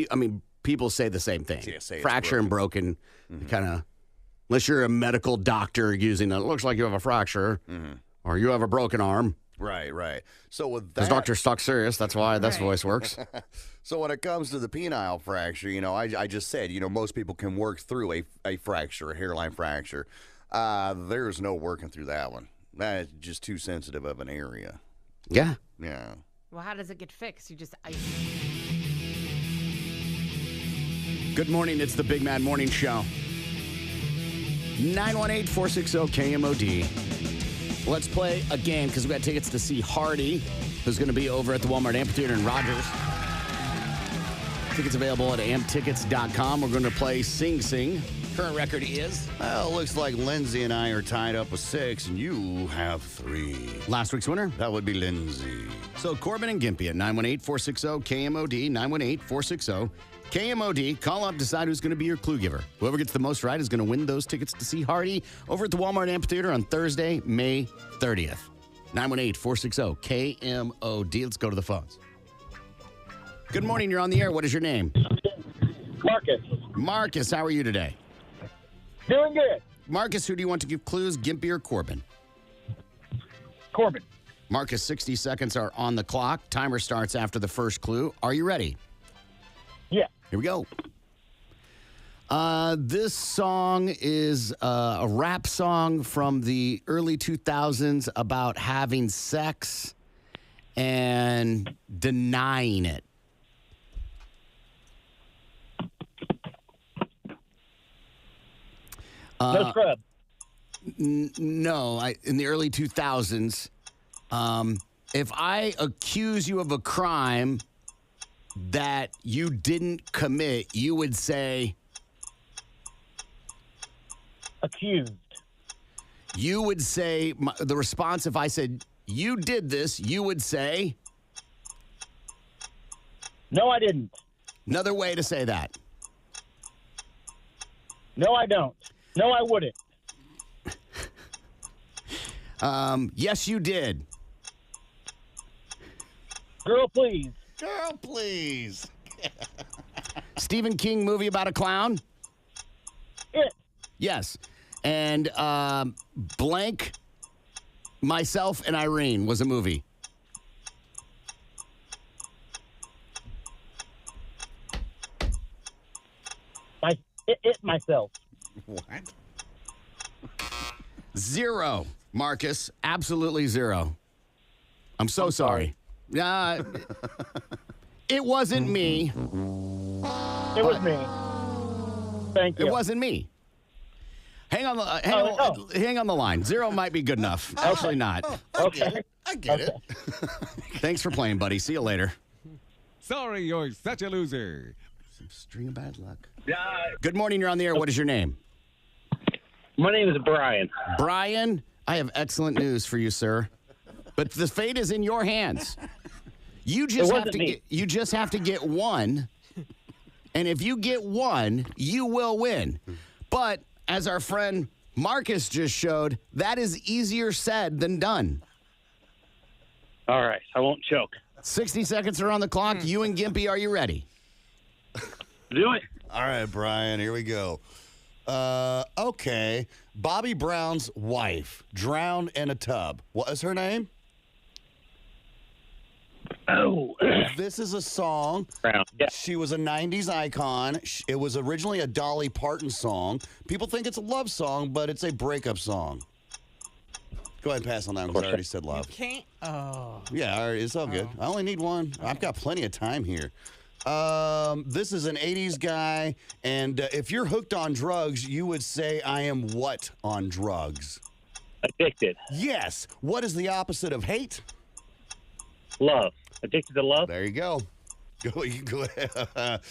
people say the same thing. Yeah, say it's fracture and broken, kind of, unless you're a medical doctor using it looks like you have a fracture or you have a broken arm. Right. So with that, Because doctors talk serious. That's why this voice works. So when it comes to the penile fracture, I just said, most people can work through a fracture, a hairline fracture. There's no working through that one. That's just too sensitive of an area. Yeah. Yeah. Well, how does it get fixed? You just ice. Good morning. It's the Big Mad Morning Show. 918-460-KMOD. Let's play a game because we got tickets to see Hardy, who's going to be over at the Walmart Amphitheater in Rogers. Tickets available at amptickets.com. We're going to play Sing Sing. Current record is? Well, it looks like Lindsay and I are tied up with 6, and you have 3. Last week's winner. That would be Lindsay. So Corbin and Gimpy at 918-460-KMOD, 918-460-KMOD. Call up, decide who's going to be your clue giver. Whoever gets the most right is going to win those tickets to see Hardy over at the Walmart Amphitheater on Thursday, May 30th. 918-460-KMOD. Let's go to the phones. Good morning. You're on the air. What is your name? Marcus. Marcus, how are you today? Doing good. Marcus, who do you want to give clues, Gimpy or Corbin? Corbin. Marcus, 60 seconds are on the clock. Timer starts after the first clue. Are you ready? Yeah. Here we go. This song is a rap song from the early 2000s about having sex and denying it. No scrub. No, in the early 2000s, if I accuse you of a crime that you didn't commit, you would say... Accused. You would say, the response, if I said, you did this, you would say... No, I didn't. Another way to say that. No, I don't. No, I wouldn't. Yes, you did. Girl, please. Girl, please. Stephen King movie about a clown? It. Yes. And blank, Myself and Irene was a movie. It myself. What? 0, Marcus. Absolutely 0. I'm so sorry. It wasn't me. It was me. Thank you. It wasn't me. Hang on the line. 0 might be good enough. Actually not. Okay. I get it. Thanks for playing, buddy. See you later. Sorry, you're such a loser. Some string of bad luck. Good morning. You're on the air. What is your name? My name is Brian. Brian, I have excellent news for you, sir. But the fate is in your hands. You just have to get 1. And if you get 1, you will win. But as our friend Marcus just showed, that is easier said than done. All right, I won't choke. 60 seconds are on the clock. You and Gimpy, are you ready? Do it. All right, Brian, here we go. Okay. Bobby Brown's wife drowned in a tub. What is her name? Oh, This is a song. Brown. Yeah. She was a 90s icon. It was originally a Dolly Parton song. People think it's a love song, but it's a breakup song. Go ahead and pass on that one because I already said love. Can't. Oh. Yeah, it's all good. I only need one. I've got plenty of time here. This is an 80s guy, and if you're hooked on drugs, you would say, I am what on drugs? Addicted. Yes. What is the opposite of hate? Love. Addicted to love. There you go. You can go ahead.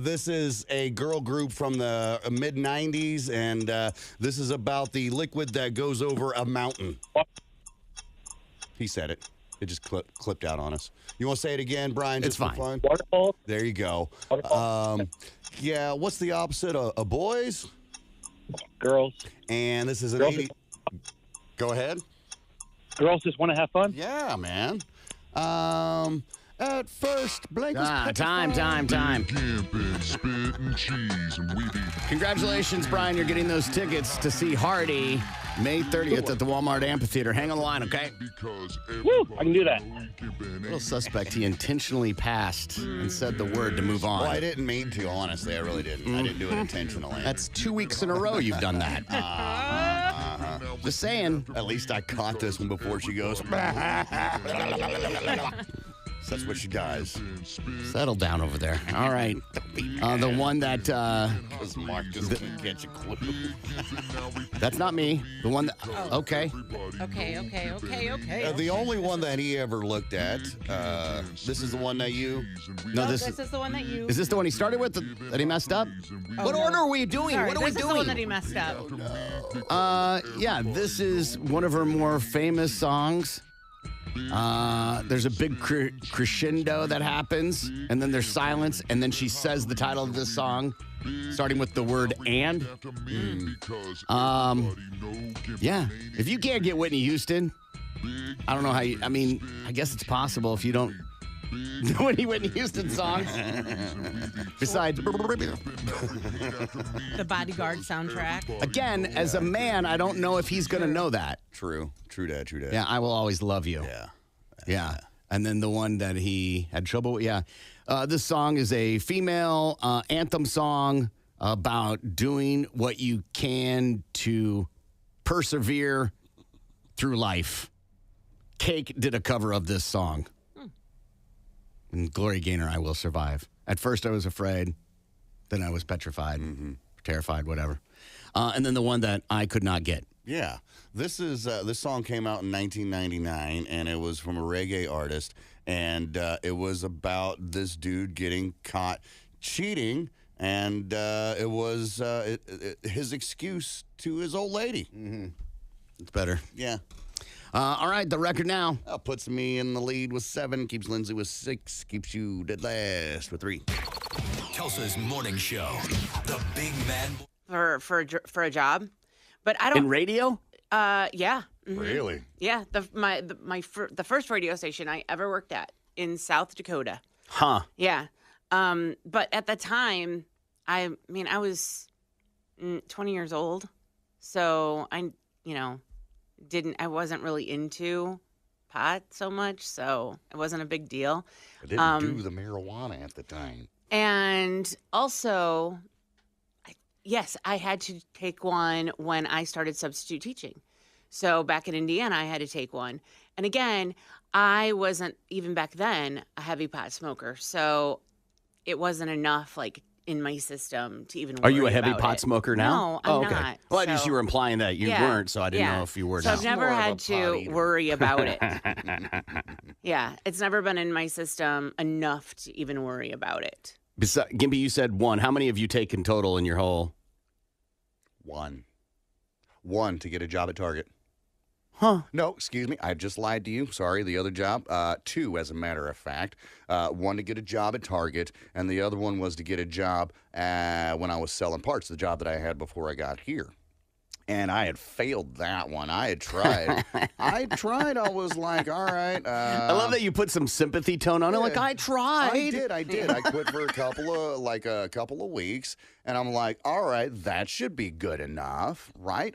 This is a girl group from the mid-90s, and this is about the liquid that goes over a mountain. He said it. It just clipped out on us. You want to say it again, Brian? It's just for fine. fun? Waterfall. There you go. Waterfall. Yeah, what's the opposite of boys? Girls. And this is an Girls 80. Go ahead. Girls just want to have fun. Yeah, man. At first, Blake was Time. Congratulations, Brian. You're getting those tickets to see Hardy May 30th at the Walmart Amphitheater. Hang on the line, okay? Woo! I can do that. Little suspect, he intentionally passed and said the word to move on. Well, I didn't mean to, honestly. I really didn't. I didn't do it intentionally. That's 2 weeks in a row you've done that. Just saying. At least I caught this one before she goes. That's what she does. Settle down over there. All right. The one that... Because Mark just couldn't catch a clue. that's not me. The one that... Okay. Okay. The only one that he ever looked at, this is the one that you... No, This is the one that you. Is this the one he started with that he messed up? What no. order are we doing? Sorry, what are we this is doing? the one that he messed up. Yeah, this is one of her more famous songs. There's a big crescendo that happens, and then there's silence, and then she says the title of this song, starting with the word "and." Yeah, if you can't get Whitney Houston, I don't know how you. I mean, I guess it's possible if you don't know any Whitney Houston songs. Besides, The Bodyguard soundtrack. again, as a man, I don't know if he's going to know that. True dad. Yeah, I will always love you. Yeah. And then the one that he had trouble with. Yeah. This song is a female anthem song about doing what you can to persevere through life. Cake did a cover of this song. And Gloria Gaynor, I Will Survive. At first I was afraid. Then I was petrified, terrified, whatever. And then the one that I could not get. Yeah. This song came out in 1999, and it was from a reggae artist, and it was about this dude getting caught cheating, and it was his excuse to his old lady. It's better. Yeah. All right, the record now. Puts me in the lead with 7, keeps Lindsay with 6, keeps you dead last with 3. Tulsa's morning show. The Big Man. For a job, but I don't. In radio? Yeah. Really? Yeah. The first radio station I ever worked at in South Dakota. Huh. Yeah. But at the time, I was 20 years old, so I wasn't really into pot so much, so it wasn't a big deal. I didn't do the marijuana at the time. And also, yes, I had to take one when I started substitute teaching. So back in Indiana, I had to take one. And again, I wasn't, even back then, a heavy pot smoker. So it wasn't enough, like, in my system to even Are you a worry heavy about pot it. smoker now? No, I'm okay. not. Well, I just So- you were implying that you Yeah, weren't, so I didn't yeah. know if you were So now. I've never More of a had pot to eater. worry about it. Yeah, it's never been in my system enough to even worry about it. Gimpy, you said 1. How many have you taken total in your whole? 1 to get a job at Target. Huh. No, excuse me. I just lied to you. Sorry, the other job. 2, as a matter of fact. 1 to get a job at Target, and the other one was to get a job when I was selling parts, the job that I had before I got here. And I had failed that one. I had tried. I was like, all right. I love that you put some sympathy tone on it. Like, I tried. I did. I quit for a couple of weeks, and I'm like, all right, that should be good enough, right?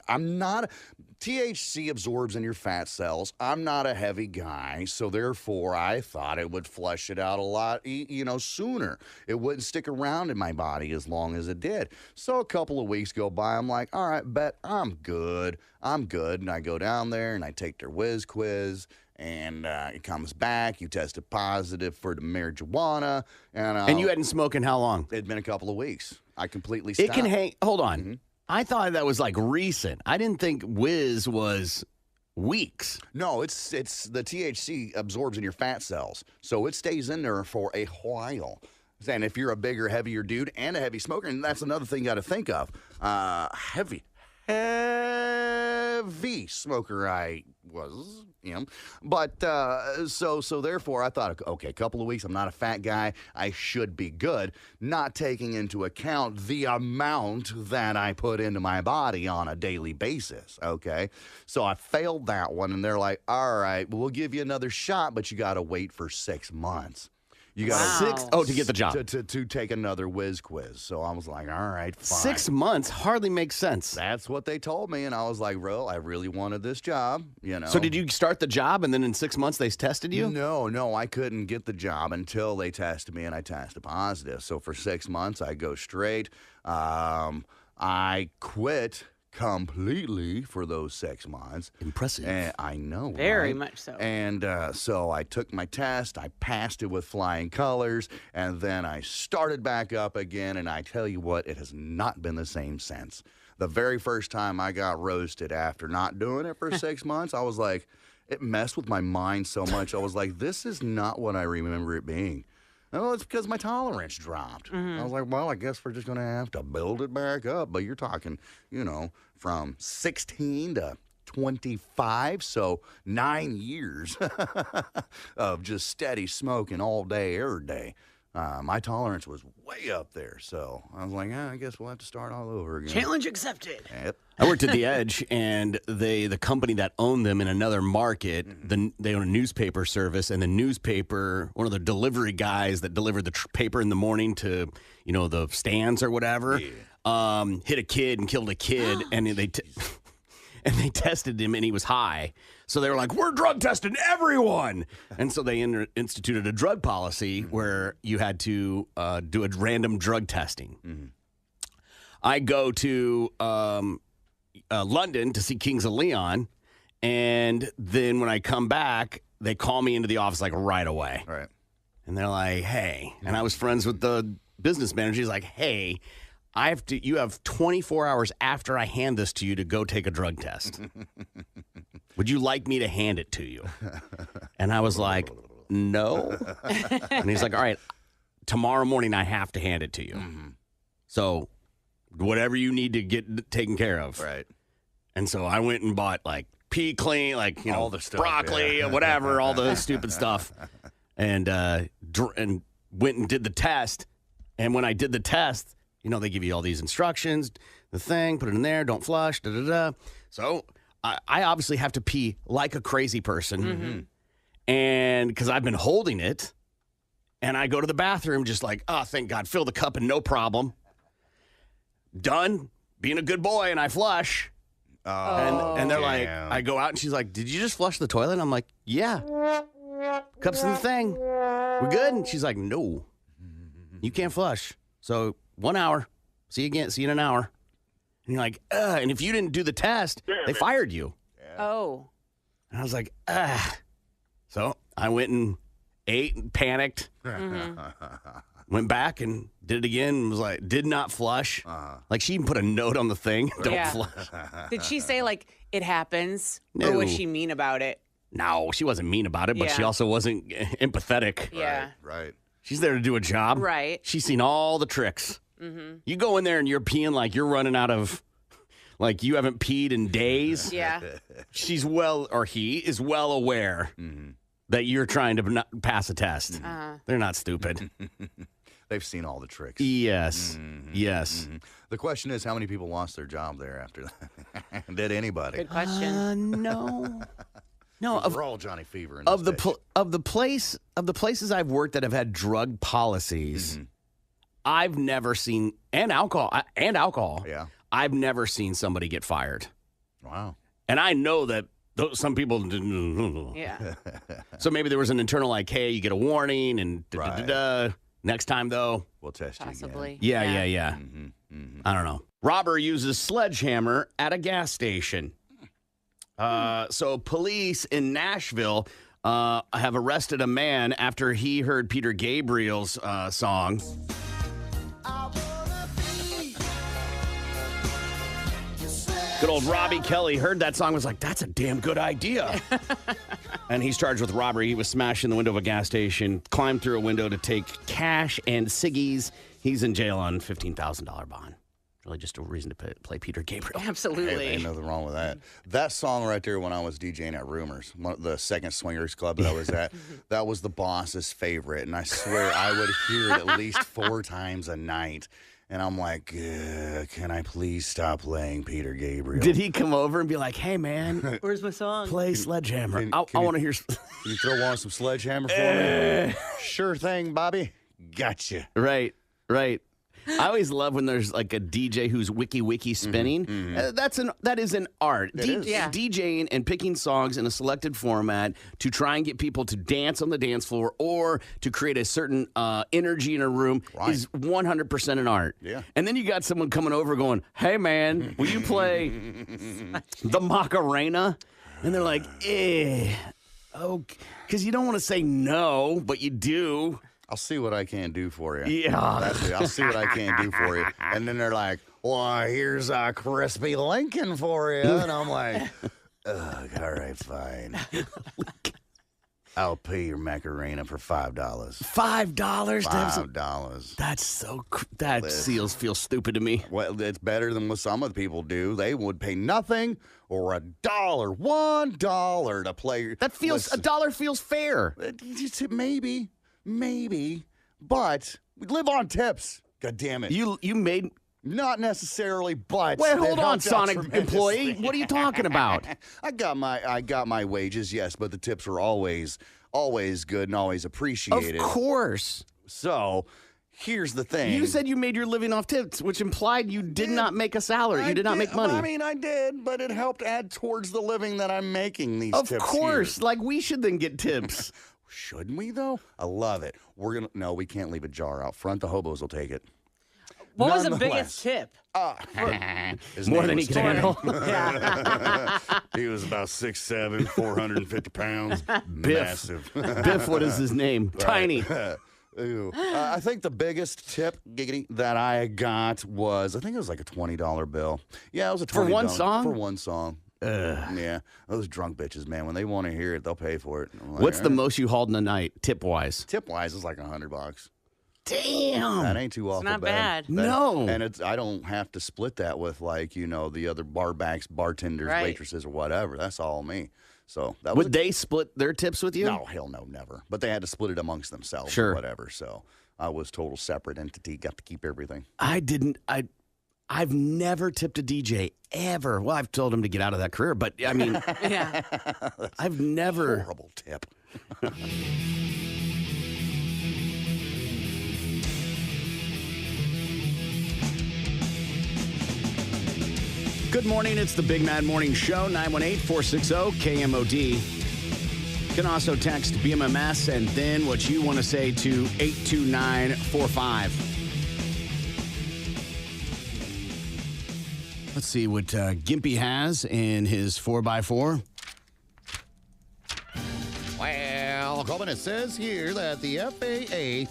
THC absorbs in your fat cells. I'm not a heavy guy, so therefore I thought it would flush it out a lot, sooner. It wouldn't stick around in my body as long as it did. So a couple of weeks go by. I'm like, all right, bet I'm good. And I go down there and I take their whiz quiz. And it comes back. You tested positive for the marijuana, and you hadn't smoked in how long? It'd been a couple of weeks. I completely stopped. It can hang. Hold on. I thought that was like recent. I didn't think whiz was weeks. No, it's the THC absorbs in your fat cells, so it stays in there for a while. And if you're a bigger, heavier dude and a heavy smoker, and that's another thing you got to think of, heavy smoker I was, but so therefore I thought, okay, a couple of weeks, I'm not a fat guy, I should be good, not taking into account the amount that I put into my body on a daily basis, okay? So I failed that one, and they're like, all right, we'll give you another shot, but you got to wait for 6 months. You got to get the job. To take another whiz quiz. So I was like, all right, fine. 6 months hardly makes sense. That's what they told me. And I was like, bro, I really wanted this job, So did you start the job and then in 6 months they tested you? No, I couldn't get the job until they tested me and I tested positive. So for 6 months, I go straight. I quit completely for those 6 months. Impressive. And I know. Very right? much so. And so I took my test. I passed it with flying colors. And then I started back up again. And I tell you what, it has not been the same since. The very first time I got roasted after not doing it for 6 months, I was like, it messed with my mind so much. I was like, this is not what I remember it being. No, it's because my tolerance dropped. I was like, well, I guess we're just going to have to build it back up. But you're talking, from 16 to 25, so 9 years of just steady smoking all day, every day. My tolerance was way up there, so I was like, I guess we'll have to start all over again. Challenge accepted. Yep. I worked at The Edge, and the company that owned them in another market, they own a newspaper service, and the newspaper, one of the delivery guys that delivered the paper in the morning to, the stands or whatever, hit a kid and killed a kid, and they tested him, and he was high. So they were like, we're drug testing everyone. And so they instituted a drug policy where you had to do a random drug testing. I go to London to see Kings of Leon, and then when I come back, they call me into the office like right away. Right. And they're like, hey. And I was friends with the business manager. He's like, hey, you have 24 hours after I hand this to you to go take a drug test. Would you like me to hand it to you? And I was like, no. And he's like, all right, tomorrow morning I have to hand it to you. So whatever you need to get taken care of. Right. And so I went and bought like pea clean, like, all the stuff, broccoli, whatever, all the stupid stuff. And went and did the test. And when I did the test, they give you all these instructions, the thing, put it in there, don't flush, da-da-da. So I obviously have to pee like a crazy person. And because I've been holding it, and I go to the bathroom just like, oh, thank God, fill the cup and no problem. Done, being a good boy, and I flush. And they're like, I go out, and she's like, did you just flush the toilet? And I'm like, yeah. Cup's in the thing. We good? And she's like, no, you can't flush. So 1 hour. See you again. See you in an hour. And you're like, and if you didn't do the test, they fired you. Oh. And I was like, So I went and ate and panicked. Went back and did it again and was like, did not flush. Like she even put a note on the thing. Don't flush. Did she say, like, it happens? No. Or was she mean about it? No, she wasn't mean about it, but she also wasn't empathetic. Yeah. Right. She's there to do a job. Right. She's seen all the tricks. You go in there and you're peeing like you're running out of, like you haven't peed in days. Yeah. He is well aware that you're trying to pass a test. They're not stupid. They've seen all the tricks. Yes. Yes. The question is, how many people lost their job there after that? Did anybody? Good question. No. No, We're all Johnny Fever in of this the places I've worked that have had drug policies, I've never seen and alcohol. Yeah. I've never seen somebody get fired. Wow. And I know that some people didn't. Yeah. So maybe there was an internal like, hey, you get a warning and Right. Next time though. We'll test you again. Possibly. Yeah. Mm-hmm. I don't know. Robber uses sledgehammer at a gas station. So police in Nashville have arrested a man after he heard Peter Gabriel's song. Good old Robbie Kelly heard that song, was like, that's a damn good idea. And he's charged with robbery. He was smashing the window of a gas station, climbed through a window to take cash and ciggies. He's in jail on $15,000 bond. Really just a reason to play Peter Gabriel. Absolutely. Ain't nothing wrong with that. That song right there, when I was DJing at Rumors, the second swingers club that I was at, that was the boss's favorite. And I swear I would hear it at least 4 times a night. And I'm like, can I please stop playing Peter Gabriel? Did he come over and be like, hey, man, Where's my song? play Sledgehammer? can I you- want to hear. Can you throw on some Sledgehammer for me? Sure thing, Bobby. Gotcha. Right. I always love when there's like a DJ who's wiki spinning. That is an art. is. Yeah. DJing and picking songs in a selected format to try and get people to dance on the dance floor or to create a certain energy in a room is 100% an art. Yeah. And then you got someone coming over going, "Hey man, will you play the Macarena?" And they're like, oh, because you don't want to say no, but you do. I'll see what I can do for you. Yeah. That's it. I'll see what I can do for you. And then they're like, well, here's a crispy Lincoln for you. And I'm like, ugh, all right, fine. I'll pay your Macarena for $5. $5 to have some. $5. That's that seals feel stupid to me. Well, it's better than what some of the people do. They would pay nothing or $1 to play. That feels Listen, $1 feels fair. Maybe, but we live on tips. God damn it. You made. Not necessarily, but Wait, it hold on, helped out Sonic tremendously. employee. What are you talking about? I got my wages, yes, but the tips were always good and always Of appreciated. course. So here's the thing. You said you made your living off tips, which implied you did not make a salary. You did not make money. I mean, I did, but it helped add towards the living that I'm making. These Of tips course. here. Like we should then get tips. Shouldn't we though? I love it. No, we can't leave a jar out front. The hobos will take it. What was the Nonetheless. biggest tip? His More name than he was can handle. He was about 6'7", 450 pounds. Biff. Massive. Biff, what is his name? Tiny. Ew. I think the biggest tip giggity that I got was, I think it was like a $20 bill. Yeah, it was a $20. For one song? For one song. Yeah, those drunk bitches, man, when they want to hear it, they'll pay for it. I'm like, What's the all right. most you hauled in a night, tip-wise? Tip-wise, it's like $100. Damn. That ain't too awful not bad. bad. No. And I don't have to split that with the other bartenders, Right. waitresses, or whatever. That's all me. So that was Would they split their tips with you? No, hell no, never. But they had to split it amongst themselves Sure. or whatever. So I was total separate entity, got to keep everything. I didn't. I've never tipped a DJ ever. Well, I've told him to get out of that career, but I mean, Yeah. I've never. Horrible tip. Good morning. It's the Big Mad Morning Show, 918-460-KMOD. You can also text BMMS and then what you want to say to 82945. Let's see what Gimpy has in his 4x4. Well, Colin, it says here that the FAA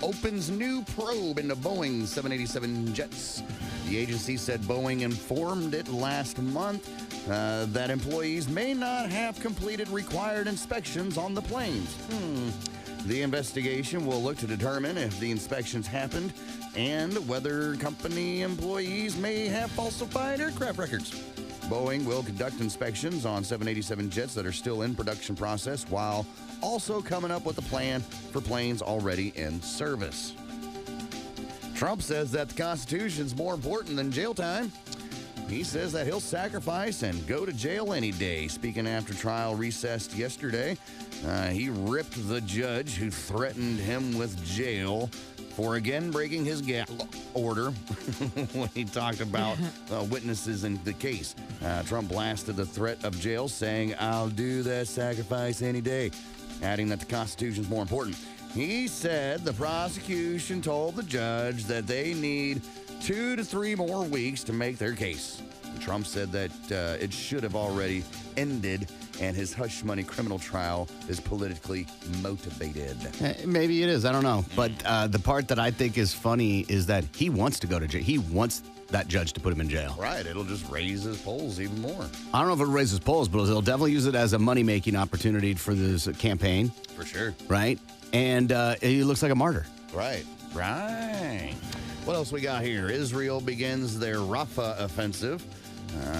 opens new probe into Boeing 787 jets. The agency said Boeing informed it last month that employees may not have completed required inspections on the planes. The investigation will look to determine if the inspections happened and whether company employees may have falsified aircraft records. Boeing will conduct inspections on 787 jets that are still in production process while also coming up with a plan for planes already in service. Trump says that the Constitution's more important than jail time. He says that he'll sacrifice and go to jail any day. Speaking after trial recessed yesterday, he ripped the judge who threatened him with jail for again breaking his order when he talked about witnesses in the case. Trump blasted the threat of jail, saying, "I'll do that sacrifice any day," adding that the Constitution's more important. He said the prosecution told the judge that they need 2 to 3 more weeks to make their case. Trump said that it should have already ended, and his hush money criminal trial is politically motivated. Maybe it is. I don't know. But the part that I think is funny is that he wants to go to jail. He wants that judge to put him in jail. Right. It'll just raise his polls even more. I don't know if it'll raise his polls, but he'll definitely use it as a money-making opportunity for this campaign. For sure. Right? And he looks like a martyr. Right. Right. What else we got here? Israel begins their Rafah offensive.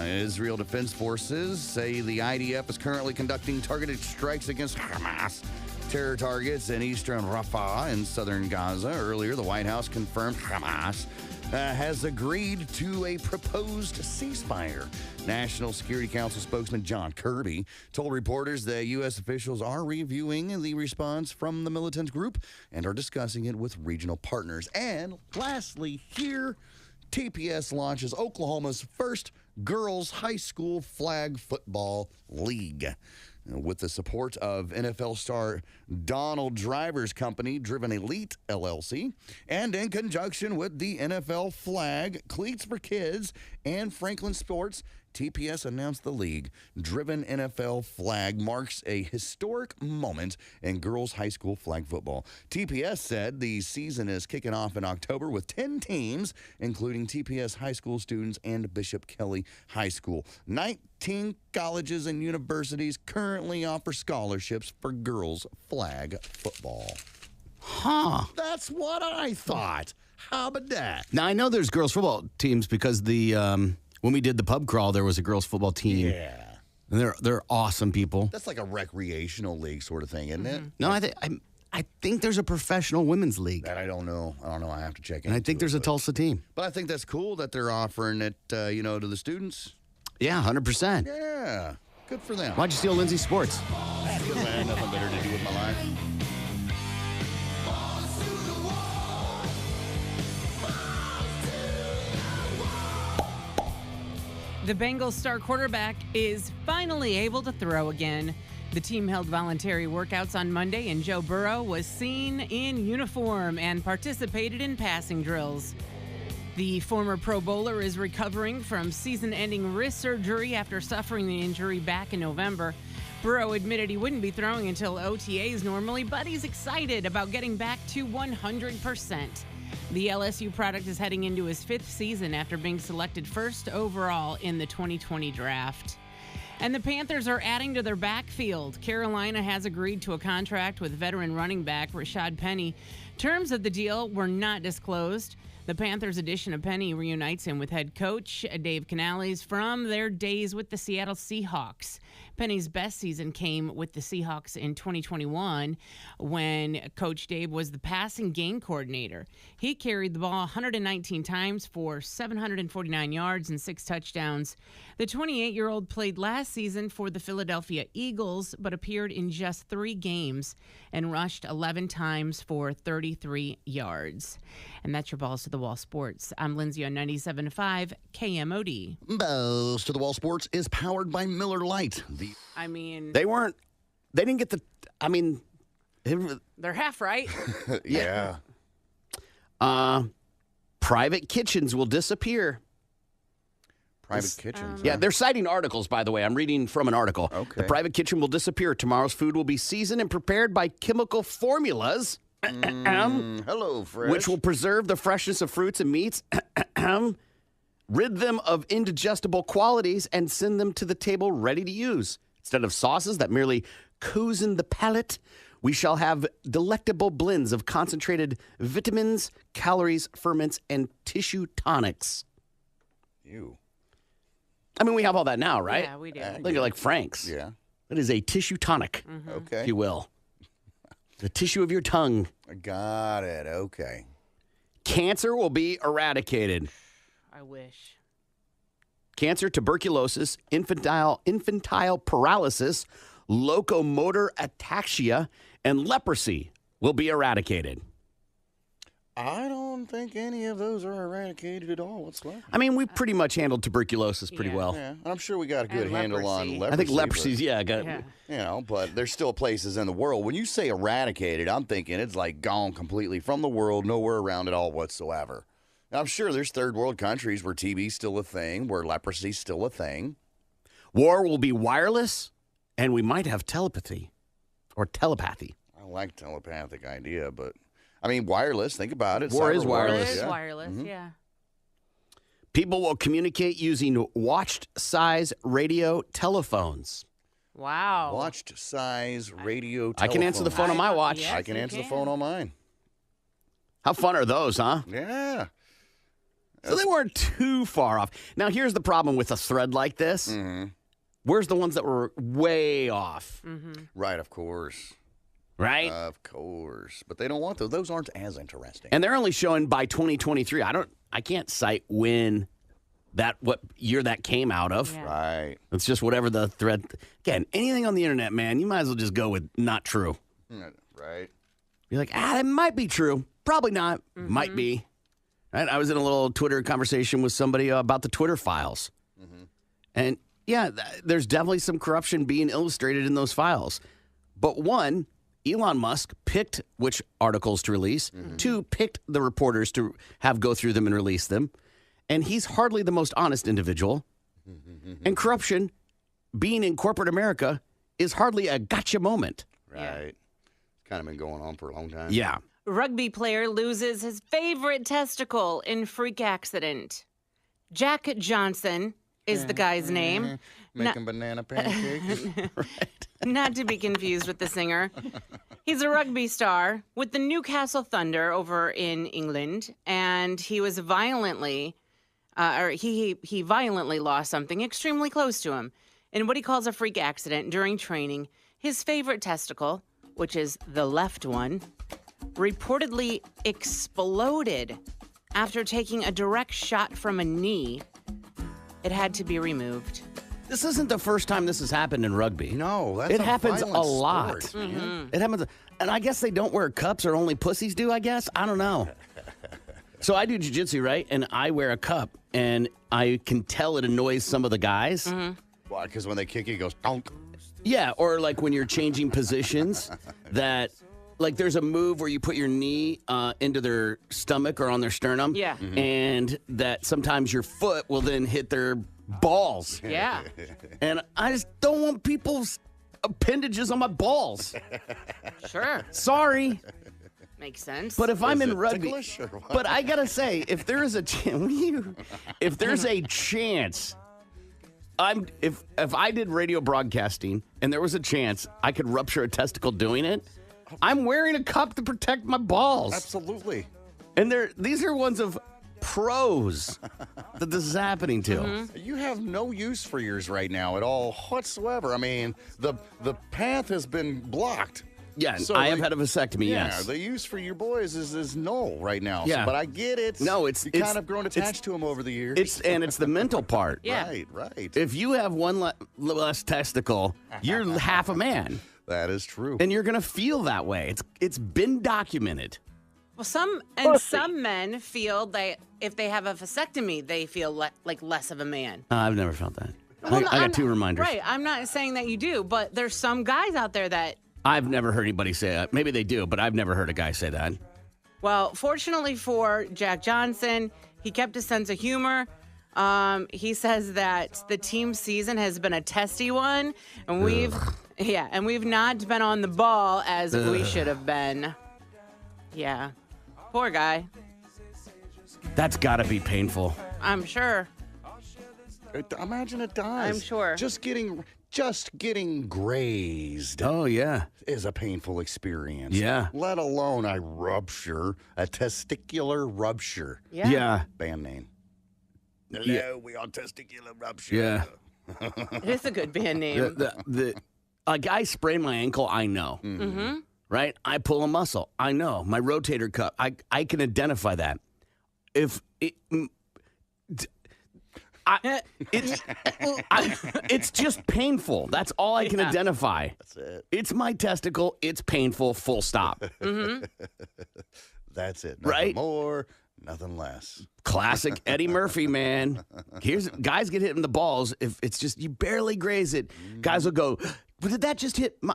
Israel Defense Forces say the IDF is currently conducting targeted strikes against Hamas terror targets in eastern Rafah in southern Gaza. Earlier, the White House confirmed Hamas has agreed to a proposed ceasefire. National Security Council spokesman John Kirby told reporters that U.S. officials are reviewing the response from the militant group and are discussing it with regional partners. And lastly, here, TPS launches Oklahoma's first girls high school flag football league. With the support of NFL star Donald Driver's company, Driven Elite LLC, and in conjunction with the NFL flag, Cleats for Kids, and Franklin Sports, TPS announced the league. Driven NFL flag marks a historic moment in girls high school flag football. TPS said the season is kicking off in October with 10 teams, including TPS high school students and Bishop Kelly High School. 19 colleges and universities currently offer scholarships for girls flag football. Huh. That's what I thought. How about that? Now, I know there's girls football teams because when we did the pub crawl, there was a girls football team. Yeah. And they're awesome people. That's like a recreational league sort of thing, isn't it? No, I think there's a professional women's league. That I don't know. I have to check And I think there's a Tulsa team. But I think that's cool that they're offering it, to the students. Yeah, 100%. Yeah. Good for them. Why'd you steal Lindsay Sports? Because I had nothing better to do with my life. The Bengals star quarterback is finally able to throw again. The team held voluntary workouts on Monday, and Joe Burrow was seen in uniform and participated in passing drills. The former Pro Bowler is recovering from season-ending wrist surgery after suffering the injury back in November. Burrow admitted he wouldn't be throwing until OTAs normally, but he's excited about getting back to 100%. The LSU product is heading into his 5th season after being selected first overall in the 2020 draft. And the Panthers are adding to their backfield. Carolina has agreed to a contract with veteran running back Rashad Penny. Terms of the deal were not disclosed. The Panthers' addition of Penny reunites him with head coach Dave Canales from their days with the Seattle Seahawks. Penny's best season came with the Seahawks in 2021 when Coach Dave was the passing game coordinator. He carried the ball 119 times for 749 yards and 6 touchdowns. The 28-year-old played last season for the Philadelphia Eagles, but appeared in just 3 games and rushed 11 times for 33 yards. And that's your Balls to the Wall Sports. I'm Lindsay on 97.5 KMOD. Balls to the Wall Sports is powered by Miller Lite. They didn't get the, they're half right. Yeah. Private kitchens will disappear. Private kitchens. Yeah, they're citing articles, by the way. I'm reading from an article. Okay. The private kitchen will disappear. Tomorrow's food will be seasoned and prepared by chemical formulas. Hello, Fresh. Which will preserve the freshness of fruits and meats, rid them of indigestible qualities, and send them to the table ready to use. Instead of sauces that merely cozen the palate, we shall have delectable blends of concentrated vitamins, calories, ferments, and tissue tonics. Ew. I mean, we have all that now, right? Yeah, we do. Look at like Frank's. Yeah. That is a tissue tonic, Okay. if you will. The tissue of your tongue. I got it. Okay. Cancer will be eradicated. I wish. Cancer, tuberculosis, infantile paralysis, locomotor ataxia, and leprosy will be eradicated. I don't think any of those are eradicated at all whatsoever. I mean, we've pretty much handled tuberculosis pretty Yeah. well. Yeah, I'm sure we got a good And handle on leprosy. leprosy. I think leprosy's, Yeah. But, you know, but there's still places in the world. When you say eradicated, I'm thinking it's like gone completely from the world, nowhere around it all whatsoever. Now, I'm sure there's third world countries where TB's still a thing, where leprosy's still a thing. War will be wireless, and we might have telepathy or telepathy. I like telepathic idea, but I mean, wireless, think about it. War is Cyber wireless. It is yeah. wireless, yeah. People will communicate using watch-size radio telephones. Wow. Watched size radio I can answer the phone on my watch. Yes, I can you answer the can. phone on mine. How fun are those, huh? Yeah. So they weren't too far off. Now, here's the problem with a thread like this. Where's the ones that were way off, Right, of course. right? Of course. But they don't want those. Those aren't as interesting. And they're only showing by 2023. I can't cite what year that came out of. Yeah. Right. It's just whatever the thread. Again, anything on the internet, man, you might as well just go with not true. Right. You're like, it might be true. Probably not. Might be. Right? I was in a little Twitter conversation with somebody about the Twitter files. And yeah, there's definitely some corruption being illustrated in those files. But one, Elon Musk picked which articles to release. Two, picked the reporters to have go through them and release them. And he's hardly the most honest individual. And corruption, being in corporate America, is hardly a gotcha moment. Right. Yeah. It's kind of been going on for a long time. Yeah. Rugby player loses his favorite testicle in freak accident. Jack Johnson is the guy's name. Making banana pancakes. Not to be confused with the singer. He's a rugby star with the Newcastle Thunder over in England, and he was violently, he violently lost something extremely close to him in what he calls a freak accident during training. His favorite testicle, which is the left one, reportedly exploded after taking a direct shot from a knee. It had to be removed. This isn't the first time this has happened in rugby. No, that's It a happens a violent lot. sport, man. It happens. And I guess they don't wear cups or only pussies do, I guess. I don't know. So I do jiu-jitsu, right? And I wear a cup. And I can tell it annoys some of the guys. Why? Because when they kick you, it goes donk. Yeah, or like when you're changing positions that, like there's a move where you put your knee into their stomach or on their sternum. Yeah. And that sometimes your foot will then hit their balls. Yeah. And I just don't want people's appendages on my balls. Sure. Sorry. Makes sense. But if I'm Is in it rugby, ticklish or what? but I gotta say, if there is a if there's a chance, if I did radio broadcasting and there was a chance I could rupture a testicle doing it, I'm wearing a cup to protect my balls. Absolutely. And these are ones of pros that this is happening to. You have no use for yours right now at all whatsoever. I mean, the path has been blocked. Yeah, So I have the- had a vasectomy. Yeah, Yes. the use for your boys is null right now. Yeah. But I get it. No, you kind of grown it's- attached to them over the years. It's the mental part. Yeah. Right. If you have one less testicle, you're half a man. That is true. And you're gonna feel that way. It's been documented. Well, some men feel that if they have a vasectomy, they feel like less of a man. I've never felt that. Well, I I'm got two reminders. Right. I'm not saying that you do, but there's some guys out there that, I've never heard anybody say that. Maybe they do, but I've never heard a guy say that. well, fortunately for Jack Johnson, he kept a sense of humor. He says that the team season has been a testy one, and we've not been on the ball as we should have been. Yeah. Poor guy. That's got to be painful. I'm sure. Imagine it does. I'm sure. Just getting grazed Oh yeah. is a painful experience. Yeah. Let alone a testicular rupture. Yeah. Yeah. Band name. Yeah. we are testicular rupture. Yeah. It is a good band name. A guy sprained my ankle. I know. Right. I pull a muscle. I know my rotator cuff. I can identify that. if it, it's just painful. That's all I can identify. That's it. It's my testicle. It's painful. Full stop. That's it. Nothing Right? more, nothing less. Classic Eddie Murphy, man. Guys get hit in the balls if it's just you barely graze it. Guys will go, but did that just hit my?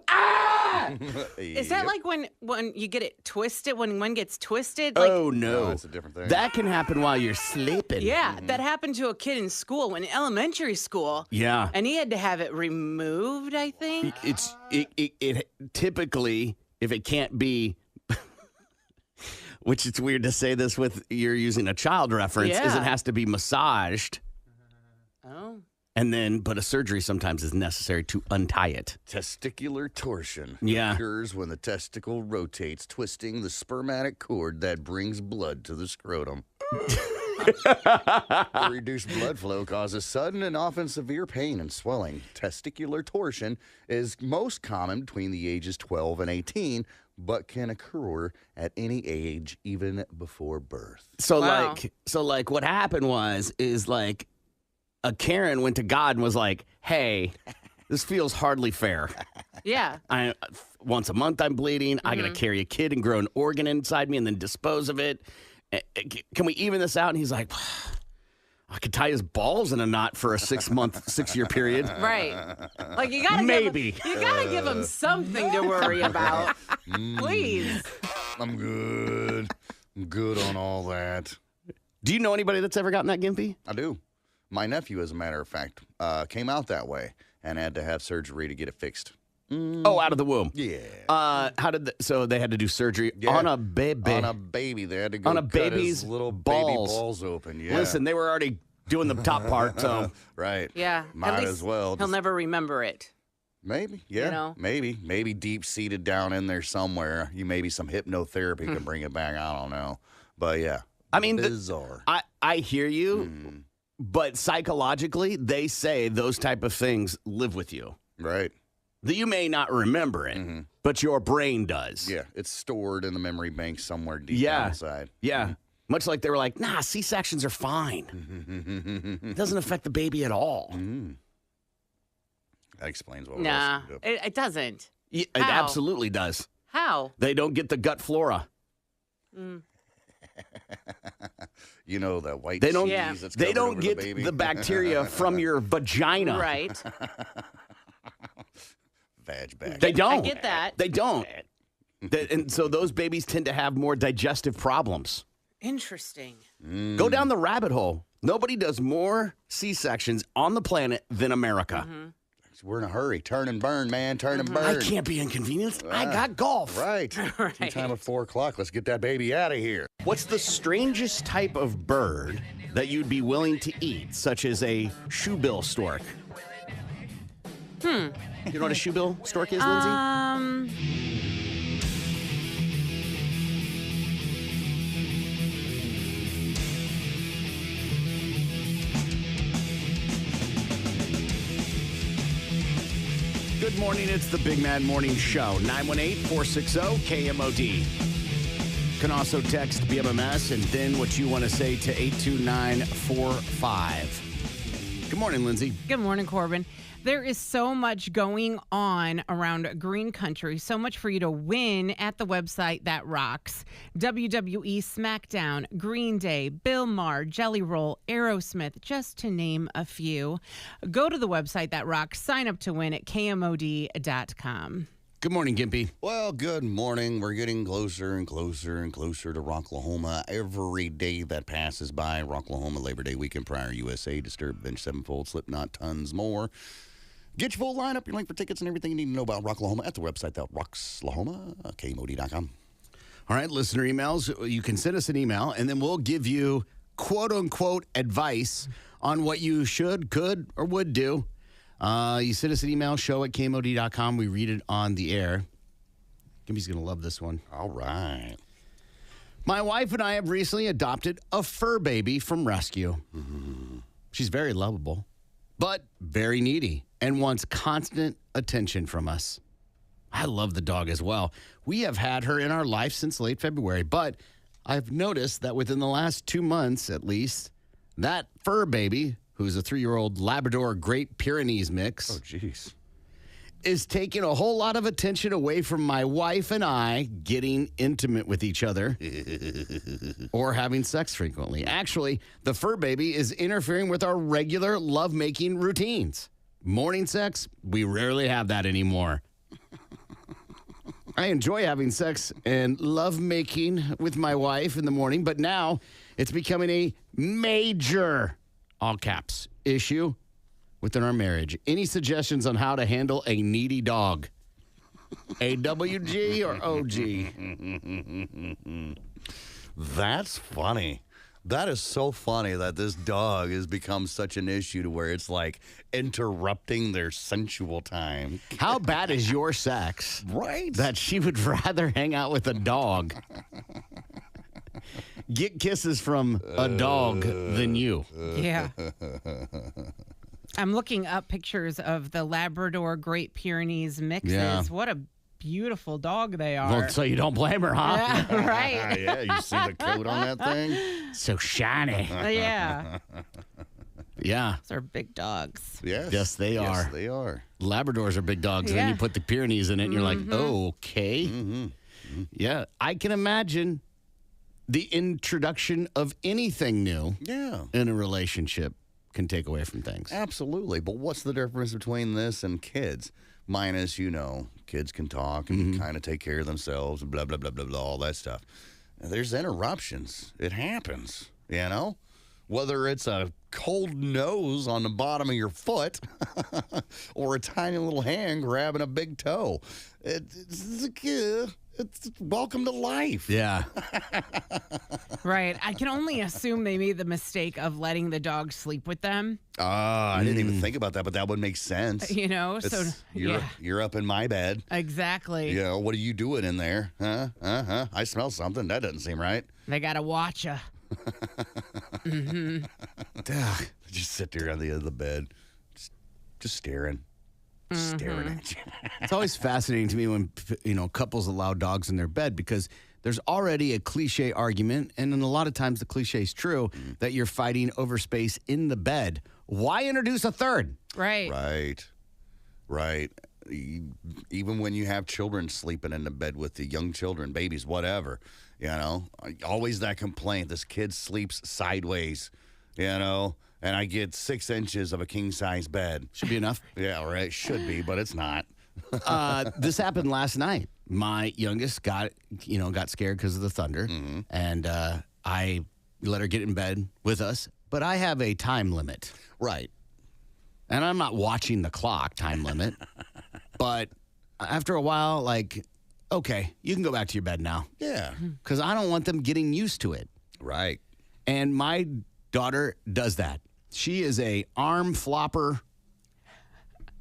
Ah! Is that like when you get it twisted, when one gets twisted? Like, Oh no, that's a different thing. That can happen while you're sleeping. yeah, that happened to a kid in school, in elementary school. Yeah. And he had to have it removed, I think. It typically, if it can't be, which it's weird to say this with you're using a child reference, is Yeah. it has to be massaged. Oh. And then, but a surgery sometimes is necessary to untie it. Testicular torsion Yeah. occurs when the testicle rotates, twisting the spermatic cord that brings blood to the scrotum. The reduced blood flow causes sudden and often severe pain and swelling. Testicular torsion is most common between the ages 12 and 18, but can occur at any age, even before birth. So Wow. like what happened is like a Karen went to God and was like, hey, this feels hardly fair. Yeah. Once a month I'm bleeding. I got to carry a kid and grow an organ inside me and then dispose of it. Can we even this out? And he's like, I could tie his balls in a knot for a 6-year period. Right. Like you gotta Maybe. you gotta give him something to worry about. Please. I'm good. I'm good on all that. Do you know anybody that's ever gotten that, Gimpy? I do. My nephew, as a matter of fact, came out that way and had to have surgery to get it fixed. Oh, out of the womb. Yeah. So they had to do surgery Yeah. on a baby. On a baby. They had to go On a cut baby's his little balls. baby balls open. Yeah. Listen, they were already doing the top part, so Right. Yeah. Might At least as well. He'll never remember it. Maybe. Yeah. know? Maybe deep-seated down in there somewhere. Maybe some hypnotherapy can bring it back. I don't know. But yeah. I mean, bizarre. I hear you, but psychologically, they say those type of things live with you. Right. That you may not remember it, but your brain does. Yeah. It's stored in the memory bank somewhere deep Yeah. down inside. Yeah. Much like they were like, nah, C-sections are fine. It doesn't affect the baby at all. That explains what Nah, was. it doesn't. It How? absolutely does. How? They don't get the gut flora. You know, that white They don't. cheese Yeah. that's They covered don't over get the, baby. the bacteria from your vagina. Right. Vag back. They don't. I get that. They don't. And so those babies tend to have more digestive problems. Interesting. Go down the rabbit hole. Nobody does more C-sections on the planet than America. We're in a hurry. Turn and burn, man. Turn and burn. I can't be inconvenienced. I got golf. Right. Tea time at 4 o'clock. Let's get that baby out of here. What's the strangest type of bird that you'd be willing to eat, such as a shoebill stork? You know what a shoebill stork is, Lindsay? Good morning. It's the Big Mad Morning Show. 918-460-KMOD. Can also text BMMS and then what you want to say to 82945. Good morning, Lindsay. Good morning, Corbin. There is so much going on around green country, so much for you to win at the website that rocks. WWE SmackDown, Green Day, Bill Maher, Jelly Roll, Aerosmith, just to name a few. Go to the website that rocks, sign up to win at KMOD.com. Good morning, Gimpy. Well, good morning. We're getting closer and closer and closer to Rocklahoma every day that passes by. Rocklahoma, Labor Day weekend, Prior USA, Disturbed, Bench Sevenfold, Slipknot, tons more. Get your full lineup, your link for tickets, and everything you need to know about Rocklahoma at the website that rocks Lahoma, KMOD.com. All right, listener emails. You can send us an email, and then we'll give you quote-unquote advice on what you should, could, or would do. You send us an email, show at KMOD.com. We read it on the air. Gimpy's going to love this one. All right. My wife and I have recently adopted a fur baby from rescue. She's very lovable, but very needy and wants constant attention from us. I love the dog as well. We have had her in our life since late February, but I've noticed that within the last 2 months, at least, that fur baby, who's a 3-year-old Labrador Great Pyrenees mix, jeez. is taking a whole lot of attention away from my wife and I getting intimate with each other or having sex frequently. Actually, the fur baby is interfering with our regular lovemaking routines. Morning sex, we rarely have that anymore. I enjoy having sex and lovemaking with my wife in the morning, but now it's becoming a major, all caps, issue within our marriage. Any suggestions on how to handle a needy dog? AWG or OG? That's funny. That is so funny that this dog has become such an issue to where it's like interrupting their sensual time. How bad is your sex? Right. That she would rather hang out with a dog, get kisses from a dog than you. Yeah. I'm looking up pictures of the Labrador Great Pyrenees mixes. Yeah. What a beautiful dog they are. Well, so you don't blame her, huh? Yeah, right. Yeah, you see the coat on that thing? So shiny. Yeah. Yeah. Those are big dogs. Yes. Yes, they are. Yes, they are. Labradors are big dogs. And then you Yeah. put the Pyrenees in it, and you're like, okay. Yeah. I can imagine the introduction of anything new Yeah. in a relationship can take away from things. Absolutely. But what's the difference between this and kids? Minus, kids can talk and kind of take care of themselves and blah, blah, blah, blah, blah, all that stuff. There's interruptions. It happens, Whether it's a cold nose on the bottom of your foot or a tiny little hand grabbing a big toe. It's welcome to life. Yeah. Right. I can only assume they made the mistake of letting the dog sleep with them. I didn't even think about that, but that would make sense. You're up in my bed. Exactly. What are you doing in there? Huh? I smell something. That doesn't seem right. They got to watch you. Just sit there on the end of the bed, just staring. Staring at you. It's always fascinating to me when couples allow dogs in their bed because there's already a cliche argument, and then a lot of times the cliche is true, that you're fighting over space in the bed. Why introduce a third? Right. Right. Even when you have children sleeping in the bed with the young children, babies, whatever, always that complaint. This kid sleeps sideways, and I get 6 inches of a king-size bed. Should be enough. Yeah, right. Should be, but it's not. This happened last night. My youngest got scared because of the thunder, and I let her get in bed with us. But I have a time limit. Right. And I'm not watching the clock time limit. But after a while, okay, you can go back to your bed now. Yeah. Because I don't want them getting used to it. Right. And my daughter does that. She is a arm flopper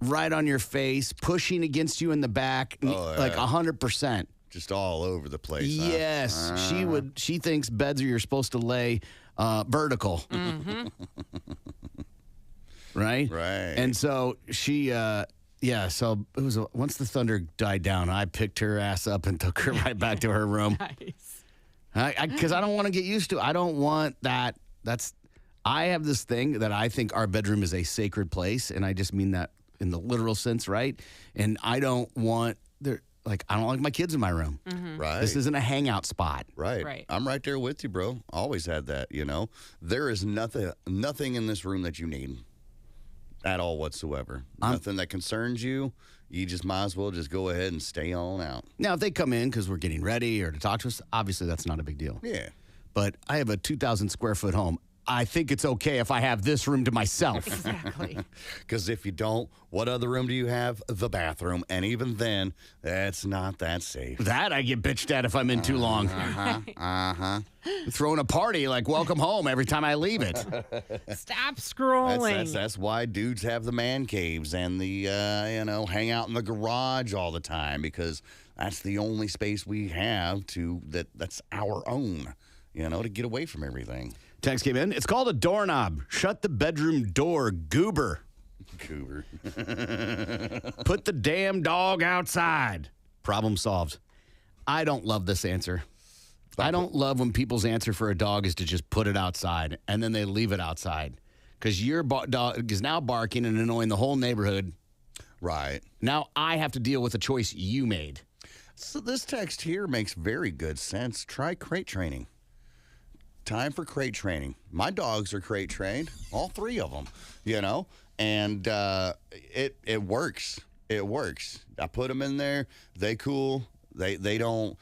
right on your face, pushing against you in the back, like 100%. Just all over the place. Yes. She thinks beds are you're supposed to lay vertical. Right? Right. And so she, so it was once the thunder died down, I picked her ass up and took her right back to her room. Nice. Because I don't want to get used to it. I don't want that. I have this thing that I think our bedroom is a sacred place, and I just mean that in the literal sense, right? And I don't want I don't like my kids in my room. Right. This isn't a hangout spot. Right. I'm right there with you, bro. Always had that, There is nothing in this room that you need at all whatsoever. Nothing that concerns you. You just might as well just go ahead and stay on out. Now, if they come in because we're getting ready or to talk to us, obviously that's not a big deal. Yeah. But I have a 2,000 square foot home. I think it's okay if I have this room to myself. Exactly. Because if you don't, what other room do you have? The bathroom. And even then, that's not that safe. That I get bitched at if I'm in too long. Throwing a party like welcome home every time I leave it. Stop scrolling. That's why dudes have the man caves and the, hang out in the garage all the time, because that's the only space we have that's our own, to get away from everything. Text came in. It's called a doorknob. Shut the bedroom door, goober. Goober. Put the damn dog outside. Problem solved. I don't love this answer. I don't love when people's answer for a dog is to just put it outside and then they leave it outside because your dog is now barking and annoying the whole neighborhood. Right. Now I have to deal with a choice you made. So this text here makes very good sense. Try crate training. Time for crate training. My dogs are crate trained, all 3 of them, and it works. It works. I put them in there. They cool. They don't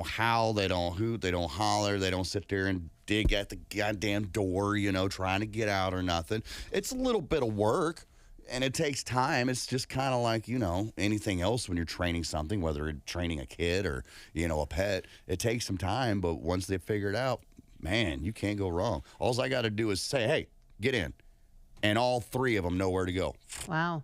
howl. They don't hoot. They don't holler. They don't sit there and dig at the goddamn door, trying to get out or nothing. It's a little bit of work. And it takes time. It's just kind of like, anything else when you're training something, whether you're training a kid or, a pet. It takes some time, but once they figure it out, man, you can't go wrong. All I got to do is say, hey, get in. And all 3 of them know where to go. Wow.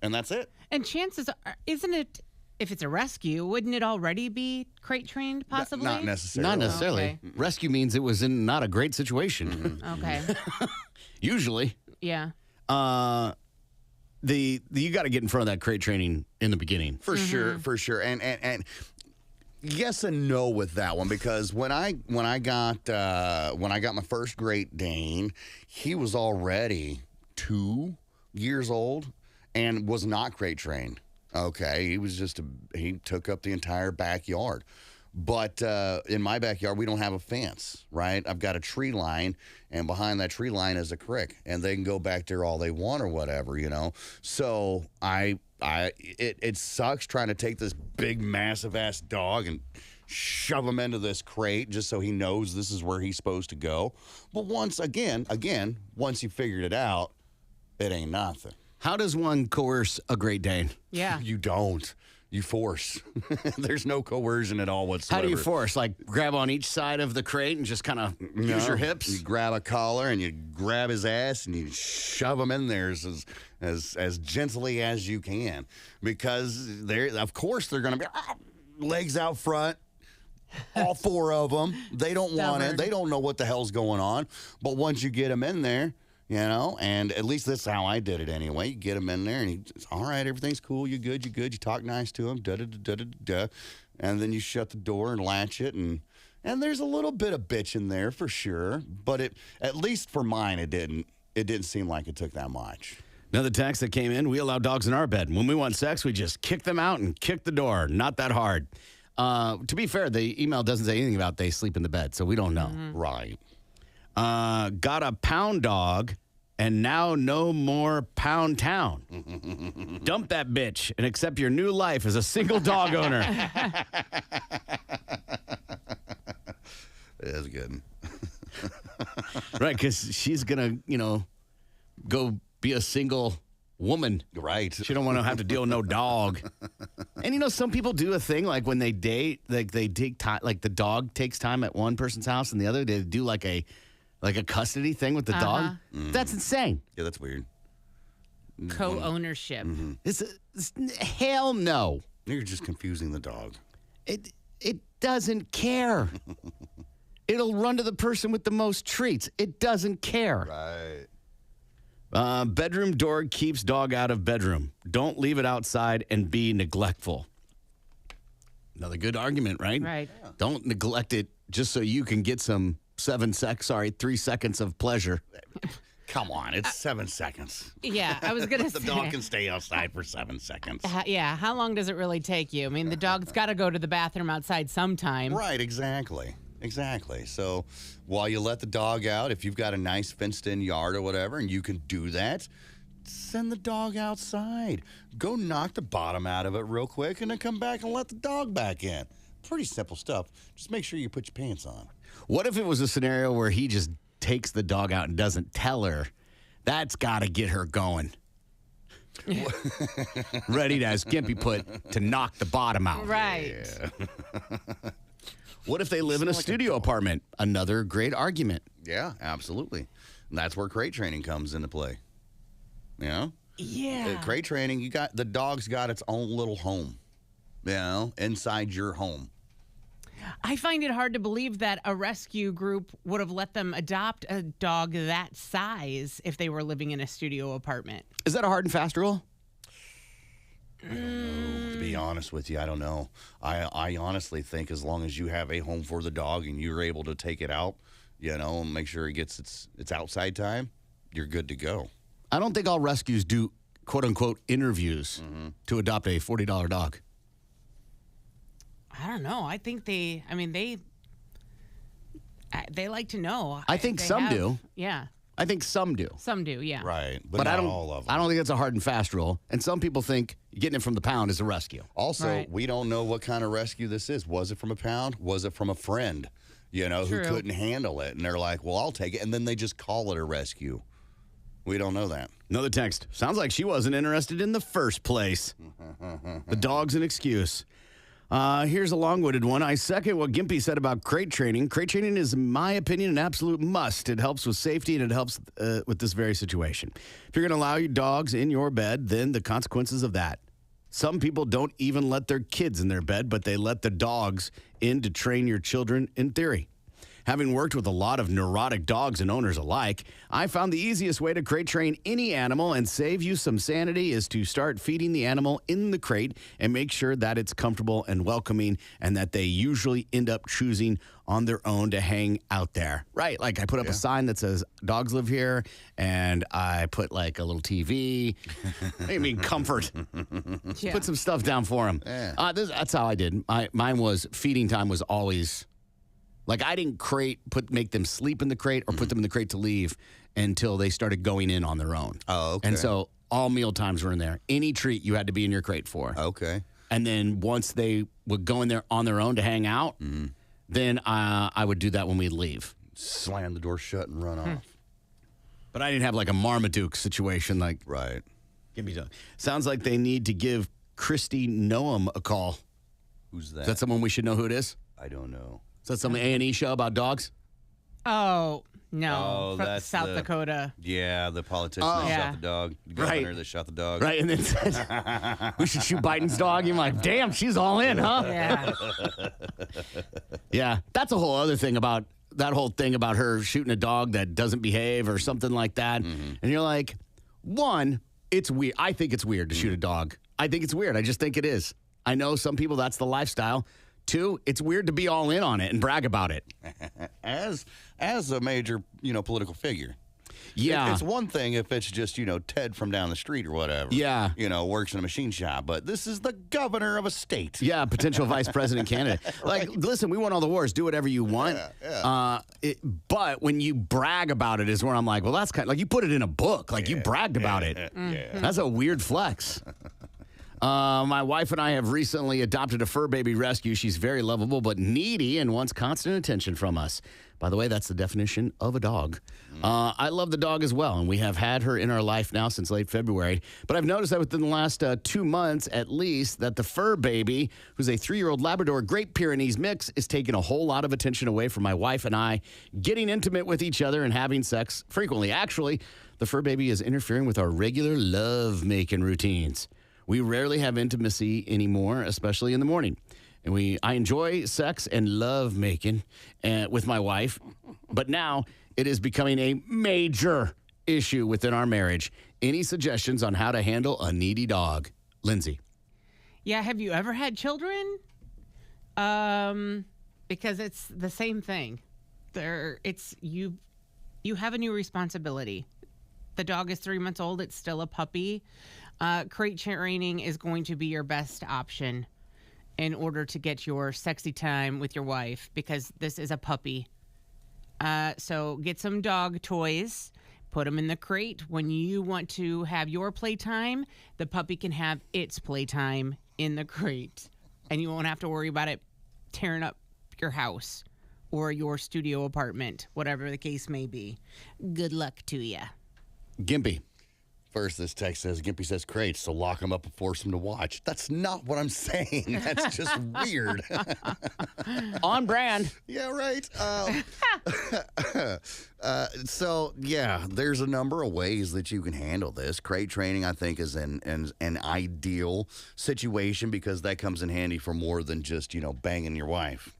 And that's it. And chances are, isn't it, if it's a rescue, wouldn't it already be crate trained possibly? Not necessarily. Not necessarily. Okay. Rescue means it was in not a great situation. Okay. Usually. Yeah. You got to get in front of that crate training in the beginning. For sure. And yes and no with that one, because when I got my first Great Dane, he was already 2 years old and was not crate trained. Okay, he was he took up the entire backyard. But in my backyard, we don't have a fence, right? I've got a tree line, and behind that tree line is a creek, and they can go back there all they want or whatever, So it sucks trying to take this big, massive ass dog and shove him into this crate just so he knows this is where he's supposed to go. But once you figured it out, it ain't nothing. How does one coerce a Great Dane? Yeah. You don't. You force. There's no coercion at all whatsoever. How do you force? Like grab on each side of the crate and just kind of use your hips? You grab a collar and you grab his ass and you shove him in there as gently as you can, because of course they're going to be legs out front. All 4 of them. They don't want it. They don't know what the hell's going on. But once you get them in there, and at least that's how I did it anyway. You get him in there, and he's all right, everything's cool, you're good. You talk nice to him, da-da-da-da-da-da. And then you shut the door and latch it, and there's a little bit of bitch in there for sure. But at least for mine, it didn't seem like it took that much. Another text that came in, we allow dogs in our bed. When we want sex, we just kick them out and kick the door. Not that hard. To be fair, the email doesn't say anything about they sleep in the bed, so we don't know. Right. Got a pound dog, and now no more Pound Town. Dump that bitch and accept your new life as a single dog owner. That's good. Right, because she's going to, go be a single woman. Right. She don't want to have to deal with no dog. And, some people do a thing like when they date, like they take time, like the dog takes time at one person's house and the other, they do like a custody thing with the dog. That's insane. Yeah, that's weird. Co-ownership. It's hell no. You're just confusing the dog. It doesn't care. It'll run to the person with the most treats. It doesn't care. Right. Bedroom door keeps dog out of bedroom. Don't leave it outside and be neglectful. Another good argument, right? Right. Yeah. Don't neglect it just so you can get some 3 seconds of pleasure. Come on, it's 7 seconds. Yeah, I was going to say. The dog can stay outside for 7 seconds. Yeah, how long does it really take you? I mean, the dog's got to go to the bathroom outside sometime. Right, exactly. So while you let the dog out, if you've got a nice fenced-in yard or whatever, and you can do that, send the dog outside. Go knock the bottom out of it real quick, and then come back and let the dog back in. Pretty simple stuff. Just make sure you put your pants on. What if it was a scenario where he just takes the dog out and doesn't tell her? That's got to get her going. Ready to, as Gimpy put, to knock the bottom out. Right. Yeah. What if they live in a studio apartment? Another great argument. Yeah, absolutely. And that's where crate training comes into play. Yeah. Crate training, the dog's got its own little home, inside your home. I find it hard to believe that a rescue group would have let them adopt a dog that size if they were living in a studio apartment. Is that a hard and fast rule? To be honest with you, I don't know. I honestly think as long as you have a home for the dog and you're able to take it out, and make sure it gets its outside time, you're good to go. I don't think all rescues do quote-unquote interviews to adopt a $40 dog. I don't know. I think they like to know. I think some do. Yeah. I think some do. Some do, yeah. Right, but But not I don't. all of them. I don't think it's a hard and fast rule. And some people think getting it from the pound is a rescue. Also, Right. we don't know what kind of rescue this is. Was it from a pound? Was it from a friend, who True. couldn't handle it? And they're like, well, I'll take it. And then they just call it a rescue. We don't know that. Another text. Sounds like she wasn't interested in the first place. The dog's an excuse. Here's a long-winded one. I second what Gimpy said about crate training. Crate training is, in my opinion, an absolute must. It helps with safety, and it helps with this very situation. If you're going to allow your dogs in your bed, then the consequences of that. Some people don't even let their kids in their bed, but they let the dogs in to train your children in theory. Having worked with a lot of neurotic dogs and owners alike, I found the easiest way to crate train any animal and save you some sanity is to start feeding the animal in the crate and make sure that it's comfortable and welcoming and that they usually end up choosing on their own to hang out there. Right, like I put up a sign that says dogs live here and I put like a little TV. I mean, comfort. Yeah. Put some stuff down for them. Yeah. That's how I did. Mine was feeding time was always... Like, I didn't make them sleep in the crate or put them in the crate to leave until they started going in on their own. Oh, okay. And so all meal times were in there. Any treat you had to be in your crate for. Okay. And then once they would go in there on their own to hang out, then I would do that when we'd leave. Slam the door shut and run off. But I didn't have like a Marmaduke situation like, Right. give me some. Sounds like they need to give Christy Noam a call. Who's that? Is that someone we should know who it is? I don't know. Is that some A&E show about dogs? Oh, no. Oh, From that's South the- Dakota. Yeah, the politician that Yeah. shot the dog. The governor Right. that shot the dog. Right, and then said, we should shoot Biden's dog. You're like, damn, she's all in, huh? Yeah. Yeah, that's a whole other thing about that whole thing about her shooting a dog that doesn't behave or something like that. And you're like, one, it's weird. I think it's weird to shoot a dog. I think it's weird. I just think it is. I know some people, that's the lifestyle. Two, it's weird to be all in on it and brag about it. As a major, political figure. Yeah. It's one thing if it's just, Ted from down the street or whatever. Yeah. Works in a machine shop, but this is the governor of a state. Yeah, potential vice president candidate. Like, listen, we won all the wars. Do whatever you want. Yeah. But when you brag about it is where I'm like, well, that's kind of like you put it in a book. Like, you bragged about it. Yeah. That's a weird flex. My wife and I have recently adopted a fur baby rescue. She's very lovable but needy and wants constant attention from us. By the way, that's the definition of a dog. I love the dog as well, and we have had her in our life now since late February. But I've noticed that within the last 2 months, at least, that the fur baby, who's a 3-year-old Labrador Great Pyrenees mix, is taking a whole lot of attention away from my wife and I getting intimate with each other and having sex frequently. Actually, the fur baby is interfering with our regular love-making routines. We rarely have intimacy anymore, especially in the morning. And I enjoy sex and love making with my wife, but now it is becoming a major issue within our marriage. Any suggestions on how to handle a needy dog? Lindsay. Yeah, have you ever had children? Because it's the same thing. You have a new responsibility. The dog is 3 months old. It's still a puppy. Crate training is going to be your best option in order to get your sexy time with your wife because this is a puppy. So get some dog toys, put them in the crate. When you want to have your playtime, the puppy can have its playtime in the crate. And you won't have to worry about it tearing up your house or your studio apartment, whatever the case may be. Good luck to you. Gimpy. First, this text says, Gimpy says crates, so lock them up and force them to watch. That's not what I'm saying. That's just weird. On brand. Yeah, right. So, there's a number of ways that you can handle this. Crate training, I think, is an ideal situation because that comes in handy for more than just, banging your wife.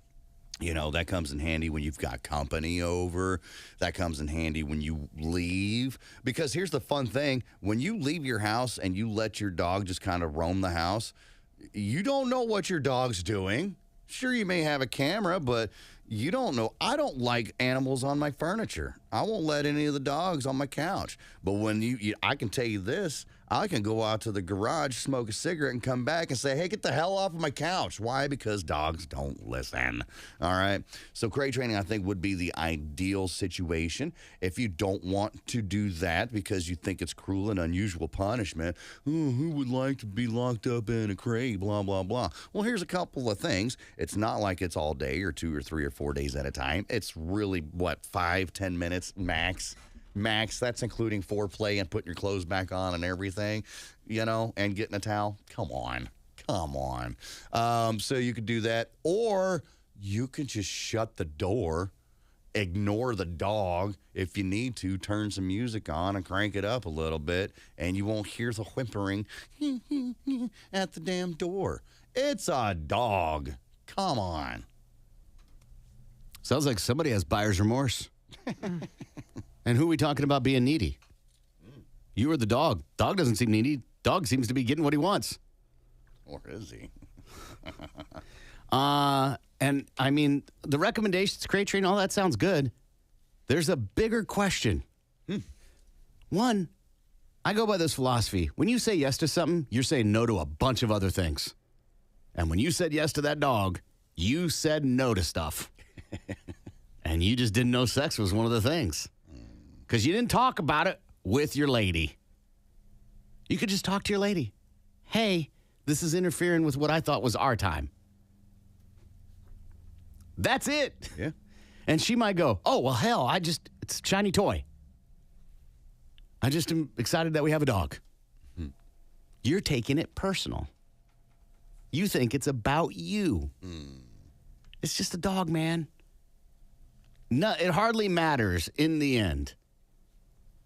You know, that comes in handy when you've got company over. That comes in handy when you leave. Because here's the fun thing. When you leave your house and you let your dog just kind of roam the house, you don't know what your dog's doing. Sure, you may have a camera, but you don't know. I don't like animals on my furniture. I won't let any of the dogs on my couch. But when I can tell you this, I can go out to the garage, smoke a cigarette, and come back and say, hey, get the hell off of my couch. Why? Because dogs don't listen. All right? So crate training, I think, would be the ideal situation. If you don't want to do that because you think it's cruel and unusual punishment, who would like to be locked up in a crate, blah, blah, blah. Well, here's a couple of things. It's not like it's all day or 2 or 3 or 4 days at a time. It's really, 5-10 minutes max. That's including foreplay and putting your clothes back on and everything, and getting a towel. Come on. So you could do that, or you can just shut the door, ignore the dog. If you need to, turn some music on and crank it up a little bit, and you won't hear the whimpering at the damn door. It's a dog. Come on. Sounds like somebody has buyer's remorse. And who are we talking about being needy? You or the dog? Dog doesn't seem needy. Dog seems to be getting what he wants. Or is he? And I mean, the recommendations, crate training, all that sounds good. There's a bigger question. One, I go by this philosophy. When you say yes to something, you're saying no to a bunch of other things. And when you said yes to that dog, you said no to stuff. And you just didn't know sex was one of the things. Because you didn't talk about it with your lady. You could just talk to your lady. Hey, this is interfering with what I thought was our time. That's it. Yeah. And she might go, oh, well, hell, it's a shiny toy. I just am excited that we have a dog. You're taking it personal. You think it's about you. It's just a dog, man. No, it hardly matters in the end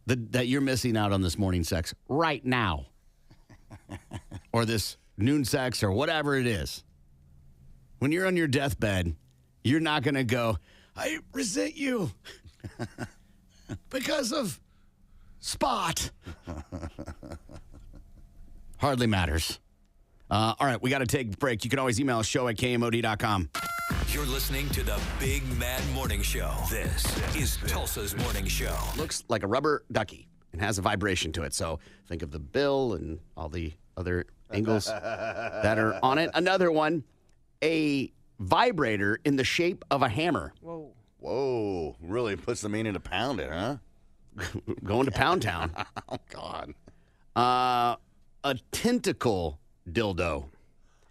that you're missing out on this morning sex right now. Or this noon sex or whatever it is. When you're on your deathbed, you're not going to go, I resent you because of Spot. Hardly matters. All right, we got to take a break. You can always email show@kmod.com. You're listening to the Big Mad Morning Show. This is Tulsa's Morning Show. Looks like a rubber ducky and has a vibration to it. So think of the bill and all the other angles that are on it. Another one, a vibrator in the shape of a hammer. Whoa. Really puts the meaning to pound it, huh? Going to Pound Town. Oh, God. A tentacle dildo.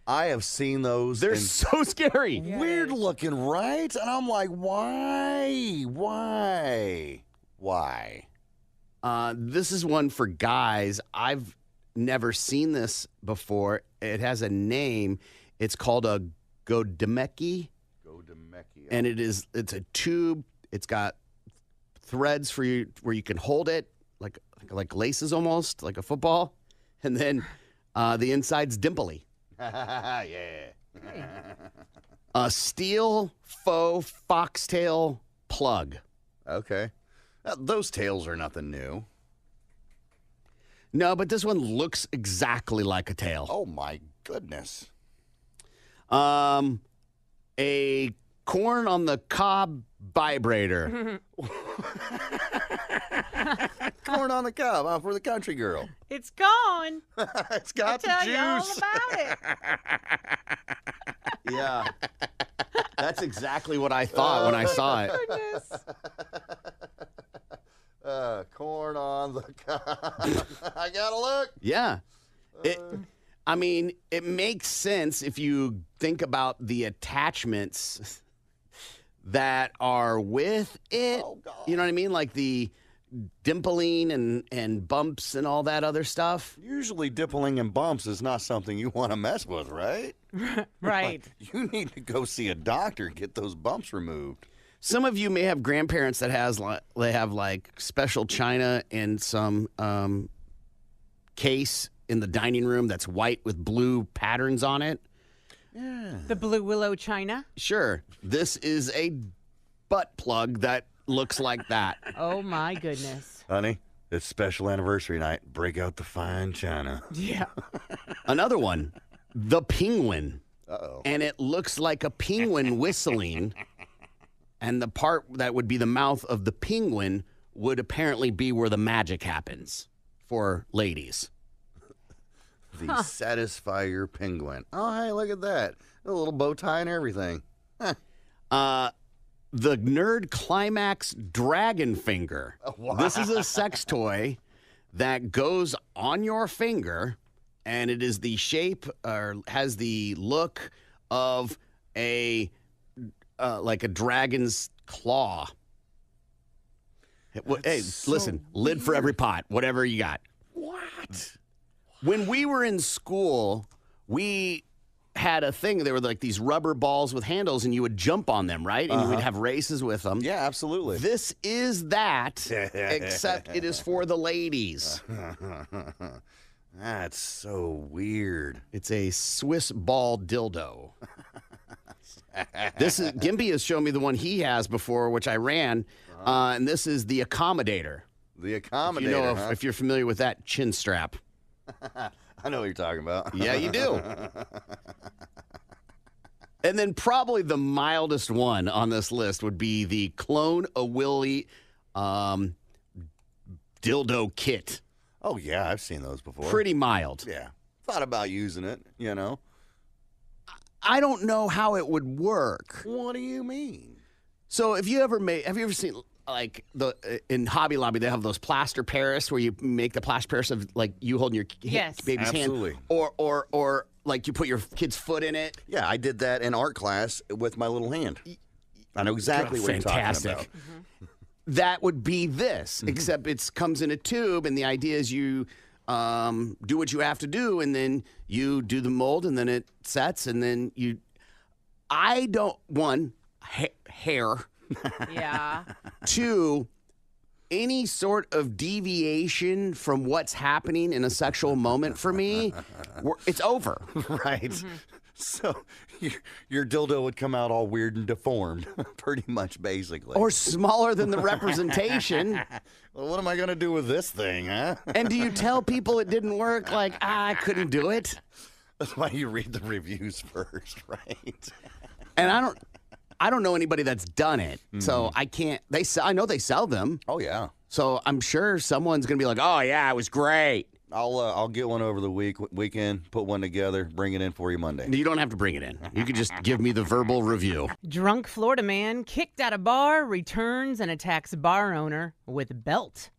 I have seen those. They're so scary. Weird looking, right? And I'm like, why? This is one for guys. I've never seen this before. It has a name. It's called a godemeki. And it's a tube. It's got threads for you where you can hold it, like laces almost, like a football. And then the inside's dimply. Yeah. A steel faux foxtail plug. Okay. Those tails are nothing new. No, but this one looks exactly like a tail. Oh, my goodness. A corn on the cob vibrator. Corn on the cob for the country girl. It's gone. It's got I'll the tell you all juice. about it. Yeah. That's exactly what I thought when I saw it. Goodness. Corn on the cob. I gotta look. Yeah. It makes sense if you think about the attachments that are with it. Oh, God. You know what I mean? Like the dimpling and bumps and all that other stuff. Usually dimpling and bumps is not something you want to mess with, right? Right. You need to go see a doctor and get those bumps removed. Some of you may have grandparents that have special china in some case in the dining room that's white with blue patterns on it. The Blue Willow China. Sure. This is a butt plug that looks like that. Oh my goodness. Honey, it's special anniversary night. Break out the fine china. Yeah. Another one, the penguin. Uh-oh. And it looks like a penguin whistling. And the part that would be the mouth of the penguin would apparently be where the magic happens for ladies. The Satisfier penguin. Oh, hey, look at that. A little bow tie and everything. The Nerd Climax Dragon Finger. Wow. This is a sex toy that goes on your finger, and it is the shape or has the look of a like a dragon's claw. Hey, listen, lid for every pot, whatever you got. What? When we were in school, we had a thing. There were like these rubber balls with handles, and you would jump on them, right? And you would have races with them. Yeah, absolutely. This is that, except it is for the ladies. That's so weird. It's a Swiss ball dildo. Gimpy has shown me the one he has before, which I ran, and this is the accommodator. The accommodator. If you're familiar with that chin strap. I know what you're talking about. Yeah, you do. And then probably the mildest one on this list would be the Clone a Willy dildo kit. Oh, yeah, I've seen those before. Pretty mild. Yeah. Thought about using it, you know. I don't know how it would work. What do you mean? So have you ever seen like in Hobby Lobby they have those plaster Paris where you make the plaster Paris of like you holding your Yes. baby's Absolutely. hand or like you put your kid's foot in it. Yeah, I did that in art class with my little hand. I know exactly what you're talking Fantastic. about. That would be this, except it comes in a tube, and the idea is you do what you have to do, and then you do the mold, and then it sets, and then you. I don't hair. Yeah. Two, any sort of deviation from what's happening in a sexual moment for me, it's over. Right. So your dildo would come out all weird and deformed, pretty much, basically. Or smaller than the representation. Well, what am I going to do with this thing, huh? And do you tell people it didn't work? Like, I couldn't do it. That's why you read the reviews first, right? And I don't know anybody that's done it, so I can't. I know they sell them, Oh, yeah. so I'm sure someone's gonna be like, "Oh yeah, it was great." I'll get one over the weekend, put one together, bring it in for you Monday. You don't have to bring it in. You could just give me the verbal review. Drunk Florida man kicked out of bar, returns and attacks bar owner with belt.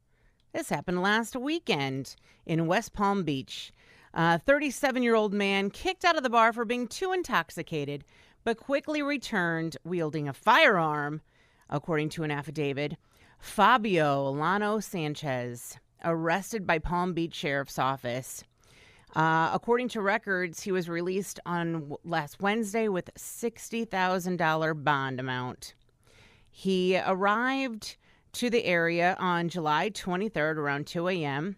This happened last weekend in West Palm Beach. A 37-year-old man kicked out of the bar for being too intoxicated, but quickly returned wielding a firearm, according to an affidavit. Fabio Lano Sanchez, arrested by Palm Beach Sheriff's Office. According to records, he was released on last Wednesday with $60,000 bond amount. He arrived to the area on July 23rd around 2 a.m.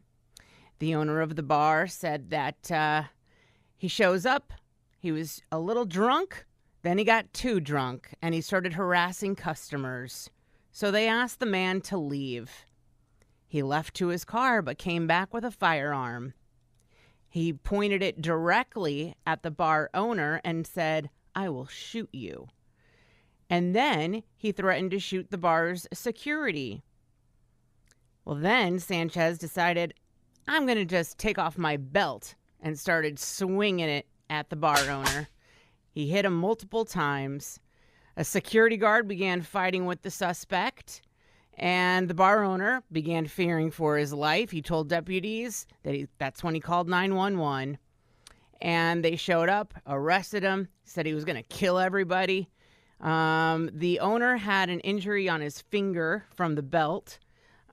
The owner of the bar said that he shows up, he was a little drunk, then he got too drunk, and he started harassing customers. So they asked the man to leave. He left to his car but came back with a firearm. He pointed it directly at the bar owner and said, "I will shoot you." And then he threatened to shoot the bar's security. Well, then Sanchez decided, I'm going to just take off my belt, and started swinging it at the bar owner. He hit him multiple times. A security guard began fighting with the suspect, and the bar owner began fearing for his life. He told deputies that's when he called 911. And they showed up, arrested him, said he was going to kill everybody. The owner had an injury on his finger from the belt.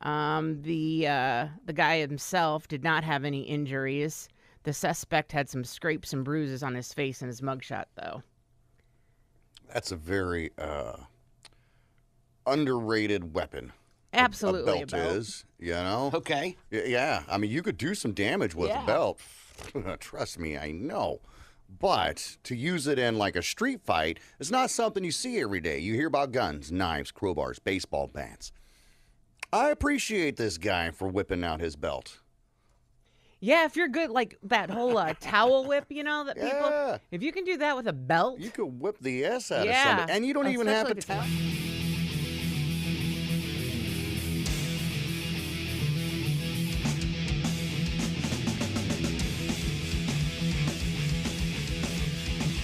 The guy himself did not have any injuries. The suspect had some scrapes and bruises on his face in his mugshot, though. That's a very underrated weapon. Absolutely, A belt is, you know? Okay. Yeah, I mean, you could do some damage with Yeah. a belt. Trust me, I know. But to use it in like a street fight is not something you see every day. You hear about guns, knives, crowbars, baseball bats. I appreciate this guy for whipping out his belt. Yeah, if you're good, like that whole towel whip, that Yeah. people, if you can do that with a belt. You could whip the ass out Yeah. of somebody, and you don't even have to Especially tell.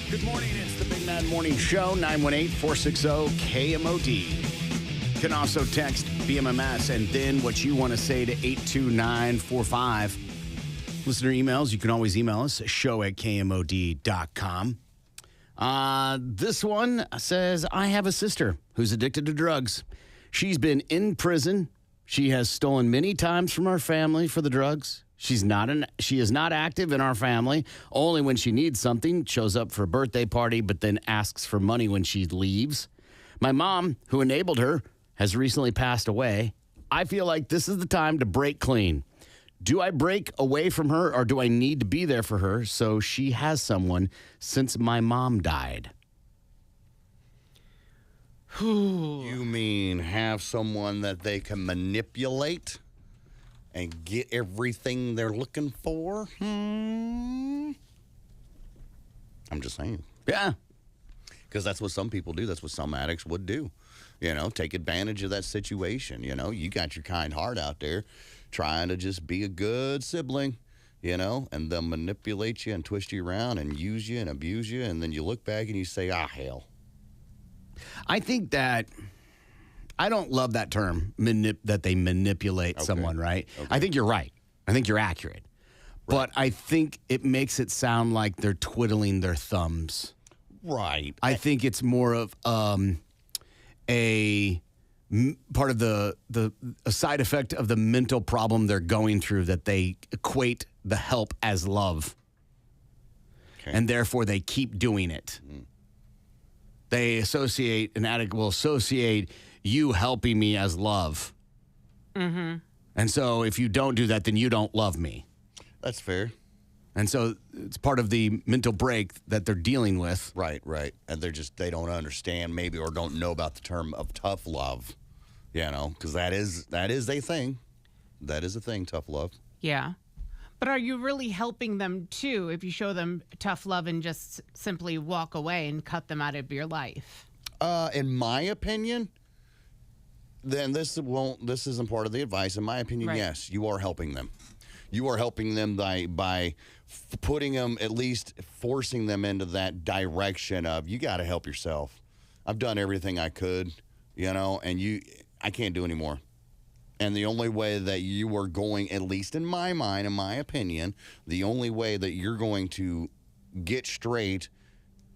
Good morning. It's the Big Mad Morning Show, 918-460-KMOD. You can also text BMMS and then what you want to say to 82945. Listener emails, you can always email us, show@kmod.com. This one says, I have a sister who's addicted to drugs. She's been in prison. She has stolen many times from our family for the drugs. She is not active in our family. Only when she needs something, shows up for a birthday party, but then asks for money when she leaves. My mom, who enabled her, has recently passed away. I feel like this is the time to break clean. Do I break away from her, or do I need to be there for her so she has someone since my mom died? You mean have someone that they can manipulate and get everything they're looking for? I'm just saying. Yeah. Because that's what some people do. That's what some addicts would do. Take advantage of that situation. You got your kind heart out there trying to just be a good sibling, and they'll manipulate you and twist you around and use you and abuse you. And then you look back and you say, hell. I think that I don't love that term, that they manipulate someone, right? Okay. I think you're right. I think you're accurate. Right. But I think it makes it sound like they're twiddling their thumbs. Right. I think it's more of a part of a side effect of the mental problem they're going through, that they equate the help as love. Okay. And therefore they keep doing it. They an addict will associate you helping me as love. Mm-hmm. And so if you don't do that, then you don't love me. That's fair. And so it's part of the mental break that they're dealing with. Right. And they don't understand maybe, or don't know about the term of tough love, because that is a thing. That is a thing, tough love. Yeah. But are you really helping them too if you show them tough love and just simply walk away and cut them out of your life? In my opinion, then this isn't part of the advice. In my opinion, Right. Yes, you are helping them. You are helping them by putting them, at least forcing them into that direction of, you got to help yourself. I've done everything I could, and I can't do anymore. And the only way that you are going, at least in my mind, in my opinion, the only way that you're going to get straight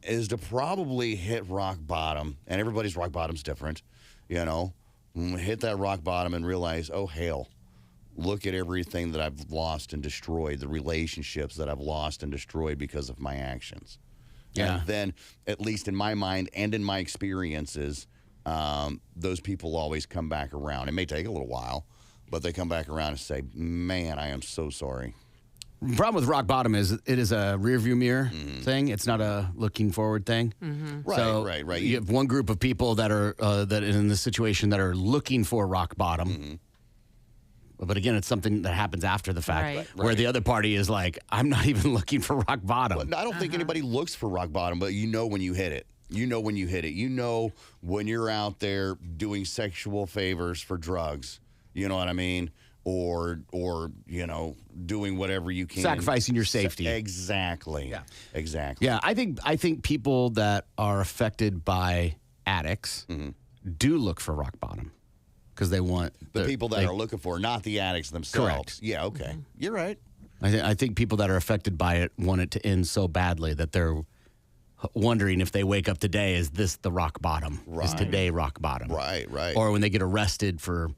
is to probably hit rock bottom. And everybody's rock bottom's different, Hit that rock bottom and realize, oh, hell, look at everything that I've lost and destroyed, the relationships that I've lost and destroyed because of my actions. Yeah. And then, at least in my mind and in my experiences, those people always come back around. It may take a little while, but they come back around and say, man, I am so sorry. The problem with rock bottom is it is a rearview mirror thing. It's not a looking forward thing. Mm-hmm. Right, so right. You have one group of people that are that in this situation that are looking for rock bottom. Mm-hmm. But again, it's something that happens after the fact, Right. where the other party is like, I'm not even looking for rock bottom. But I don't think anybody looks for rock bottom, but when you hit it. You know when you hit it. You know when you're out there doing sexual favors for drugs. You know what I mean? Or doing whatever you can. Sacrificing your safety. Exactly. Yeah. Exactly. Yeah, I think people that are affected by addicts do look for rock bottom because they want The people that are looking for, not the addicts themselves. Correct. Yeah, okay. You're right. I think people that are affected by it want it to end so badly that they're wondering if they wake up today, is this the rock bottom? Right. Is today rock bottom? Right. Or when they get arrested for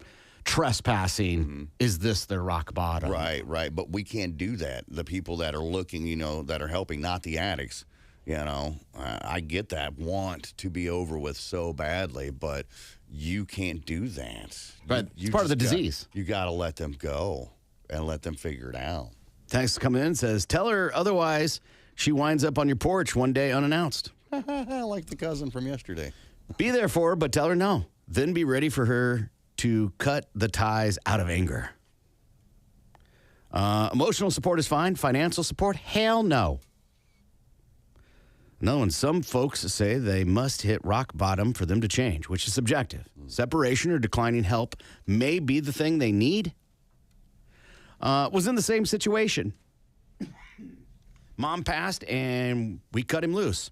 trespassing, is this their rock bottom? Right. But we can't do that. The people that are looking, that are helping, not the addicts, I get that, want to be over with so badly, but you can't do that. But it's part of the disease. You got to let them go and let them figure it out. Text coming in says, tell her otherwise she winds up on your porch one day unannounced. Like the cousin from yesterday. Be there for her, but tell her no. Then be ready for her to cut the ties out of anger. Emotional support is fine. Financial support, hell no. Another one, some folks say they must hit rock bottom for them to change, which is subjective. Separation or declining help may be the thing they need. Was in the same situation. Mom passed and we cut him loose.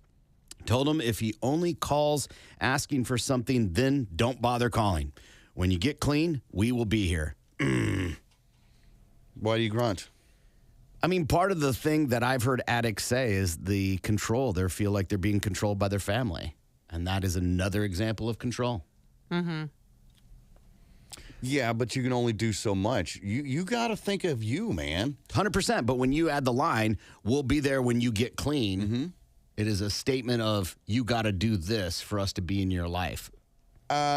Told him if he only calls asking for something, then don't bother calling. When you get clean, we will be here. Why do you grunt? I mean, part of the thing that I've heard addicts say is the control. They feel like they're being controlled by their family. And that is another example of control. Mm-hmm. Yeah, but you can only do so much. You got to think of you, man. 100%. But when you add the line, we'll be there when you get clean, it is a statement of you got to do this for us to be in your life.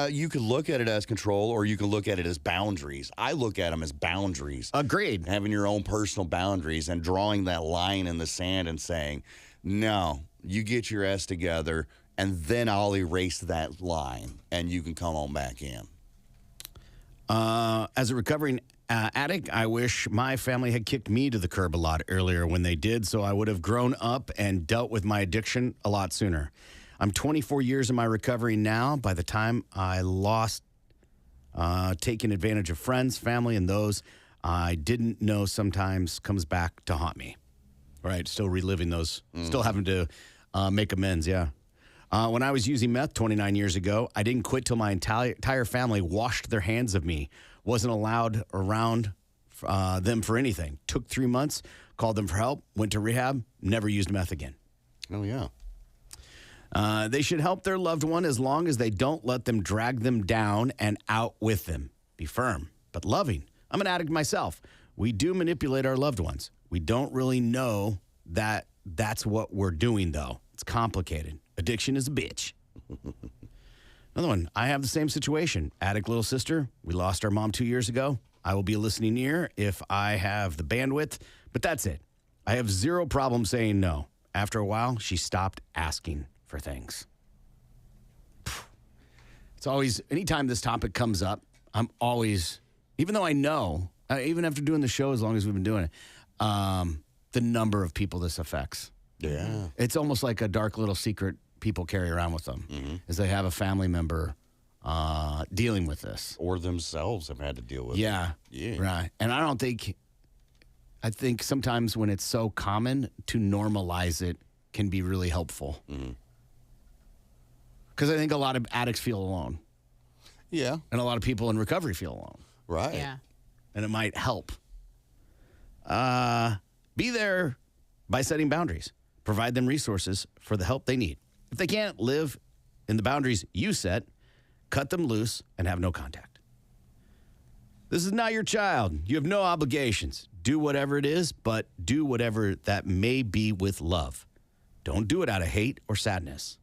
You could look at it as control, or you can look at it as boundaries. I look at them as boundaries. Agreed. Having your own personal boundaries and drawing that line in the sand and saying, no, you get your ass together, and then I'll erase that line, and you can come on back in. As a recovering addict, I wish my family had kicked me to the curb a lot earlier when they did, so I would have grown up and dealt with my addiction a lot sooner. I'm 24 years in my recovery now. By the time I lost taking advantage of friends, family, and those I didn't know sometimes comes back to haunt me. Right, still reliving those, still having to make amends, yeah. When I was using meth 29 years ago, I didn't quit till my entire family washed their hands of me. Wasn't allowed around them for anything. Took 3 months, called them for help, went to rehab, never used meth again. Oh, yeah. They should help their loved one as long as they don't let them drag them down and out with them. Be firm, but loving. I'm an addict myself. We do manipulate our loved ones. We don't really know that that's what we're doing, though. It's complicated. Addiction is a bitch. Another one. I have the same situation. Addict little sister. We lost our mom 2 years ago. I will be a listening ear if I have the bandwidth, but that's it. I have zero problem saying no. After a while, she stopped asking for things. It's always, anytime this topic comes up, I'm always, even though I know, even after doing the show as long as we've been doing it, the number of people this affects. Yeah. It's almost like a dark little secret people carry around with them, is they have a family member dealing with this. Or themselves have had to deal with Yeah, right. And I think sometimes when it's so common, to normalize it can be really helpful. Because I think a lot of addicts feel alone. Yeah. And a lot of people in recovery feel alone. Right. Yeah. And it might help. Be there by setting boundaries. Provide them resources for the help they need. If they can't live in the boundaries you set, cut them loose and have no contact. This is not your child. You have no obligations. Do whatever it is, but do whatever that may be with love. Don't do it out of hate or sadness.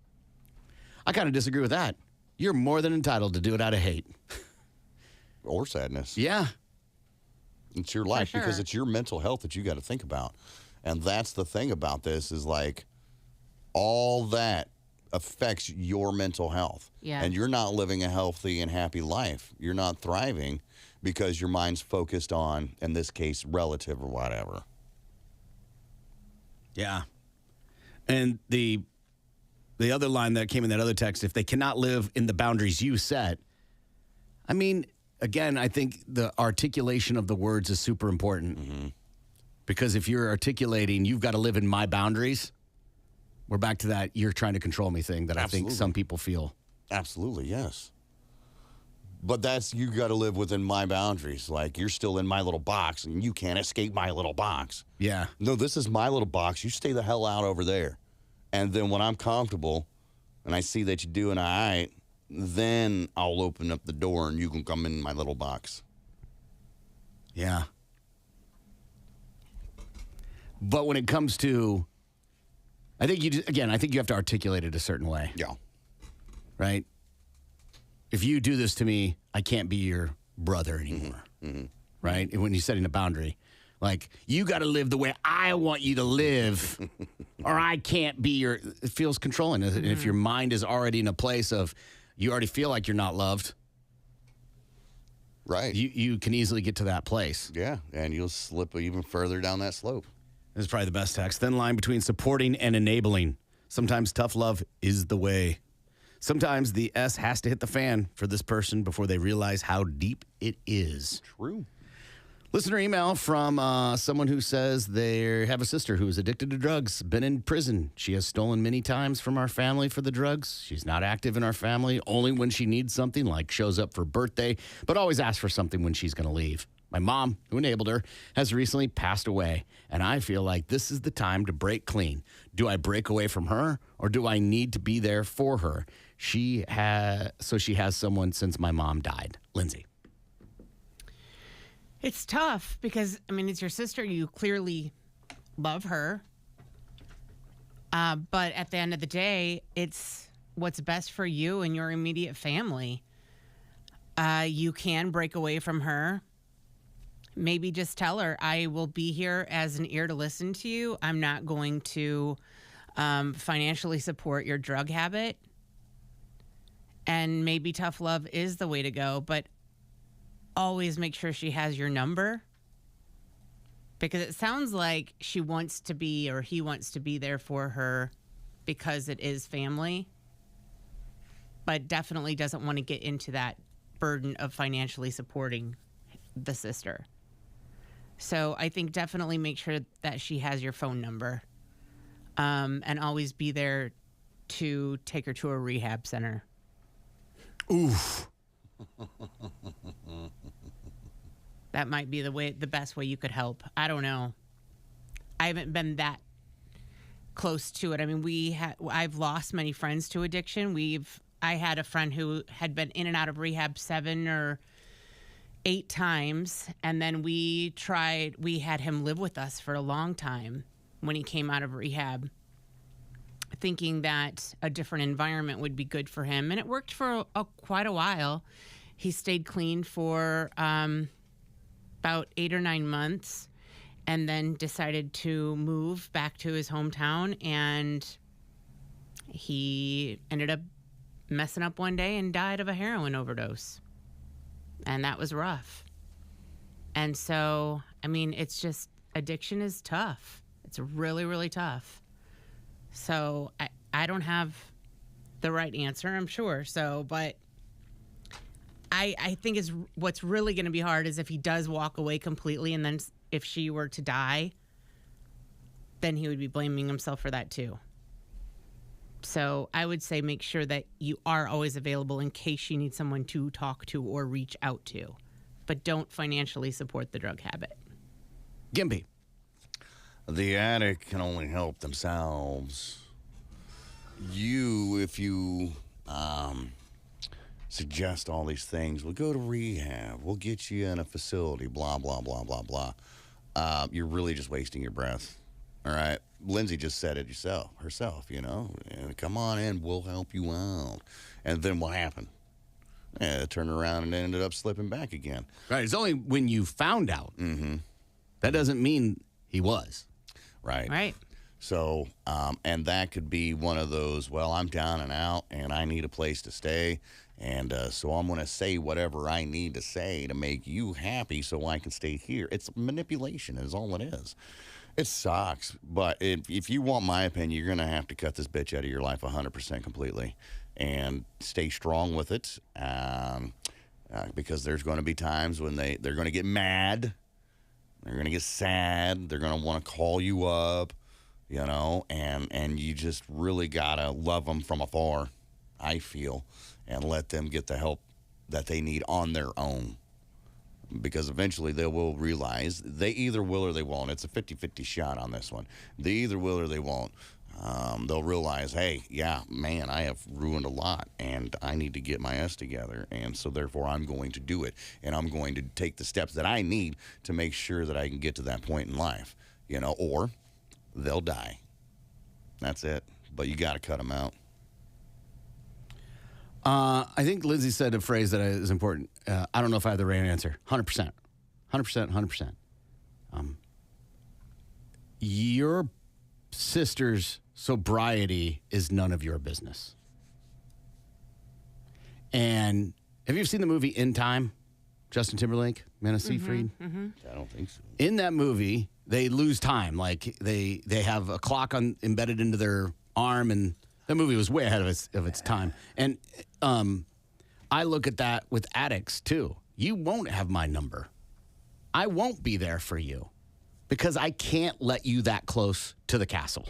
I kind of disagree with that. You're more than entitled to do it out of hate. Or sadness. Yeah. It's your life because sure. it's your mental health that you got to think about. And that's the thing about this is like all that affects your mental health. Yeah. And you're not living a healthy and happy life. You're not thriving because your mind's focused on, in this case, relative or whatever. Yeah. And the other line that came in that other text, if they cannot live in the boundaries you set, I mean, again, I think the articulation of the words is super important. Because if you're articulating, you've got to live in my boundaries, we're back to that you're trying to control me thing that Absolutely. I think some people feel. Absolutely, yes. But that's, you got to live within my boundaries. Like, you're still in my little box, and you can't escape my little box. Yeah. No, this is my little box. You stay the hell out over there. And then when I'm comfortable and I see that you're doing all right, then I'll open up the door and you can come in my little box. Yeah. But when it comes to, I think I think you have to articulate it a certain way. Yeah. Right? If you do this to me, I can't be your brother anymore. Right? And when you're setting a boundary, Like, you got to live the way I want you to live, or I can't be your. It feels controlling. And if your mind is already in a place of you already feel like you're not loved, Right. you can easily get to that place. Yeah, and you'll slip even further down that slope. This is probably the best text. Thin line between supporting and enabling. Sometimes tough love is the way. Sometimes the S has to hit the fan for this person before they realize how deep it is. True. Listener email from someone who says they have a sister who is addicted to drugs, been in prison. She has stolen many times from our family for the drugs. She's not active in our family, only when she needs something, like shows up for birthday, but always asks for something when she's going to leave. My mom, who enabled her, has recently passed away, and I feel like this is the time to break clean. Do I break away from her, or do I need to be there for her? She has someone since my mom died. Lindsay. It's tough because, I mean, it's your sister. You clearly love her. But at the end of the day, it's what's best for you and your immediate family. You can break away from her. Maybe just tell her, I will be here as an ear to listen to you. I'm not going to financially support your drug habit. And maybe tough love is the way to go, but always make sure she has your number, because it sounds like she wants to be, or he wants to be there for her because it is family, but definitely doesn't want to get into that burden of financially supporting the sister. So I think definitely make sure that she has your phone number, and always be there to take her to a rehab center. Oof. That might be the best way you could help. I don't know. I haven't been that close to it. I mean, I've lost many friends to addiction. I had a friend who had been in and out of rehab 7 or 8 times, and then we had him live with us for a long time when he came out of rehab, thinking that a different environment would be good for him, and it worked for quite a while. He stayed clean for about 8 or 9 months, and then decided to move back to his hometown, and he ended up messing up one day and died of a heroin overdose. And that was rough. And so, I mean, it's just, addiction is tough. It's really, really tough. So I don't have the right answer, I'm sure. So, but I think what's really going to be hard is if he does walk away completely, and then if she were to die, then he would be blaming himself for that too. So I would say make sure that you are always available in case she needs someone to talk to or reach out to, but don't financially support the drug habit. Gimpy. The addict can only help themselves. If you suggest all these things, we'll go to rehab, we'll get you in a facility, blah, blah, blah, blah, blah. You're really just wasting your breath. All right. Lindsay just said it herself, come on in, we'll help you out. And then what happened? Turned around and ended up slipping back again. Right. It's only when you found out. Mm-hmm. That doesn't mean he was. Right. Right. So, and that could be one of those, well, I'm down and out and I need a place to stay. And so I'm going to say whatever I need to say to make you happy so I can stay here. It's manipulation is all it is. It sucks. But if you want my opinion, you're going to have to cut this bitch out of your life 100% completely and stay strong with it. Because there's going to be times when they're going to get mad. They're going to get sad. They're going to want to call you up. And you just really got to love them from afar, I feel, and let them get the help that they need on their own. Because eventually they will realize they either will or they won't. It's a 50-50 shot on this one. They either will or they won't. They'll realize, hey, yeah, man, I have ruined a lot, and I need to get my ass together, and so therefore I'm going to do it, and I'm going to take the steps that I need to make sure that I can get to that point in life, or they'll die. That's it. But you got to cut them out. I think Lindsay said a phrase that is important. I don't know if I have the right answer. 100%. 100%, 100%. your sister's sobriety is none of your business. And have you ever seen the movie In Time? Justin Timberlake, Menace Seyfried? I don't think so. In that movie, they lose time. Like they have a clock embedded into their arm, and that movie was way ahead of its time. And I look at that with addicts too. You won't have my number. I won't be there for you because I can't let you that close to the castle.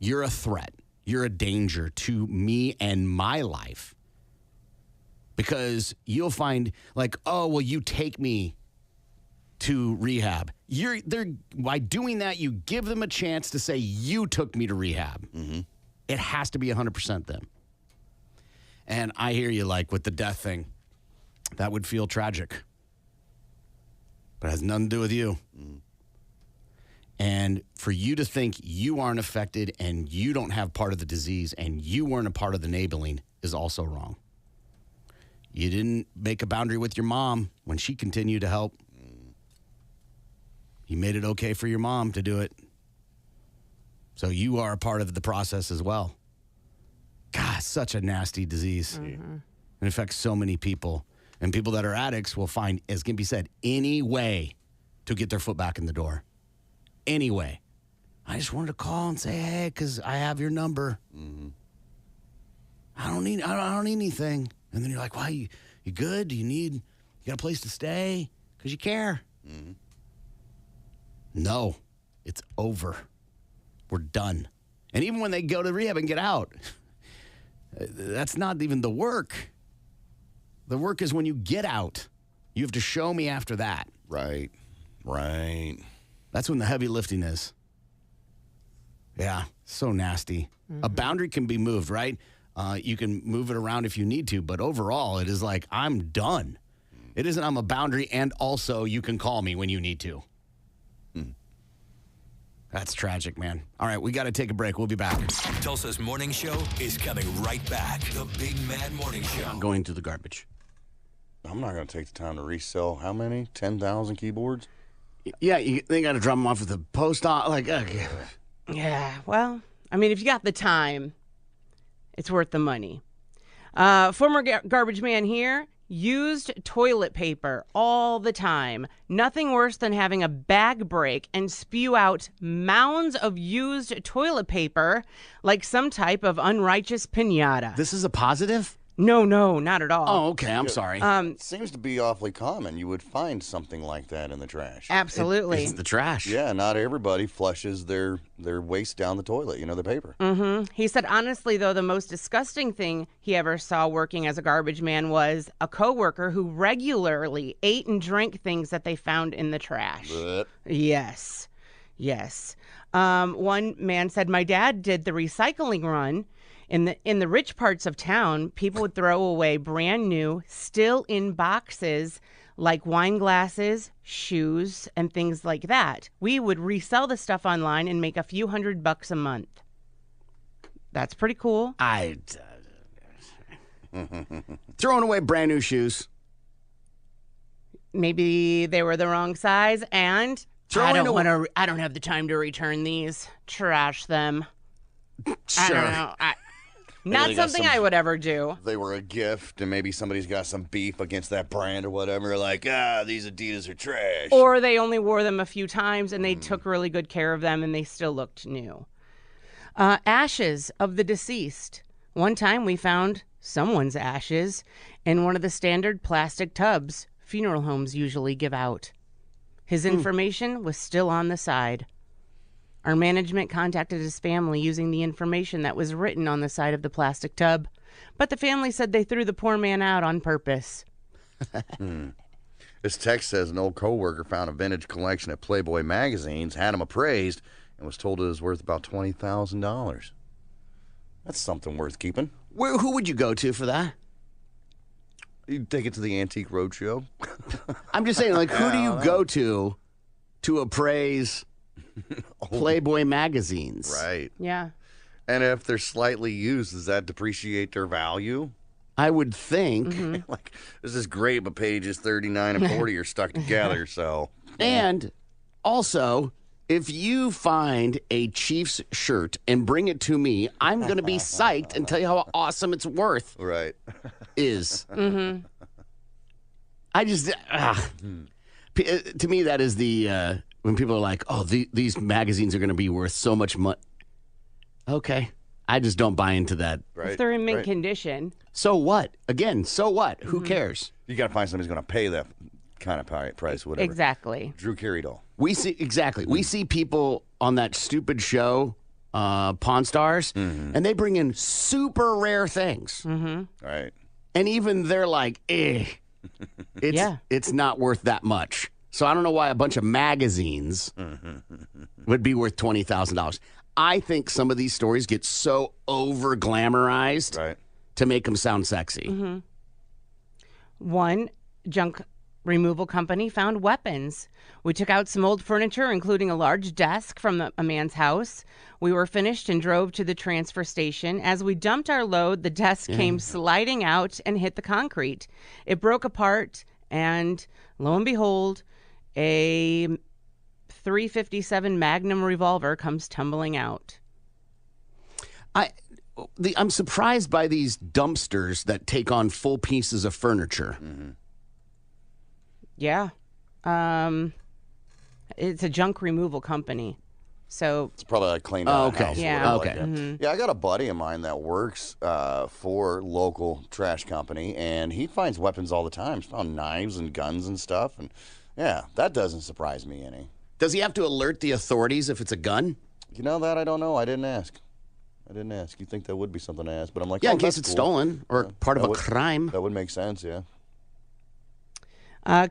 You're a threat. You're a danger to me and my life. Because you'll find like, oh, well, you take me to rehab. By doing that, you give them a chance to say you took me to rehab. It has to be 100% them. And I hear you, like with the death thing, that would feel tragic, but it has nothing to do with you. And for you to think you aren't affected and you don't have part of the disease and you weren't a part of the enabling is also wrong. You didn't make a boundary with your mom when she continued to help. You made it okay for your mom to do it. So you are a part of the process as well. God, such a nasty disease. It affects so many people. And people that are addicts will find, as can be said, any way to get their foot back in the door. Any way. I just wanted to call and say, hey, because I have your number. I don't need anything. And then you're like, "Why you good? Do you got a place to stay? Because you care." No, it's over. We're done. And even when they go to rehab and get out, that's not even the work. The work is when you get out. You have to show me after that. Right. That's when the heavy lifting is. Yeah, so nasty. A boundary can be moved, right? You can move it around if you need to, but overall, it is like, I'm done. It isn't I'm a boundary, and also you can call me when you need to. That's tragic, man. All right, we got to take a break. We'll be back. Tulsa's Morning Show is coming right back. The Big Mad Morning Show. I'm going to the garbage. I'm not going to take the time to resell how many? 10,000 keyboards? Yeah, they got to drop them off at the post office. Like, okay. Yeah, well, I mean, if you got the time, it's worth the money. Former garbage man here used toilet paper all the time. Nothing worse than having a bag break and spew out mounds of used toilet paper like some type of unrighteous piñata. This is a positive? No, not at all. Oh, okay. I'm sorry. It seems to be awfully common. You would find something like that in the trash. Absolutely. It's the trash. Yeah, not everybody flushes their waste down the toilet, their paper. He said, honestly, though, the most disgusting thing he ever saw working as a garbage man was a coworker who regularly ate and drank things that they found in the trash. But Yes. One man said, my dad did the recycling run. In the rich parts of town, people would throw away brand new, still in boxes, like wine glasses, shoes, and things like that. We would resell the stuff online and make a few $100 a month. That's pretty cool. Throwing away brand new shoes. Maybe they were the wrong size, and I don't have the time to return these. Trash them. Sure. I don't know. Not they got something some- I would ever do. they were a gift, and maybe somebody's got some beef against that brand or whatever. Like, these Adidas are trash. Or they only wore them a few times and they took really good care of them and they still looked new. Ashes of the deceased. One time we found someone's ashes in one of the standard plastic tubs funeral homes usually give out. His information was still on the side. Our management contacted his family using the information that was written on the side of the plastic tub, but the family said they threw the poor man out on purpose. This text says an old coworker found a vintage collection of Playboy magazines, had them appraised, and was told it was worth about $20,000. That's something worth keeping. Who would you go to for that? You take it to the Antique Roadshow. I'm just saying, like, who do you go to appraise Playboy magazines? Right. Yeah. And if they're slightly used, does that depreciate their value? I would think. Like, this is great, but pages 39 and 40 are stuck together, so. And also, If you find a Chiefs shirt and bring it to me, I'm going to be psyched and tell you how awesome it's worth Right. is. I just, to me, that is the, when people are like, oh, these magazines are going to be worth so much money. Okay. I just don't buy into that. Right. If they're in mint condition. So what? Again, so what? Who cares? You got to find somebody who's going to pay that kind of price, whatever. Exactly. Drew carried all. We see people on that stupid show, Pawn Stars, and they bring in super rare things. Right. And even they're like, it's not worth that much. So I don't know why a bunch of magazines would be worth $20,000. I think some of these stories get so over glamorized to make them sound sexy. One junk removal company found weapons. We took out some old furniture, including a large desk from a man's house. We were finished and drove to the transfer station. As we dumped our load, the desk came sliding out and hit the concrete. It broke apart, and lo and behold, a .357 Magnum revolver comes tumbling out. I'm surprised by these dumpsters that take on full pieces of furniture. Yeah. It's a junk removal company. So it's probably like clean out house. Yeah. Okay. Yeah, I got a buddy of mine that works for local trash company, and he finds weapons all the time. He's found knives and guns and stuff, and yeah, that doesn't surprise me any. Does he have to alert the authorities if it's a gun? You know that I don't know. I didn't ask. You'd think that would be something to ask, but I'm like, in case it's stolen or part of a crime. That would make sense, yeah.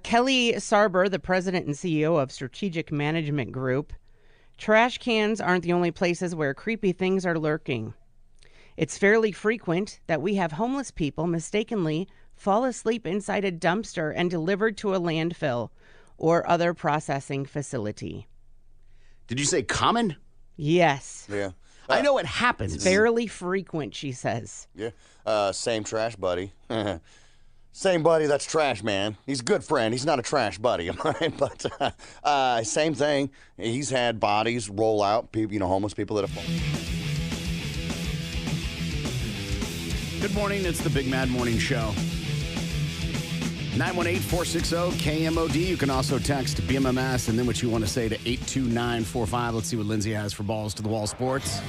Kelly Sarber, the president and CEO of Strategic Management Group, trash cans aren't the only places where creepy things are lurking. It's fairly frequent that we have homeless people mistakenly fall asleep inside a dumpster and delivered to a landfill or other processing facility. Did you say common? Yes. Yeah. I know it happens. It's fairly frequent, she says. Yeah. Same trash buddy. Same buddy that's trash, man. He's a good friend. He's not a trash buddy of mine, but same thing. He's had bodies roll out, people, homeless people that have. Good morning. It's the Big Mad Morning Show. 918-460-KMOD. You can also text BMMS and then what you want to say to 82945. Let's see what Lindsay has for Balls to the Wall Sports.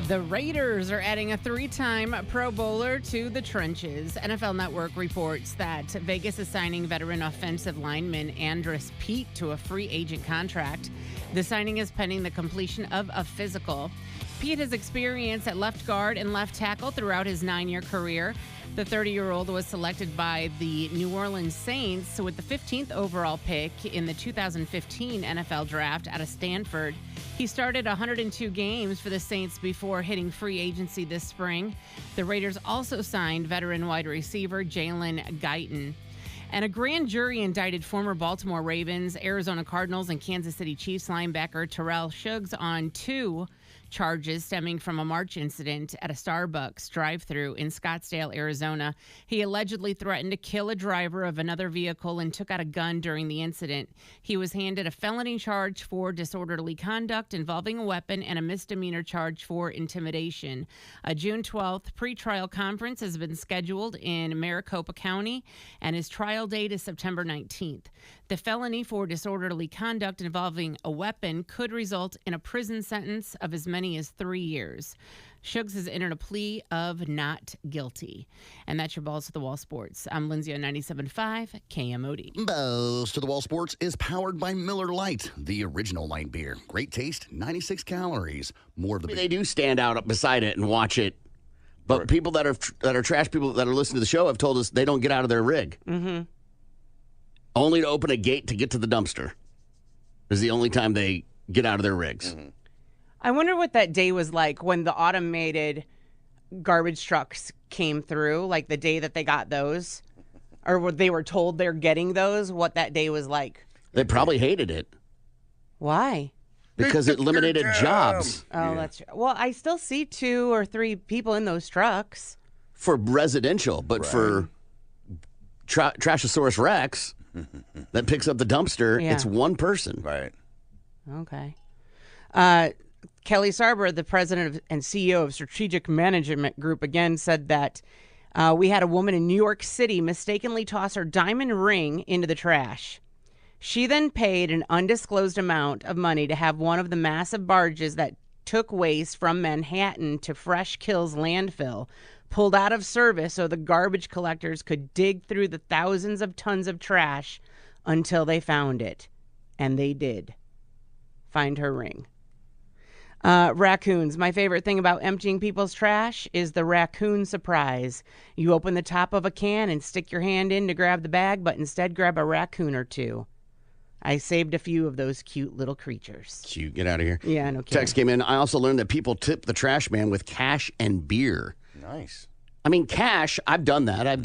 The Raiders are adding a 3-time Pro Bowler to the trenches. NFL Network reports that Vegas is signing veteran offensive lineman Andres Pete to a free agent contract. The signing is pending the completion of a physical. Pete has experience at left guard and left tackle throughout his 9-year career. The 30-year-old was selected by the New Orleans Saints with the 15th overall pick in the 2015 NFL Draft out of Stanford. He started 102 games for the Saints before hitting free agency this spring. The Raiders also signed veteran wide receiver Jalen Guyton. And a grand jury indicted former Baltimore Ravens, Arizona Cardinals, and Kansas City Chiefs linebacker Terrell Suggs on 2 charges stemming from a March incident at a Starbucks drive-thru in Scottsdale, Arizona. He allegedly threatened to kill a driver of another vehicle and took out a gun during the incident. He was handed a felony charge for disorderly conduct involving a weapon and a misdemeanor charge for intimidation. A June 12th pretrial conference has been scheduled in Maricopa County, and his trial date is September 19th. The felony for disorderly conduct involving a weapon could result in a prison sentence of as many as 3 years. Suggs has entered a plea of not guilty. And that's your Balls to the Wall Sports. I'm Lindsay on 97.5 KMOD. Balls to the Wall Sports is powered by Miller Lite, the original light beer. Great taste, 96 calories. More of the. They do stand out beside it and watch it. But people that are trash people that are listening to the show have told us they don't get out of their rig. Mm-hmm. Only to open a gate to get to the dumpster is the only time they get out of their rigs. Mm-hmm. I wonder what that day was like when the automated garbage trucks came through, like the day that they got those, or they were told they're getting those, what that day was like. They probably hated it. Why? because it eliminated jobs Oh, that's true. Well, I still see 2 or 3 people in those trucks. for residential, but for Trashosaurus Rex that picks up the dumpster, Yeah. it's one person. Right. Okay. Kelly Sarber, the president and CEO of Strategic Management Group, again said that we had a woman in New York City mistakenly toss her diamond ring into the trash. She then paid an undisclosed amount of money to have one of the massive barges that took waste from Manhattan to Fresh Kills landfill pulled out of service so the garbage collectors could dig through the thousands of tons of trash until they found it. And they did find her ring. Raccoons. My favorite thing about emptying people's trash is the raccoon surprise. You open the top of a can and stick your hand in to grab the bag, but instead grab a raccoon or 2. I saved a few of those cute little creatures. Cute. Get out of here. Yeah, no kidding. Text came in. I also learned that people tip the trash man with cash and beer. Nice. I mean, cash, I've done that. I've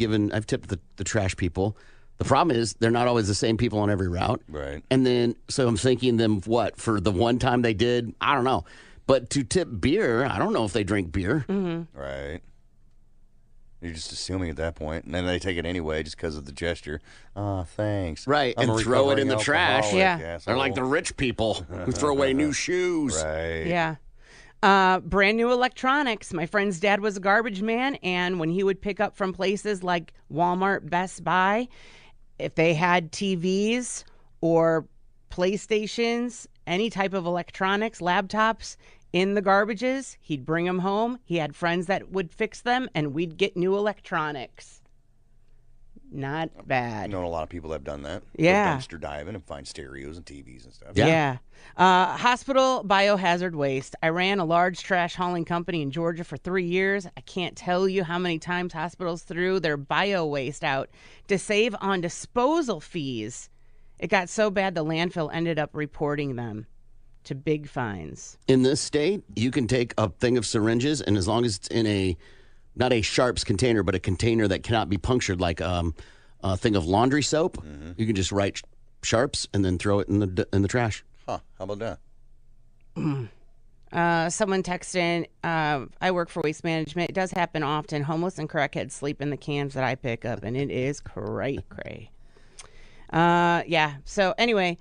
tipped the trash people. The problem is they're not always the same people on every route. Right. And then, so I'm thinking them, what, for the one time they did? I don't know. But to tip beer, I don't know if they drink beer. Mm-hmm. Right. You're just assuming at that point, and then they take it anyway just because of the gesture. Thanks. Right, I'm and a throw it in recovering the trash. alcoholic, Yeah. They're asshole. like the rich people who throw away new shoes. Right. Yeah. Brand new electronics. My friend's dad was a garbage man, and when he would pick up from places like Walmart, Best Buy, if they had TVs or PlayStations, any type of electronics, laptops in the garbages, he'd bring them home. He had friends that would fix them, and we'd get new electronics. Not I've bad. known a lot of people that have done that. Yeah. Go dumpster diving and find stereos and TVs and stuff. Yeah. Hospital biohazard waste. I ran a large trash hauling company in Georgia for 3 years. I can't tell you how many times hospitals threw their bio waste out to save on disposal fees. It got so bad the landfill ended up reporting them to big fines. In this state, you can take a thing of syringes, and as long as it's in not a Sharps container, but a container that cannot be punctured, like a thing of laundry soap, you can just write Sharps and then throw it in the trash. Huh. How about that? Someone texted in, I work for Waste Management. It does happen often. Homeless and crackheads sleep in the cans that I pick up, and it is cray-cray. Yeah. So anyway,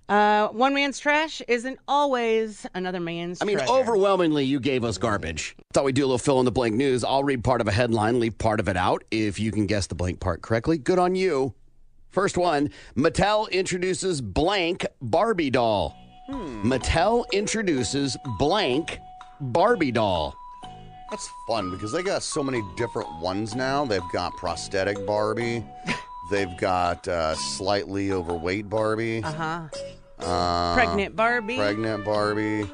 one man's trash isn't always another man's treasure. Overwhelmingly, you gave us garbage. Thought we'd do a little fill-in-the-blank news. I'll read part of a headline, leave part of it out. If you can guess the blank part correctly, good on you. First one, Mattel introduces blank Barbie doll. Mattel introduces blank Barbie doll. That's fun because they got so many different ones now. They've got prosthetic Barbie. They've got slightly overweight Barbie. Pregnant Barbie. Pregnant Barbie.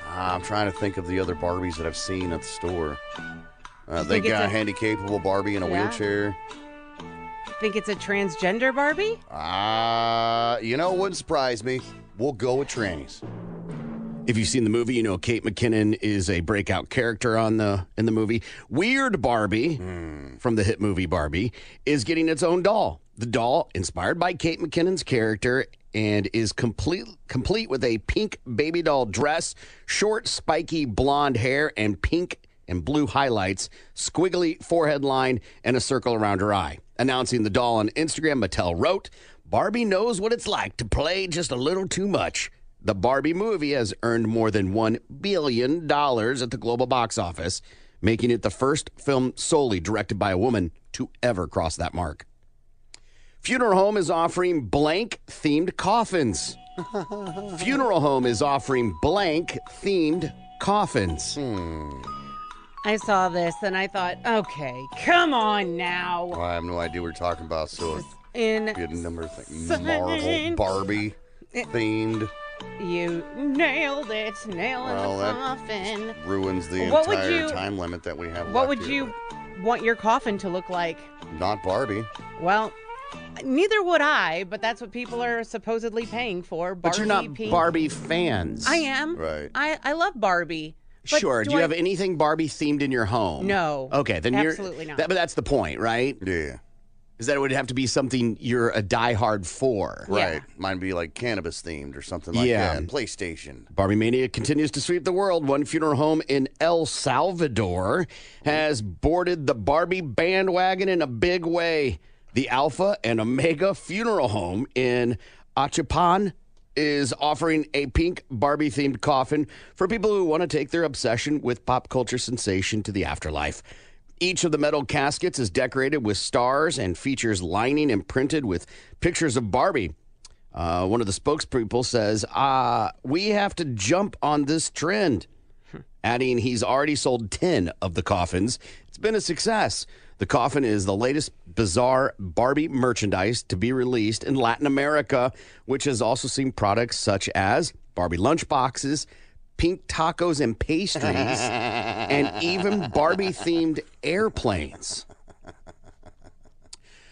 I'm trying to think of the other Barbies that I've seen at the store. They think it's got a- handy-capable Barbie in a Yeah. wheelchair. Think it's a transgender Barbie? It wouldn't surprise me. We'll go with trannies. If you've seen the movie, you know Kate McKinnon is a breakout character in the movie. Weird Barbie, from the hit movie Barbie, is getting its own doll. The doll, inspired by Kate McKinnon's character, and is complete with a pink baby doll dress, short, spiky blonde hair, and pink and blue highlights, squiggly forehead line, and a circle around her eye. Announcing the doll on Instagram, Mattel wrote, "Barbie knows what it's like to play just a little too much." The Barbie movie has earned more than $1 billion at the global box office, making it the first film solely directed by a woman to ever cross that mark. Funeral Home is offering blank-themed coffins. Funeral Home is offering blank-themed coffins. I saw this and I thought, okay, come on now. I have no idea what you're talking about, so In good number of things. Sign. Marvel Barbie themed You nailed it. Nail in Well, the that- coffin. ruins the What would entire you- time limit that we have. What left would here, you want your coffin to look like? but Not Barbie. Well, neither would I, but that's what people are supposedly paying for. Barbie But you're not pink. Barbie fans. I am. Right. I love Barbie. But Sure. Do you have anything Barbie themed in your home? No. Okay, then Absolutely you're not. but that's the point, right? Yeah. is that it would have to be something you're a diehard for. Right. Mine be like cannabis themed or something like Yeah. that. PlayStation. Barbie Mania continues to sweep the world. One funeral home in El Salvador has boarded the Barbie bandwagon in a big way. The Alpha and Omega Funeral Home in Achapan is offering a pink Barbie-themed coffin for people who want to take their obsession with pop culture sensation to the afterlife. Each of the metal caskets is decorated with stars and features lining imprinted with pictures of Barbie. One of the spokespeople says, we have to jump on this trend, adding he's already sold 10 of the coffins. It's been a success. The coffin is the latest bizarre Barbie merchandise to be released in Latin America, which has also seen products such as Barbie lunchboxes, pink tacos and pastries, and even Barbie-themed airplanes.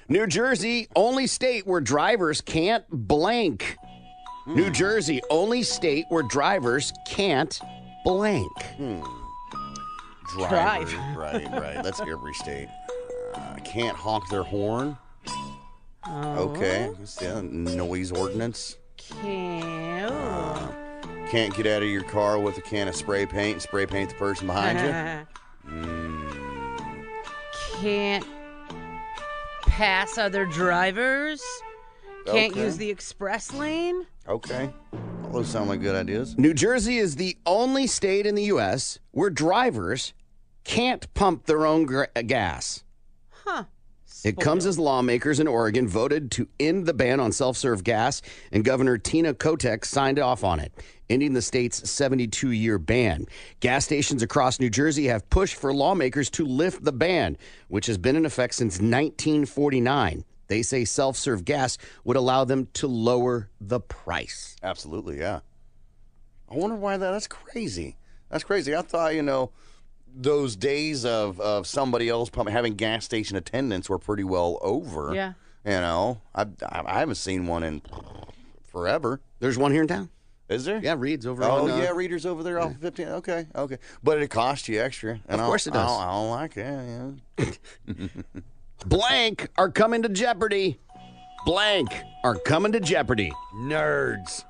New Jersey, only state where drivers can't blank. New Jersey, only state where drivers can't blank. Drivers. Right. That's every state. Can't honk their horn. Okay. Yeah, noise ordinance. Can't. Can't get out of your car with a can of spray paint and spray paint the person behind you. Can't pass other drivers. Can't Okay. use the express lane. Okay. All those sound like good ideas. New Jersey is the only state in the U.S. where drivers can't pump their own gas. Huh. It comes as lawmakers in Oregon voted to end the ban on self-serve gas, and Governor Tina Kotek signed off on it, ending the state's 72-year ban. Gas stations across New Jersey have pushed for lawmakers to lift the ban, which has been in effect since 1949. They say self-serve gas would allow them to lower the price. Absolutely, yeah. I wonder why that's crazy. That's crazy. I thought, those days of somebody else having gas station attendants were pretty well over. Yeah. I haven't seen one in forever. There's one here in town. Is there? Yeah, Reed's over Oh, on... yeah, Reader's over there off of 15. Okay. But it costs you extra. And Of course it does. I don't like it, yeah. Blank are coming to Jeopardy. Blank are coming to Jeopardy. Nerds.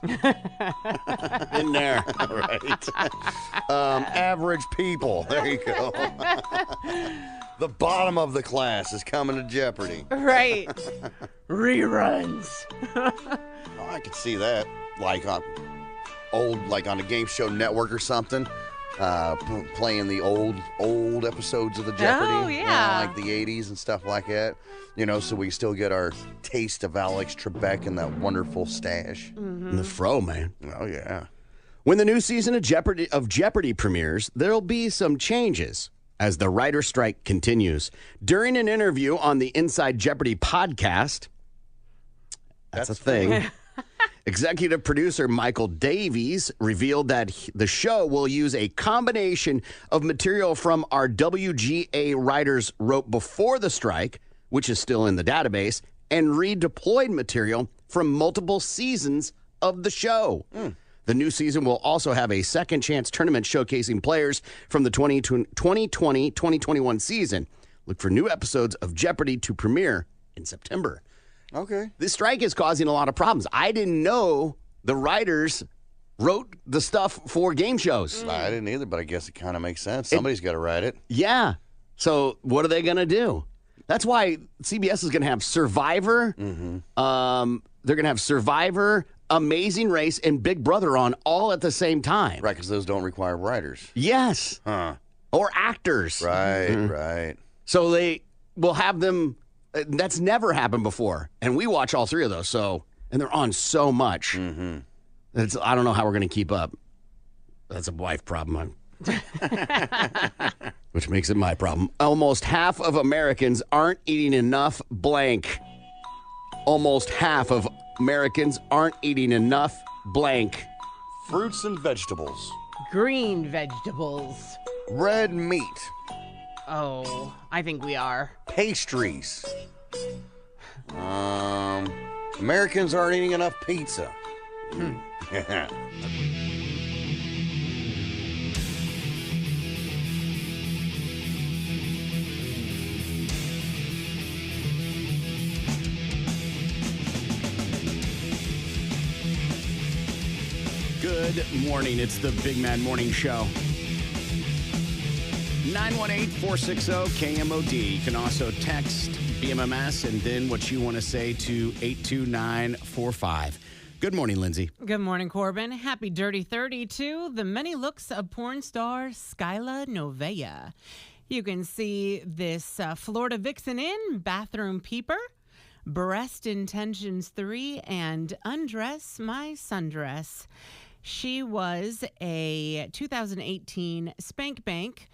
In there. Right. Average people. There you go. The bottom of the class is coming to Jeopardy. Right. Reruns. Oh, I could see that. Like on a game show network or something. Playing the old episodes of the Jeopardy. Oh, yeah. Like the 80s and stuff like that. So we still get our taste of Alex Trebek and that wonderful stash. And the fro, man. Oh, yeah. When the new season of Jeopardy premieres, there'll be some changes as the writer strike continues. During an interview on the Inside Jeopardy podcast, that's a thing. Executive producer Michael Davies revealed that the show will use a combination of material from our WGA writers wrote before the strike, which is still in the database, and redeployed material from multiple seasons of the show. The new season will also have a second chance tournament showcasing players from the 2020-2021 season. Look for new episodes of Jeopardy to premiere in September. Okay. This strike is causing a lot of problems. I didn't know the writers wrote the stuff for game shows. I didn't either, but I guess it kind of makes sense. Somebody's got to write it. Yeah. So what are they going to do? That's why CBS is going to have Survivor. They're going to have Survivor, Amazing Race, and Big Brother on all at the same time. Right, because those don't require writers. Yes. Huh. Or actors. Right. So they will have them. That's never happened before. And we watch all three of those. And they're on so much. I don't know how we're going to keep up. That's a wife problem. Which makes it my problem. Almost half of Americans aren't eating enough blank. Almost half of Americans aren't eating enough blank. Fruits and vegetables. Green vegetables. Red meat. Oh, I think we are. Pastries. Americans aren't eating enough pizza. Good morning. It's the Big Man Morning Show. 918-460-KMOD. You can also text BMMS and then what you want to say to 82945. Good morning, Lindsay. Good morning, Corbin. Happy Dirty 30 to the many looks of porn star Skyla Novea. You can see this Florida Vixen in Bathroom Peeper, Breast Intentions 3, and Undress My Sundress. She was a 2018 Spank Bank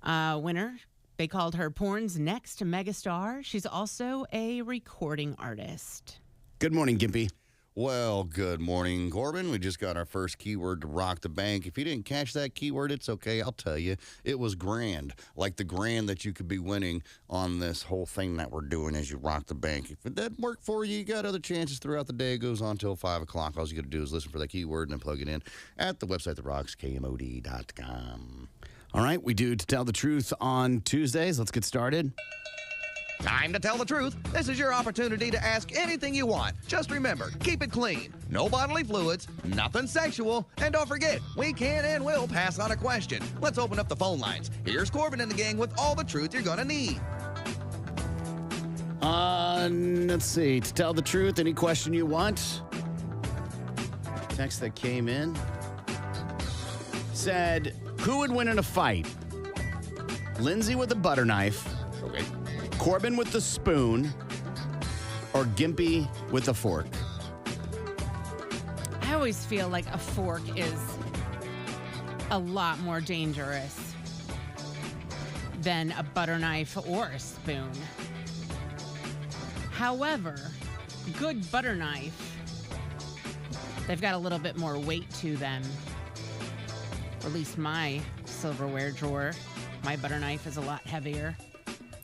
winner. They called her Porn's next megastar. She's also a recording artist. Good morning, Gimpy. Well, good morning, Corbin. We just got our first keyword to rock the bank. If you didn't catch that keyword, it's okay. I'll tell you. It was grand, like the grand that you could be winning on this whole thing that we're doing as you rock the bank. If it doesn't work for you, you got other chances throughout the day. It goes on till 5 o'clock. All you got to do is listen for that keyword and then plug it in at the website that rocks, KMOD.com. All right, we do To Tell the Truth on Tuesdays. Let's get started. Time to tell the truth. This is your opportunity to ask anything you want. Just remember, keep it clean. No bodily fluids, nothing sexual, and don't forget, we can and will pass on a question. Let's open up the phone lines. Here's Corbin and the gang with all the truth you're gonna need. Let's see. To tell the truth, any question you want. Text that came in said, who would win in a fight? Lindsay with a butter knife. Okay. Corbin with the spoon, or Gimpy with a fork? I always feel like a fork is a lot more dangerous than a butter knife or a spoon. However, good butter knife, they've got a little bit more weight to them. Or at least my silverware drawer, my butter knife is a lot heavier.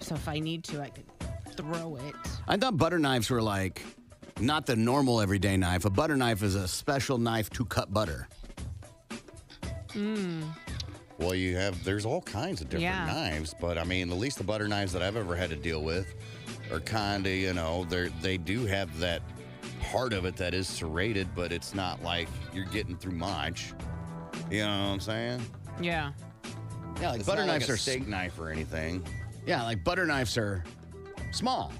So if I need to, I could throw it. I thought butter knives were like not the normal everyday knife. A butter knife is a special knife to cut butter. Well, there's all kinds of different knives, but I mean, at least the butter knives that I've ever had to deal with are kind of, they do have that part of it that is serrated, but it's not like you're getting through much. You know what I'm saying? Yeah. Yeah, like It's butter not like knives a are steak knife or anything. Yeah, like butter knives are small.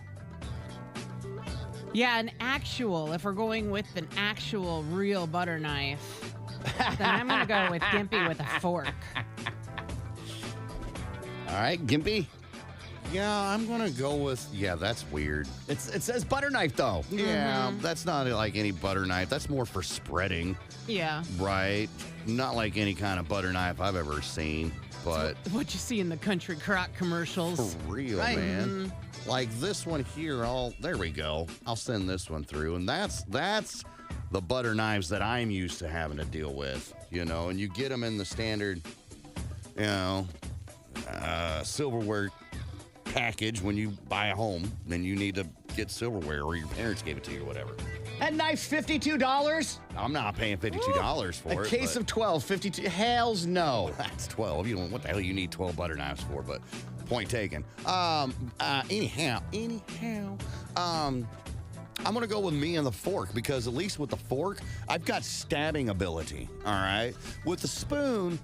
Yeah, if we're going with an actual real butter knife, then I'm going to go with Gimpy with a fork. All right, Gimpy. Yeah, I'm going to go with, that's weird. It says butter knife, though. Yeah, that's not like any butter knife. That's more for spreading, Yeah. right? Not like any kind of butter knife I've ever seen, but What you see in the country crock commercials. for real, Right. man. Like this one here, there we go. I'll send this one through, and that's the butter knives that I'm used to having to deal with, and you get them in the standard, silverware package when you buy a home, then you need to get silverware or your parents gave it to you or whatever. That knife's $52? I'm not paying $52 for A it. case of 12, 52. Hells no. That's 12. You don't what the hell you need 12 butter knives for, but point taken. Anyhow, I'm gonna go with me and the fork because at least with the fork, I've got stabbing ability. All right. With the spoon,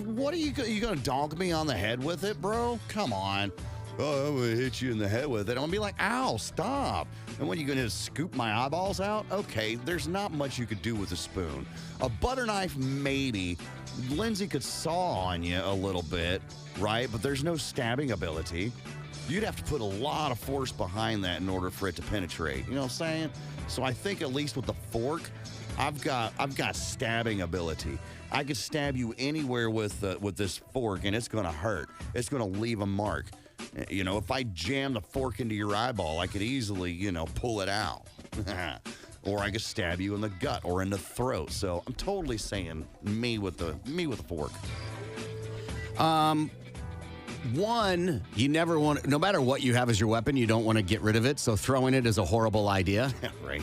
what are you gonna donk me on the head with it, bro? Come on. Oh, I'm gonna hit you in the head with it. I'm gonna be like, ow, stop. And what, are you gonna just scoop my eyeballs out? Okay, there's not much you could do with a spoon. A butter knife, maybe. Lindsay could saw on you a little bit, right? But there's no stabbing ability. You'd have to put a lot of force behind that in order for it to penetrate. You know what I'm saying? So I think at least with the fork, I've got stabbing ability. I could stab you anywhere with this fork, and it's gonna hurt. It's gonna leave a mark. If I jam the fork into your eyeball, I could easily, pull it out. Or I could stab you in the gut or in the throat. So I'm totally saying me with the fork. One, you never want, no matter what you have as your weapon, you don't want to get rid of it. So throwing it is a horrible idea. Right.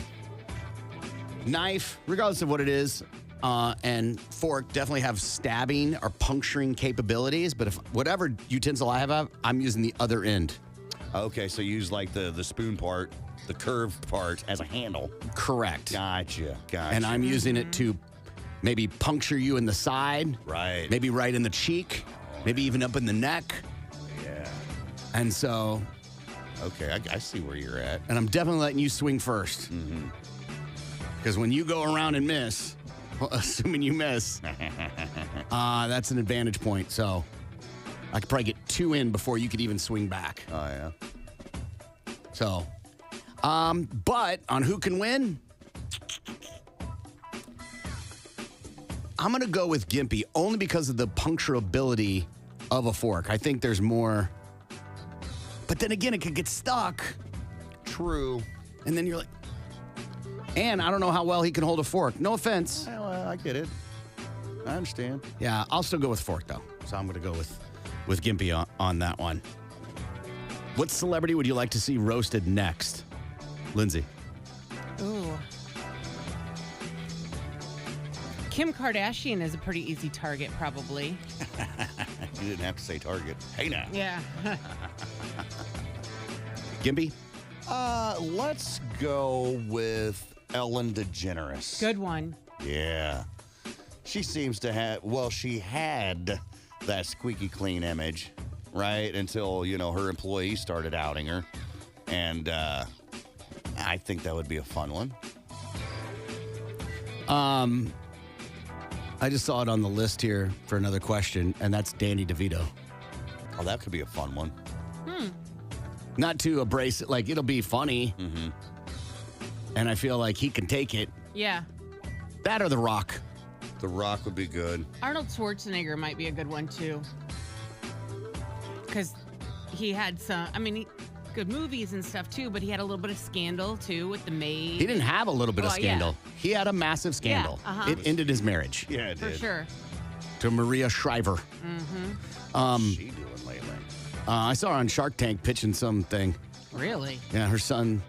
Knife, regardless of what it is, and fork definitely have stabbing or puncturing capabilities. But if whatever utensil I have, I'm using the other end. Okay, so use like the spoon part, the curved part as a handle. Correct. Gotcha. And I'm using it to maybe puncture you in the side, Right. maybe right in the cheek, maybe even up in the neck. Yeah. And so, Okay, I see where you're at. and I'm definitely letting you swing first. Mm-hmm. Because when you go around and miss, well, assuming you miss, that's an advantage point. So I could probably get 2 in before you could even swing back. Oh, yeah. So, but on who can win, I'm going to go with Gimpy only because of the puncturability of a fork. I think there's more. But then again, it could get stuck. True. And then you're like, and I don't know how well he can hold a fork. No offense. Well, I get it. I understand. Yeah, I'll still go with fork, though. So I'm going to go with Gimpy on that one. What celebrity would you like to see roasted next? Lindsay. Ooh. Kim Kardashian is a pretty easy target, probably. You didn't have to say Target. Hey, now. Yeah. Gimpy? Let's go with Ellen DeGeneres. Good one. Yeah. She seems to have, well, she had that squeaky clean image, right? Until, her employees started outing her. And I think that would be a fun one. I just saw it on the list here for another question, and that's Danny DeVito. Oh, that could be a fun one. Not to abrasive it, like it'll be funny. Mm-hmm. And I feel like he can take it. Yeah. That or The Rock. The Rock would be good. Arnold Schwarzenegger might be a good one, too. Because he had some, good movies and stuff, too, but he had a little bit of scandal, too, with the maid. He didn't have a little bit of Well, yeah. scandal. He had a massive scandal. Yeah, uh-huh. It ended his marriage Yeah, it For did. sure. to Maria Shriver. What's she doing lately? I saw her on Shark Tank pitching something. Really? Yeah, her son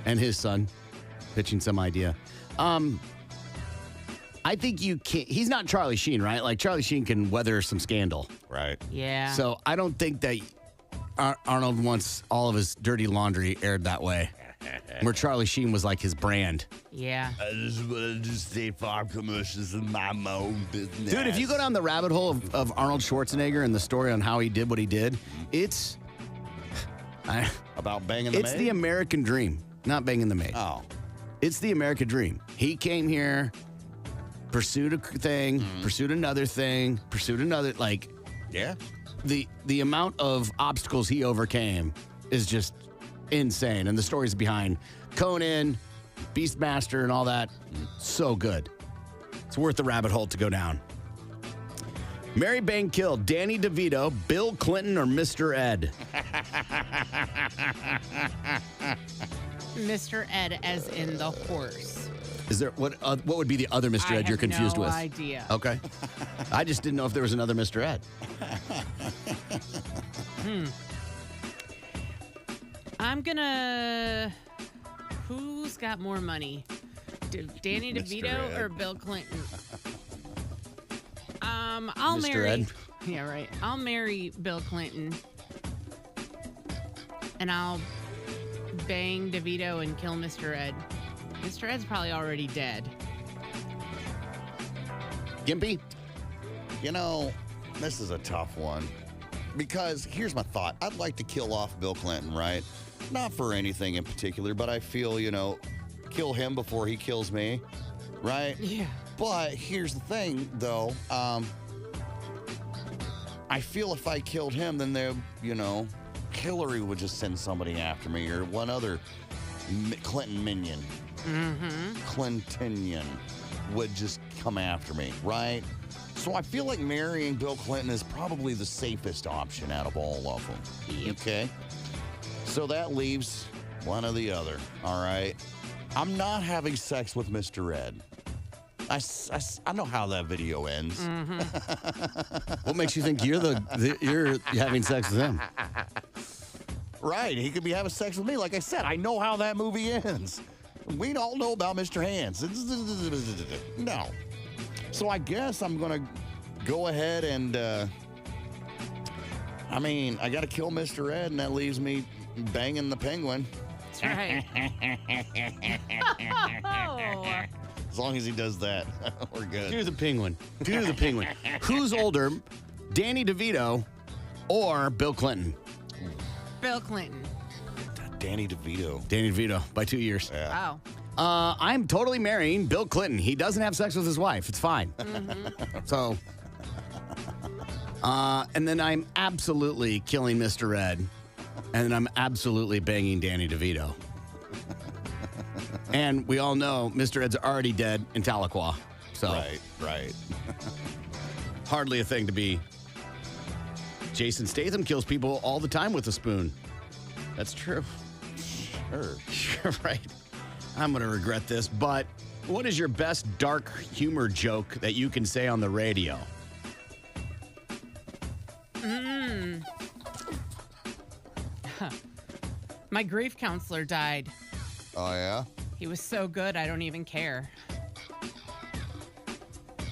and his son pitching some idea. I think you can't. He's not Charlie Sheen, right? Like Charlie Sheen can weather some scandal. Right. Yeah. So I don't think that Arnold wants all of his dirty laundry aired that way. Where Charlie Sheen was like his brand. Yeah. I just want to do State Farm commercials in my own business. Dude, if you go down the rabbit hole of Arnold Schwarzenegger and the story on how he did what he did, it's about banging the it's maid? the American dream, not banging the maid. Oh. It's the American dream. He came here, pursued a thing, pursued another thing, pursued another. Like, Yeah. the amount of obstacles he overcame is just insane. And the stories behind Conan, Beastmaster, and all that, so good. It's worth the rabbit hole to go down. Mary Bang killed Danny DeVito, Bill Clinton, or Mr. Ed? Mr. Ed, as in the horse. Is there what would be the other Mr. Ed you're confused no with? idea. Okay. I just didn't know if there was another Mr. Ed. I'm gonna. Who's got more money? Danny Mr. DeVito Ed. or Bill Clinton? I'll Mr. marry. Ed? Yeah, right. I'll marry Bill Clinton, and I'll bang DeVito and kill Mr. Ed. Mr. Ed's probably already dead. Gimpy? You know, this is a tough one. Because here's my thought. I'd like to kill off Bill Clinton, right? Not for anything in particular, but I feel, kill him before he kills me, right? Yeah. But here's the thing, though. I feel if I killed him, then Hillary would just send somebody after me, or one other Clinton minion. Clintonian would just come after me, right? So I feel like marrying Bill Clinton is probably the safest option out of all of them. Yep. Okay? So that leaves one or the other, all right? I'm not having sex with Mr. Ed. I know how that video ends. What makes you think you're you're having sex with him? Right, he could be having sex with me. Like I said, I know how that movie ends. We all know about Mr. Hands. No. So I guess I'm going to go ahead and, I got to kill Mr. Ed, and that leaves me banging the penguin. That's right. As long as he does that, we're good. Do the penguin. Do the penguin. Who's older, Danny DeVito or Bill Clinton? Bill Clinton. Danny DeVito. Danny DeVito by 2 years. Wow. I'm totally marrying Bill Clinton. He doesn't have sex with his wife. It's fine. So, and then I'm absolutely killing Mr. Ed. And then I'm absolutely banging Danny DeVito. And we all know Mr. Ed's already dead in Tahlequah. So, Right. hardly a thing to be. Jason Statham kills people all the time with a spoon. That's true. Sure, right. I'm going to regret this, but what is your best dark humor joke that you can say on the radio? My grief counselor died. Oh, yeah? He was so good, I don't even care.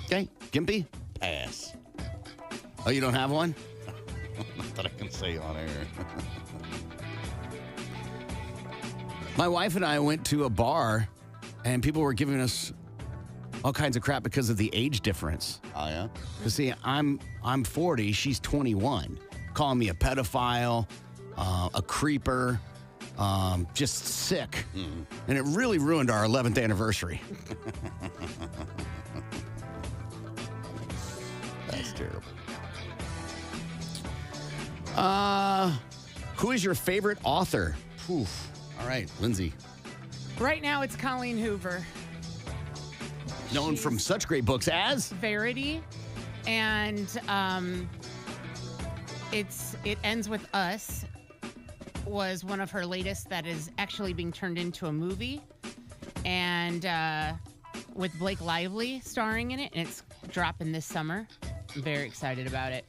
Okay, Gimpy? Pass. Oh, you don't have one? Not that I can say on air. My wife and I went to a bar, and people were giving us all kinds of crap because of the age difference. Oh, yeah? You see, I'm 40, she's 21, calling me a pedophile, a creeper, just sick. And it really ruined our 11th anniversary. That's terrible. Who is your favorite author? Oof. All right, Lindsay. Right now, it's Colleen Hoover. Known from such great books as Verity, and It Ends With Us was one of her latest that is actually being turned into a movie, and with Blake Lively starring in it, and it's dropping this summer. I'm very excited about it.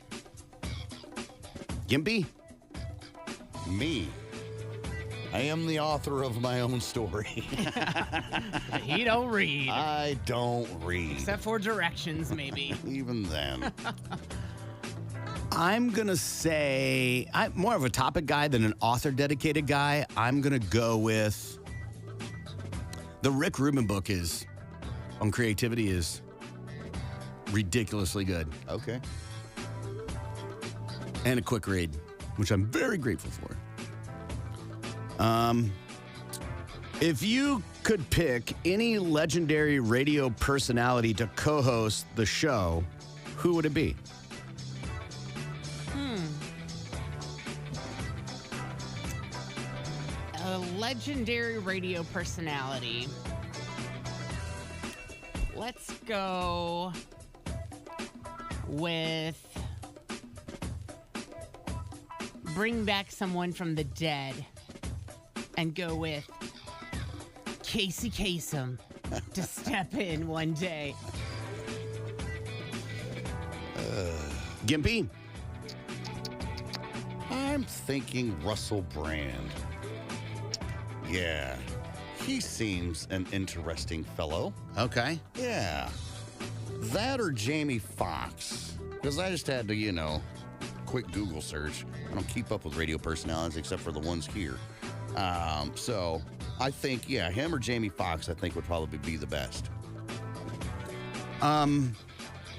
Gimpy. Me. I am the author of my own story. He don't read. I don't read. Except for directions, maybe. Even then. I'm going to say, I'm more of a topic guy than an author-dedicated guy. I'm going to go with the Rick Rubin book on creativity is ridiculously good. Okay. And a quick read, which I'm very grateful for. If you could pick any legendary radio personality to co-host the show, who would it be? A legendary radio personality. Let's go with bring back someone from the dead and go with Casey Kasem to step in one day. Gimpy? I'm thinking Russell Brand. Yeah. He seems an interesting fellow. Okay. Yeah. That or Jamie Foxx. Because I just had to, quick Google search. I don't keep up with radio personalities except for the ones here. So I think, him or Jamie Foxx, I think would probably be the best.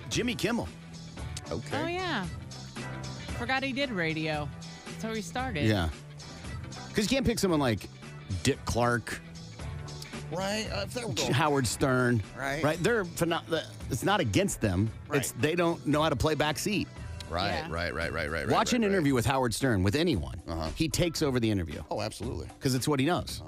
Jimmy Kimmel. Okay. Oh, yeah. Forgot he did radio. That's how he started. Yeah. Because you can't pick someone like Dick Clark, Right. If they were going, Howard Stern. Right. Right. It's not against them. Right. It's they don't know how to play backseat. right, Yeah. right. Watch an right. interview with Howard Stern with anyone. Uh-huh. He takes over the interview Oh, absolutely. because it's what he knows.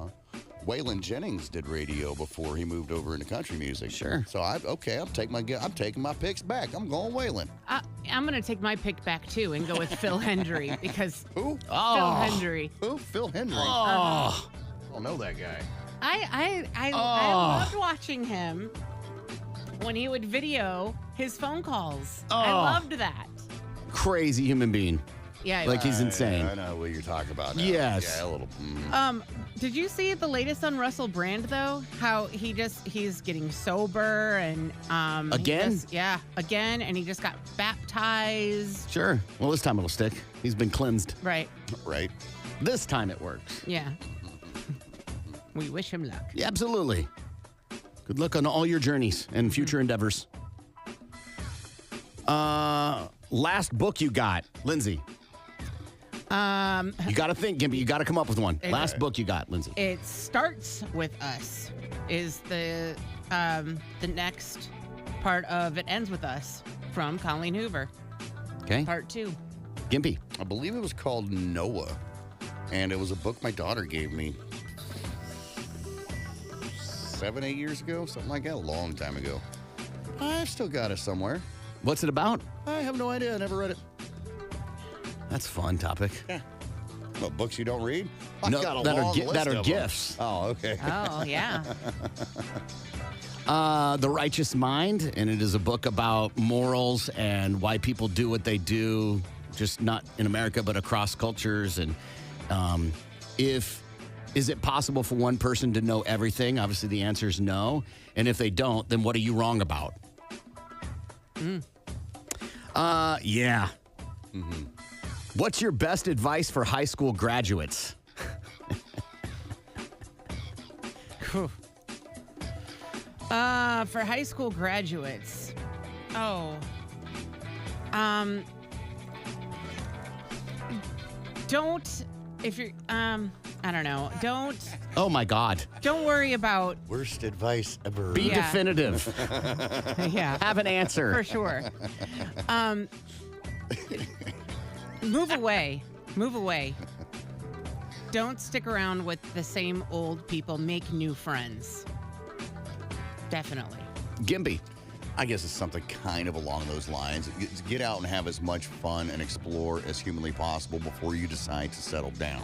Waylon Jennings did radio before he moved over into country music. Sure. So I'm taking my picks back. I'm going Waylon. I'm going to take my pick back, too, and go with Phil Hendry because Who? Phil Oh. Hendry. Who? Phil Hendry. Oh. I don't know that guy. I loved watching him when he would video his phone calls. I Oh. loved that. Crazy human being. Yeah. Like he's insane. I know what you're talking about now. Yes. Yeah, a little. Did you see the latest on Russell Brand though? How he's getting sober and Again? again, and he just got baptized. Sure. Well, this time it'll stick. He's been cleansed. Right. Right. This time it works. Yeah. We wish him luck. Yeah, absolutely. Good luck on all your journeys and future endeavors. Last book you got, Lindsay. You got to think, Gimpy. You got to come up with one. Last book you got, Lindsay. It Starts With Us is the next part of It Ends With Us from Colleen Hoover. Okay. Part 2. Gimpy. I believe it was called Noah, and it was a book my daughter gave me 7, 8 years ago, something like that, a long time ago. I've still got it somewhere. What's it about? I have no idea. I never read it. That's a fun topic. Yeah. What, books you don't read? I've No, got a that are long list that are of them. gifts. Oh, okay. Oh, yeah. The Righteous Mind, and it is a book about morals and why people do what they do, just not in America, but across cultures. And is it possible for one person to know everything? Obviously, the answer is no. And if they don't, then what are you wrong about? Yeah. Mm-hmm. What's your best advice for high school graduates? For high school graduates. Don't, if you're, I don't know, Oh, my God. don't worry about, Worst advice ever. Be Yeah. definitive. yeah, Have an answer. for sure. Move away. Move away. Don't stick around with the same old people. Make new friends. Definitely. Gimpy. I guess it's something kind of along those lines. Get out and have as much fun and explore as humanly possible before you decide to settle down,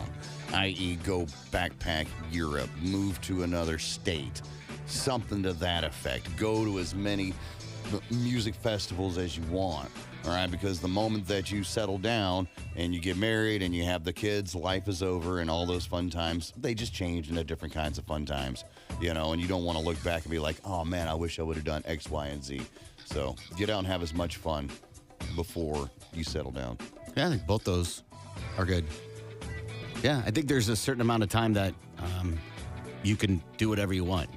i.e. go backpack Europe, move to another state, something to that effect. Go to as many music festivals as you want, all right? Because the moment that you settle down and you get married and you have the kids, life is over, and all those fun times, they just change into different kinds of fun times. You know, and you don't want to look back and be like, oh, man, I wish I would have done X, Y, and Z. So get out and have as much fun before you settle down. Yeah, I think both those are good. Yeah, I think there's a certain amount of time that you can do whatever you want,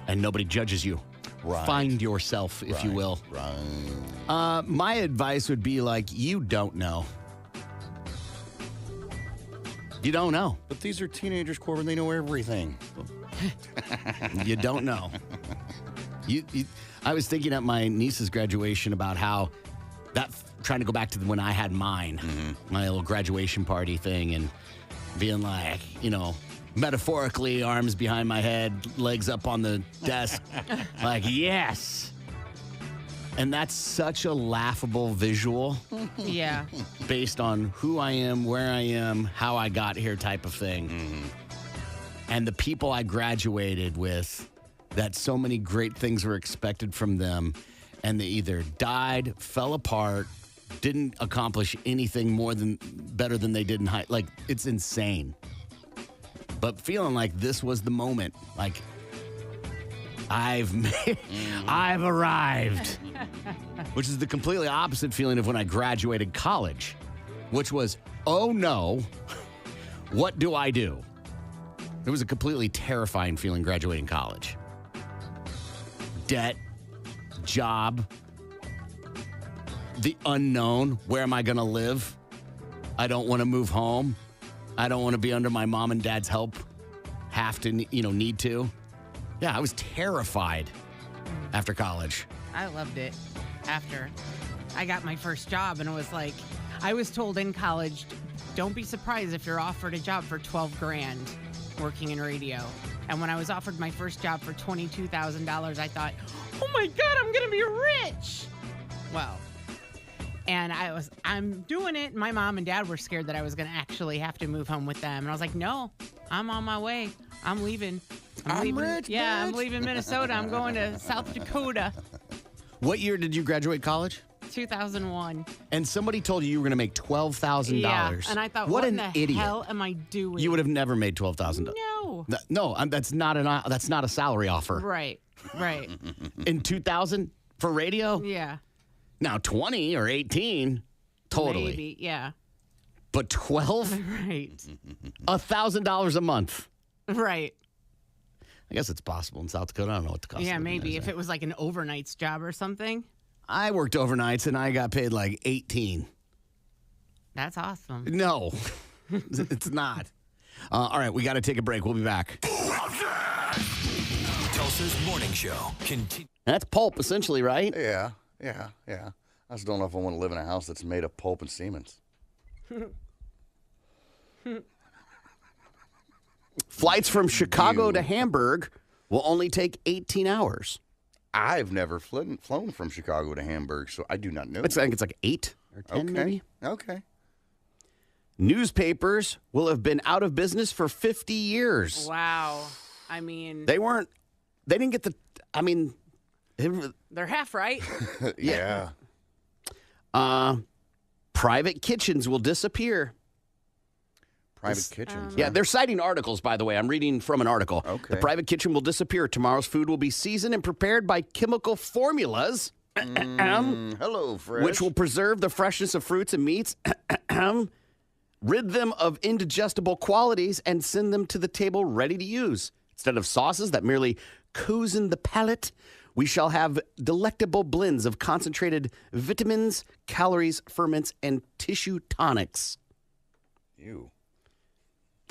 and nobody judges you. Right. Find yourself, if you will. Right. My advice would be like, you don't know. You don't know. But these are teenagers, Corbin. They know everything. You don't know. I was thinking at my niece's graduation about how trying to go back to when I had mine, my little graduation party thing, and being like, metaphorically, arms behind my head, legs up on the desk, like, yes. And that's such a laughable visual Yeah. based on who I am, where I am, how I got here type of thing. And the people I graduated with, that so many great things were expected from them, and they either died, fell apart, didn't accomplish anything better than they did in high. Like, it's insane. But feeling like this was the moment, like I've arrived, which is the completely opposite feeling of when I graduated college, which was, oh no, what do I do? It was a completely terrifying feeling graduating college. Debt, job, the unknown. Where am I going to live? I don't want to move home. I don't want to be under my mom and dad's help. Have to, need to. Yeah, I was terrified after college. I loved it after I got my first job, and it was like, I was told in college, don't be surprised if you're offered a job for $12,000 working in radio. And when I was offered my first job for $22,000, I thought, oh my God, I'm going to be rich. Well, and I'm doing it. My mom and dad were scared that I was going to actually have to move home with them. And I was like, no, I'm on my way. I'm leaving. I'm leaving. rich, Yeah, bitch. I'm leaving Minnesota. I'm going to South Dakota. What year did you graduate college? 2001. And somebody told you were going to make $12,000. Yeah, and I thought, what an the idiot. hell am I doing? You would have never made $12,000. No. No, that's not a salary offer. Right. In 2000 for radio? Yeah. Now 20 or 18, totally. Maybe. Yeah. But 12, Right. $1,000 a month. Right. I guess it's possible in South Dakota. I don't know what the cost Yeah, of living maybe is if it was like an overnights job or something. I worked overnights and I got paid like 18. That's awesome. No, it's not. All right, we got to take a break. We'll be back. Tulsa's Morning Show. That's pulp, essentially, right? Yeah. I just don't know if I want to live in a house that's made of pulp and Siemens. Flights from Chicago to Hamburg will only take 18 hours. I've never flown from Chicago to Hamburg, so I do not know. I think it's like 8 or 10, maybe. Okay. Newspapers will have been out of business for 50 years. Wow. I mean, They didn't get the, they're half right. Yeah. Private kitchens will disappear. Private kitchens. Yeah, they're citing articles, by the way. I'm reading from an article. Okay. The private kitchen will disappear. Tomorrow's food will be seasoned and prepared by chemical formulas. Hello, Fresh. Which will preserve the freshness of fruits and meats, rid them of indigestible qualities, and send them to the table ready to use. Instead of sauces that merely cozen the palate, we shall have delectable blends of concentrated vitamins, calories, ferments, and tissue tonics. Ew.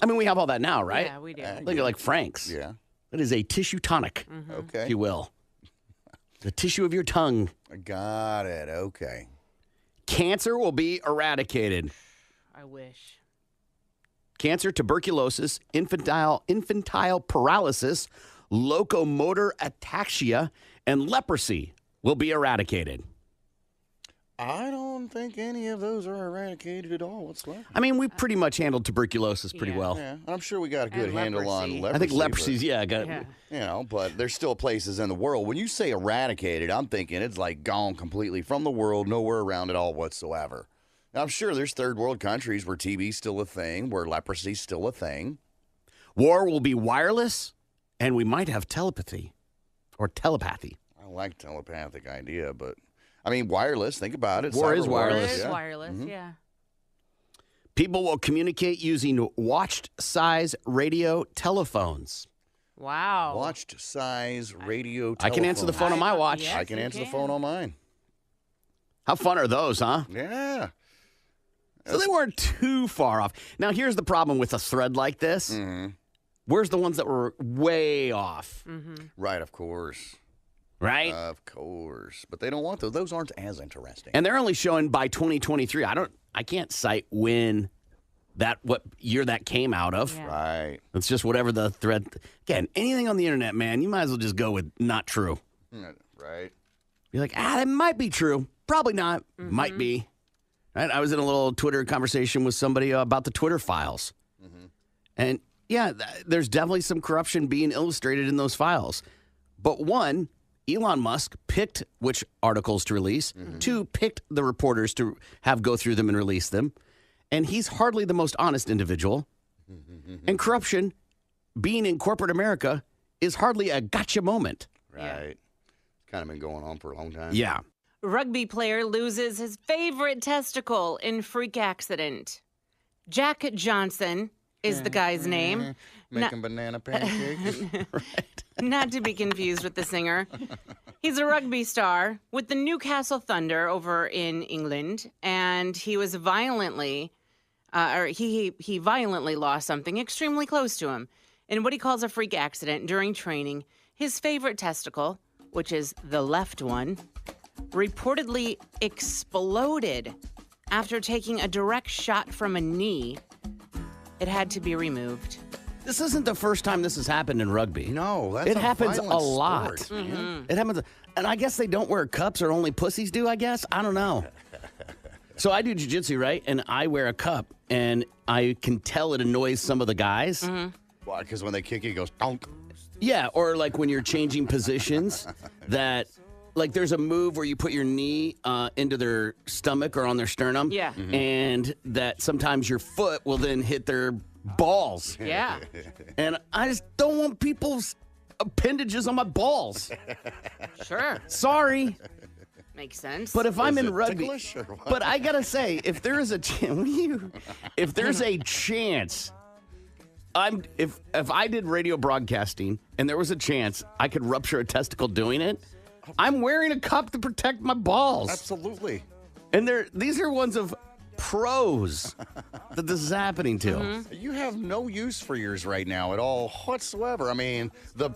I mean, we have all that now, right? Yeah, we do. Look at like Frank's. Yeah. That is a tissue tonic, Okay. if you will. The tissue of your tongue. I got it. Okay. Cancer will be eradicated. I wish. Cancer, tuberculosis, infantile paralysis, locomotor ataxia, and leprosy will be eradicated. I don't think any of those are eradicated at all whatsoever. I mean, we pretty much handled tuberculosis pretty Yeah. well. Yeah, I'm sure we got a good And handle on leprosy. leprosy. I think leprosy's, Yeah. But there's still places in the world. When you say eradicated, I'm thinking it's like gone completely from the world, nowhere around it all whatsoever. Now, I'm sure there's third world countries where TB's still a thing, where leprosy's still a thing. War will be wireless, and we might have telepathy or telepathy. I like telepathic idea, but I mean, wireless, think about it. War is Cyber wireless. It is yeah. wireless, yeah. People will communicate using watched-size radio telephones. Wow. Watched size radio I can answer the phone on my watch. Yes, I can you answer the can. phone on mine. How fun are those, huh? Yeah. So they weren't too far off. Now, here's the problem with a thread like this. Where's the ones that were way off? Right, of course. Right? Of course. But they don't want those. Those aren't as interesting. And they're only showing by 2023. I can't cite what year that came out of. Yeah. Right. It's just whatever the thread. Again, anything on the internet, man, you might as well just go with not true. Right. You're like, that might be true. Probably not. Might be. Right? I was in a little Twitter conversation with somebody about the Twitter files. And yeah, there's definitely some corruption being illustrated in those files. But one, Elon Musk picked which articles to release. Two, picked the reporters to have go through them and release them. And he's hardly the most honest individual. And corruption, being in corporate America, is hardly a gotcha moment. Right. It's kind of been going on for a long time. Yeah. Rugby player loses his favorite testicle in freak accident. Jack Johnson is the guy's name. Making banana pancakes. Not to be confused with the singer. He's a rugby star with the Newcastle Thunder over in England, and he was violently, he violently lost something extremely close to him in what he calls a freak accident during training. His favorite testicle, which is the left one, reportedly exploded after taking a direct shot from a knee. It had to be removed. This isn't the first time this has happened in rugby. No, that's It a happens a violent lot. sport, man. It happens. And I guess they don't wear cups or only pussies do, I guess. I don't know. So I do jiu-jitsu, right? And I wear a cup, and I can tell it annoys some of the guys. Why? Because when they kick you, it goes donk. Yeah, or like when you're changing positions, that like there's a move where you put your knee into their stomach or on their sternum. Yeah. And that sometimes your foot will then hit their balls. Yeah. And I just don't want people's appendages on my balls. Sure. Sorry. Makes sense. But if I'm Is in it rugby, ticklish or what? but I gotta say, if there is a chance, if there's a chance if I did radio broadcasting and there was a chance I could rupture a testicle doing it, I'm wearing a cup to protect my balls. Absolutely. And these are ones of pros that this is happening to. Mm-hmm. You have no use for yours right now at all whatsoever. I mean, the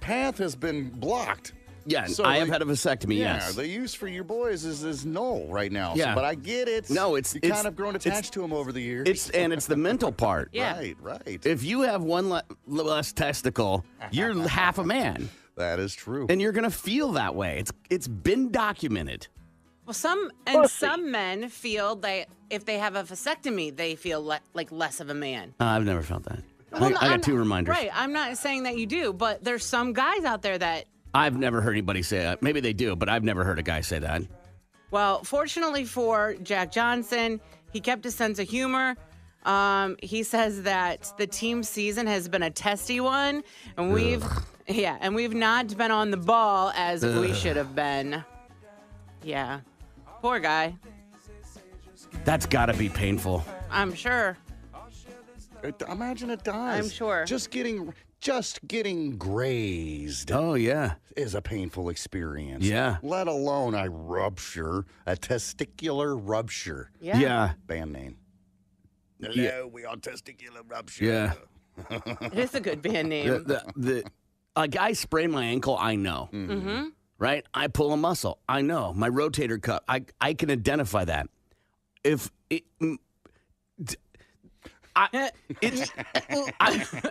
path has been blocked. Yeah, So I have had a vasectomy, Yeah, yes. the use for your boys is null right now. Yeah. But I get it. No, it's- you it's- kind of grown attached to them over the years. It's the mental part. Yeah. Right. If you have one less testicle, you're half a man. That is true. And you're going to feel that way. It's been documented. Well, some men feel that if they have a vasectomy, they feel like less of a man. I've never felt that. Well, I I'm got two reminders. Right. I'm not saying that you do, but there's some guys out there that. I've never heard anybody say that. Maybe they do, but I've never heard a guy say that. Well, fortunately for Jack Johnson, he kept his sense of humor. He says that the team season has been a testy one, and we've not been on the ball as we should have been. Yeah, poor guy. That's got to be painful. I'm sure. Imagine it does. I'm sure. Just getting grazed Oh, yeah. is a painful experience. Yeah. Let alone a testicular rupture. Yeah. Band name. Yeah. Hello, we are testicular rupture. Yeah. It is a good band name. A guy sprained my ankle, I know. Mm-hmm. Right? I pull a muscle. I know. My rotator cuff. I can identify that.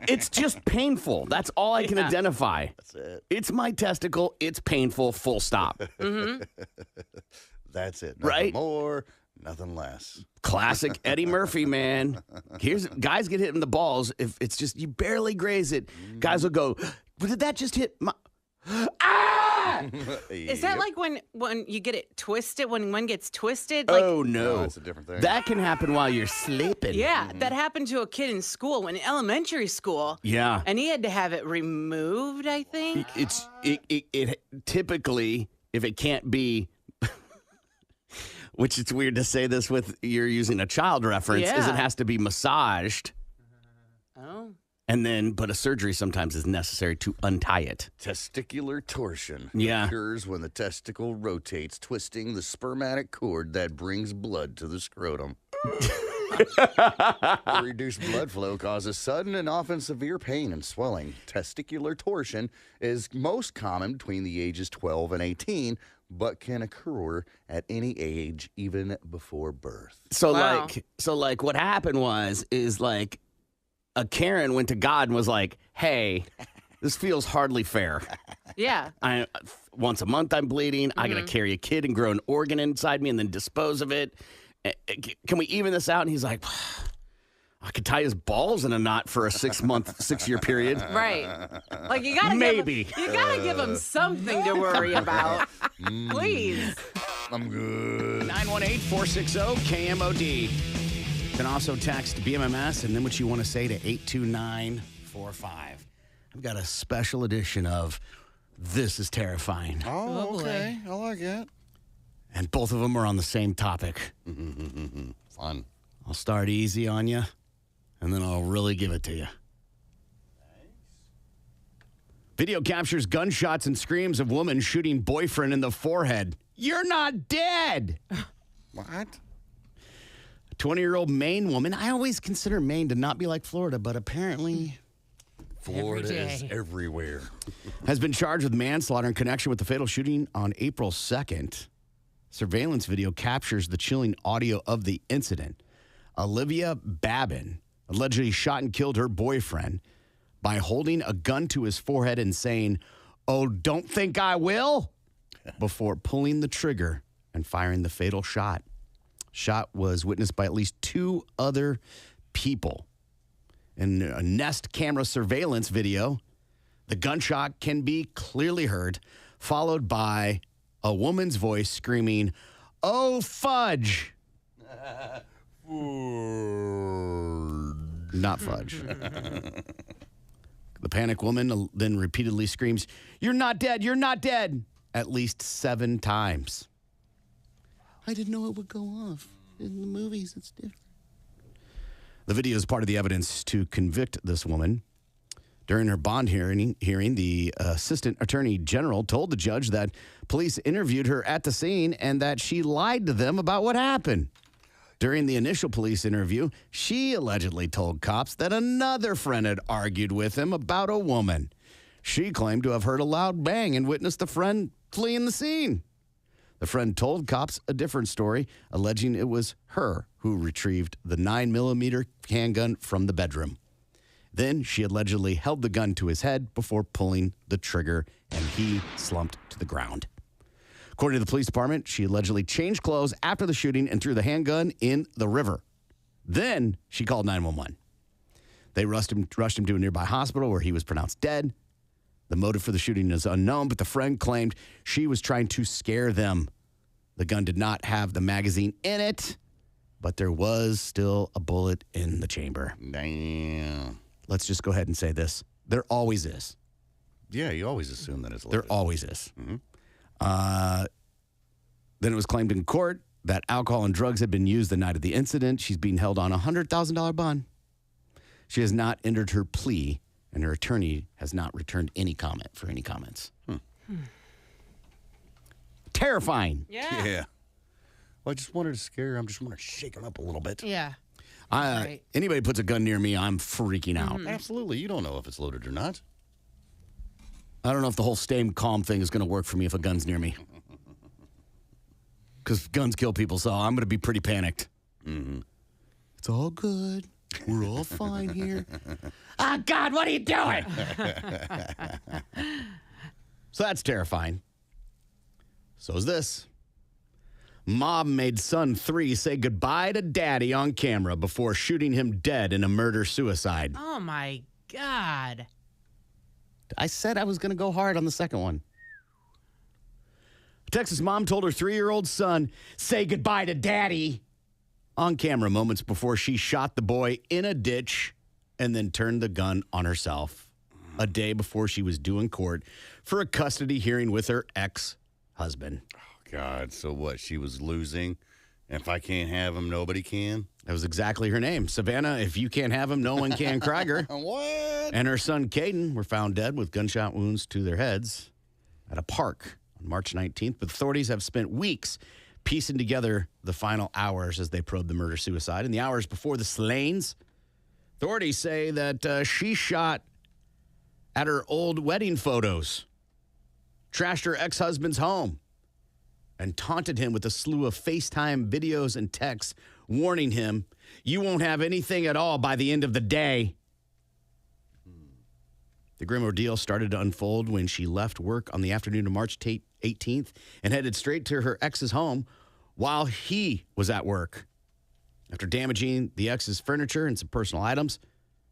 It's just painful. That's all I can identify. That's it. It's my testicle. It's painful. Full stop. Mm-hmm. That's it. Nothing Right? more, nothing less. Classic Eddie Murphy, man. Guys get hit in the balls if it's just you barely graze it. Guys will go, "But did that just hit my?" Ah! Is that like when you get it twisted? When one gets twisted? Like, Oh no, that's a different thing. That can happen while you're sleeping. yeah, that happened to a kid in school, in elementary school. Yeah. And he had to have it removed, I think. It typically, if it can't be, which it's weird to say this with you're using a child reference, is Yeah. it has to be massaged, Oh. but a surgery sometimes is necessary to untie it. Testicular torsion Yeah. occurs when the testicle rotates, twisting the spermatic cord that brings blood to the scrotum. Reduced blood flow causes sudden and often severe pain and swelling. Testicular torsion is most common between the ages 12 and 18, but can occur at any age, even before birth. So Wow. like what happened is like a Karen went to God and was like, "Hey, this feels hardly fair. Yeah. Once a month I'm bleeding. I got to carry a kid and grow an organ inside me and then dispose of it. Can we even this out?" And he's like, "I could tie his balls in a knot for a 6-year period." Right. Like you gotta Maybe. give him something to worry about. Please. I'm good. 918-460-KMOD. You can also text BMMS and then what you want to say to 82945. I've got a special edition of This is Terrifying. Oh, okay. I like it. And both of them are on the same topic. Fun. I'll start easy on you, and then I'll really give it to you. Video captures gunshots and screams of woman shooting boyfriend in the forehead. You're not dead. What? A 20-year-old Maine woman. I always consider Maine to not be like Florida, but apparently Florida is everywhere. has been charged with manslaughter in connection with the fatal shooting on April 2nd. Surveillance video captures the chilling audio of the incident. Olivia Babin allegedly shot and killed her boyfriend by holding a gun to his forehead and saying, "Oh, don't think I will," before pulling the trigger and firing the fatal shot. Shot was witnessed by at least 2 other people. In a Nest camera surveillance video, the gunshot can be clearly heard, followed by a woman's voice screaming, "Oh, fudge." Not fudge. The panicked woman then repeatedly screams, "You're not dead, you're not dead," at least 7 times. I didn't know it would go off. In the movies, it's different. The video is part of the evidence to convict this woman. During her bond hearing, the assistant attorney general told the judge that police interviewed her at the scene and that she lied to them about what happened. During the initial police interview, she allegedly told cops that another friend had argued with him about a woman. She claimed to have heard a loud bang and witnessed the friend fleeing the scene. The friend told cops a different story, alleging it was her who retrieved the 9mm handgun from the bedroom. Then she allegedly held the gun to his head before pulling the trigger, and he slumped to the ground. According to the police department, she allegedly changed clothes after the shooting and threw the handgun in the river. Then she called 911. They rushed him to a nearby hospital where he was pronounced dead. The motive for the shooting is unknown, but the friend claimed she was trying to scare them. The gun did not have the magazine in it, but there was still a bullet in the chamber. Damn. Let's just go ahead and say this. There always is. Yeah, you always assume that it's loaded. There always is. Mm-hmm. Then it was claimed in court that alcohol and drugs had been used the night of the incident. She's being held on a $100,000 bond. She has not entered her plea, and her attorney has not returned any comment for any comments. Terrifying. Yeah. Well, I just wanted to scare her. I just want to shake him up a little bit. Yeah. Right. Anybody puts a gun near me, I'm freaking out. Absolutely. You don't know if it's loaded or not. I don't know if the whole stay calm thing is going to work for me if a gun's near me. Because guns kill people, so I'm going to be pretty panicked. Mm-hmm. It's all good. We're all fine here. Oh, God, what are you doing? So that's terrifying. So is this. Mom made son 3 say goodbye to daddy on camera before shooting him dead in a murder-suicide. Oh, my God. I said I was going to go hard on the second one. A Texas mom told her 3-year-old son, say goodbye to daddy on camera moments before she shot the boy in a ditch and then turned the gun on herself a day before she was due in court for a custody hearing with her ex-husband. God, so what? She was losing. If I can't have him, nobody can? That was exactly her name. Savannah, if you can't have him, no one can, Krieger. What? And her son, Caden, were found dead with gunshot wounds to their heads at a park on March 19th. But authorities have spent weeks piecing together the final hours as they probe the murder-suicide. In the hours before the slayings, authorities say that she shot at her old wedding photos, trashed her ex-husband's home, and taunted him with a slew of FaceTime videos and texts, warning him, you won't have anything at all by the end of the day. The grim ordeal started to unfold when she left work on the afternoon of March 18th and headed straight to her ex's home while he was at work. After damaging the ex's furniture and some personal items,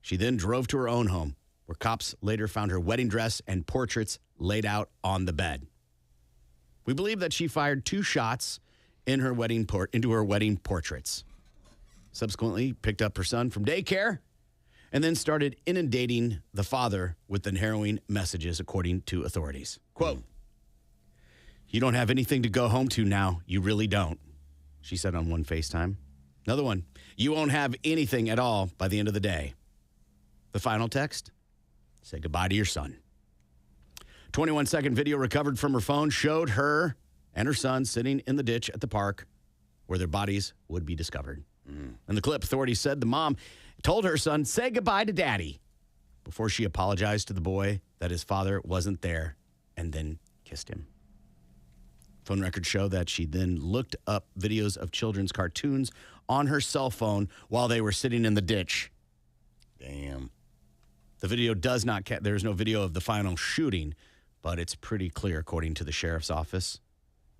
she then drove to her own home, where cops later found her wedding dress and portraits laid out on the bed. We believe that she fired 2 shots into her wedding portraits. Subsequently, picked up her son from daycare and then started inundating the father with the harrowing messages, according to authorities. Quote, you don't have anything to go home to now. You really don't, she said on one FaceTime. Another one, you won't have anything at all by the end of the day. The final text, say goodbye to your son. 21-second video recovered from her phone showed her and her son sitting in the ditch at the park where their bodies would be discovered. In the clip, authorities said the mom told her son, say goodbye to daddy, before she apologized to the boy that his father wasn't there and then kissed him. Phone records show that she then looked up videos of children's cartoons on her cell phone while they were sitting in the ditch. Damn. The video does not, there's no video of the final shooting, but it's pretty clear, according to the sheriff's office.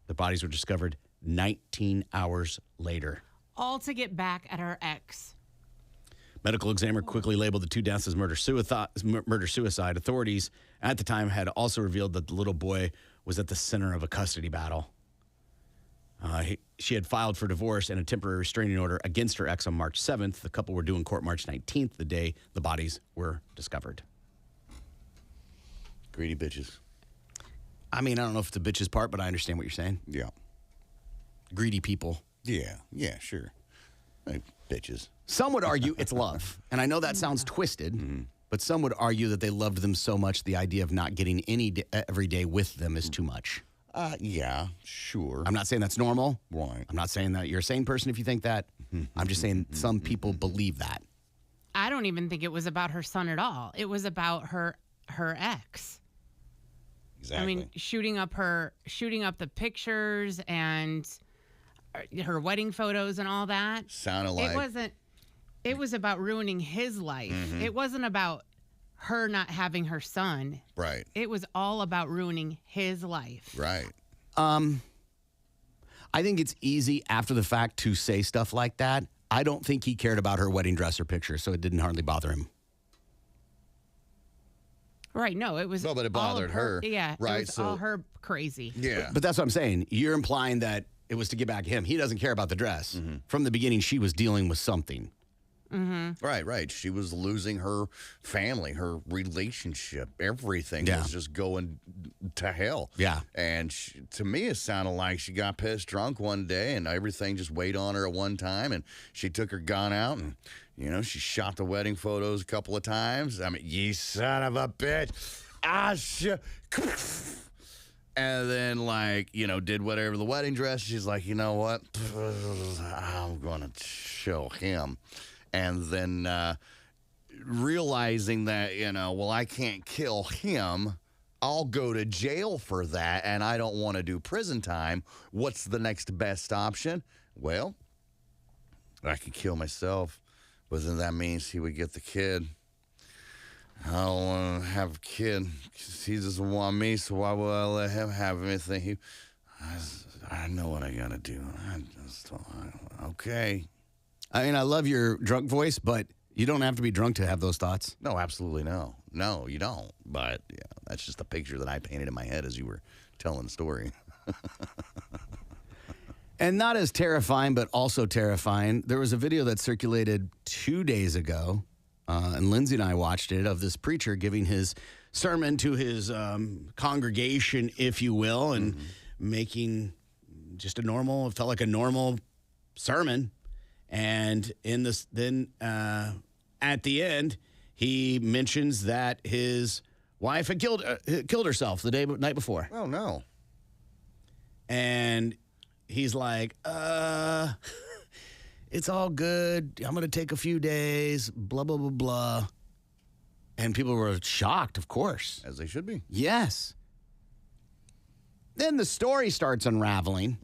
The bodies were discovered 19 hours later. All to get back at her ex. Medical examiner quickly labeled the 2 deaths as murder-suicide. Authorities at the time had also revealed that the little boy was at the center of a custody battle. She had filed for divorce and a temporary restraining order against her ex on March 7th. The couple were due in court March 19th, the day the bodies were discovered. Greedy bitches. I mean, I don't know if it's a bitch's part, but I understand what you're saying. Yeah. Greedy people. Yeah, sure. Hey, Bitches. Some would argue it's love. And I know that sounds twisted, but some would argue that they loved them so much the idea of not getting every day with them is too much. Yeah, sure. I'm not saying that's normal. Right. I'm not saying that you're a sane person if you think that. I'm just saying some people believe that. I don't even think it was about her son at all. It was about her ex. Exactly. I mean, shooting up the pictures and her wedding photos and all that. Sounded like It was about ruining his life. It wasn't about her not having her son. right. It was all about ruining his life. Right. I think it's easy after the fact to say stuff like that. I don't think he cared about her wedding dress or picture, so it didn't hardly bother him. Right. No, it was. No, but it all bothered of her. Yeah. Right, It was so- all her crazy. Yeah. But that's what I'm saying. You're implying that it was to get back at him. He doesn't care about the dress. From the beginning, she was dealing with something. Right. She was losing her family, her relationship, everything Yeah. was just going to hell. Yeah. And to me, it sounded like she got pissed drunk one day and everything just weighed on her at one time. And she took her gun out and, she shot the wedding photos a couple of times. I mean, you son of a bitch. And then, did whatever the wedding dress. She's like, you know what? I'm going to show him. And then realizing that, I can't kill him. I'll go to jail for that, and I don't want to do prison time. What's the next best option? Well, I could kill myself, but then that means he would get the kid. I don't want to have a kid because he doesn't want me, so why would I let him have anything? I know what I got to do. Okay. I mean, I love your drunk voice, but you don't have to be drunk to have those thoughts. No, absolutely no. No, you don't. But yeah, that's just a picture that I painted in my head as you were telling the story. And not as terrifying, but also terrifying. There was a video that circulated 2 days ago, and Lindsay and I watched it, of this preacher giving his sermon to his congregation, if you will, and making just it felt like a normal sermon. And in this, then at the end, he mentions that his wife had killed herself the night before. Oh, no. And he's like, it's all good. I'm going to take a few days, blah, blah, blah, blah. And people were shocked, of course. As they should be. Yes. Then the story starts unraveling.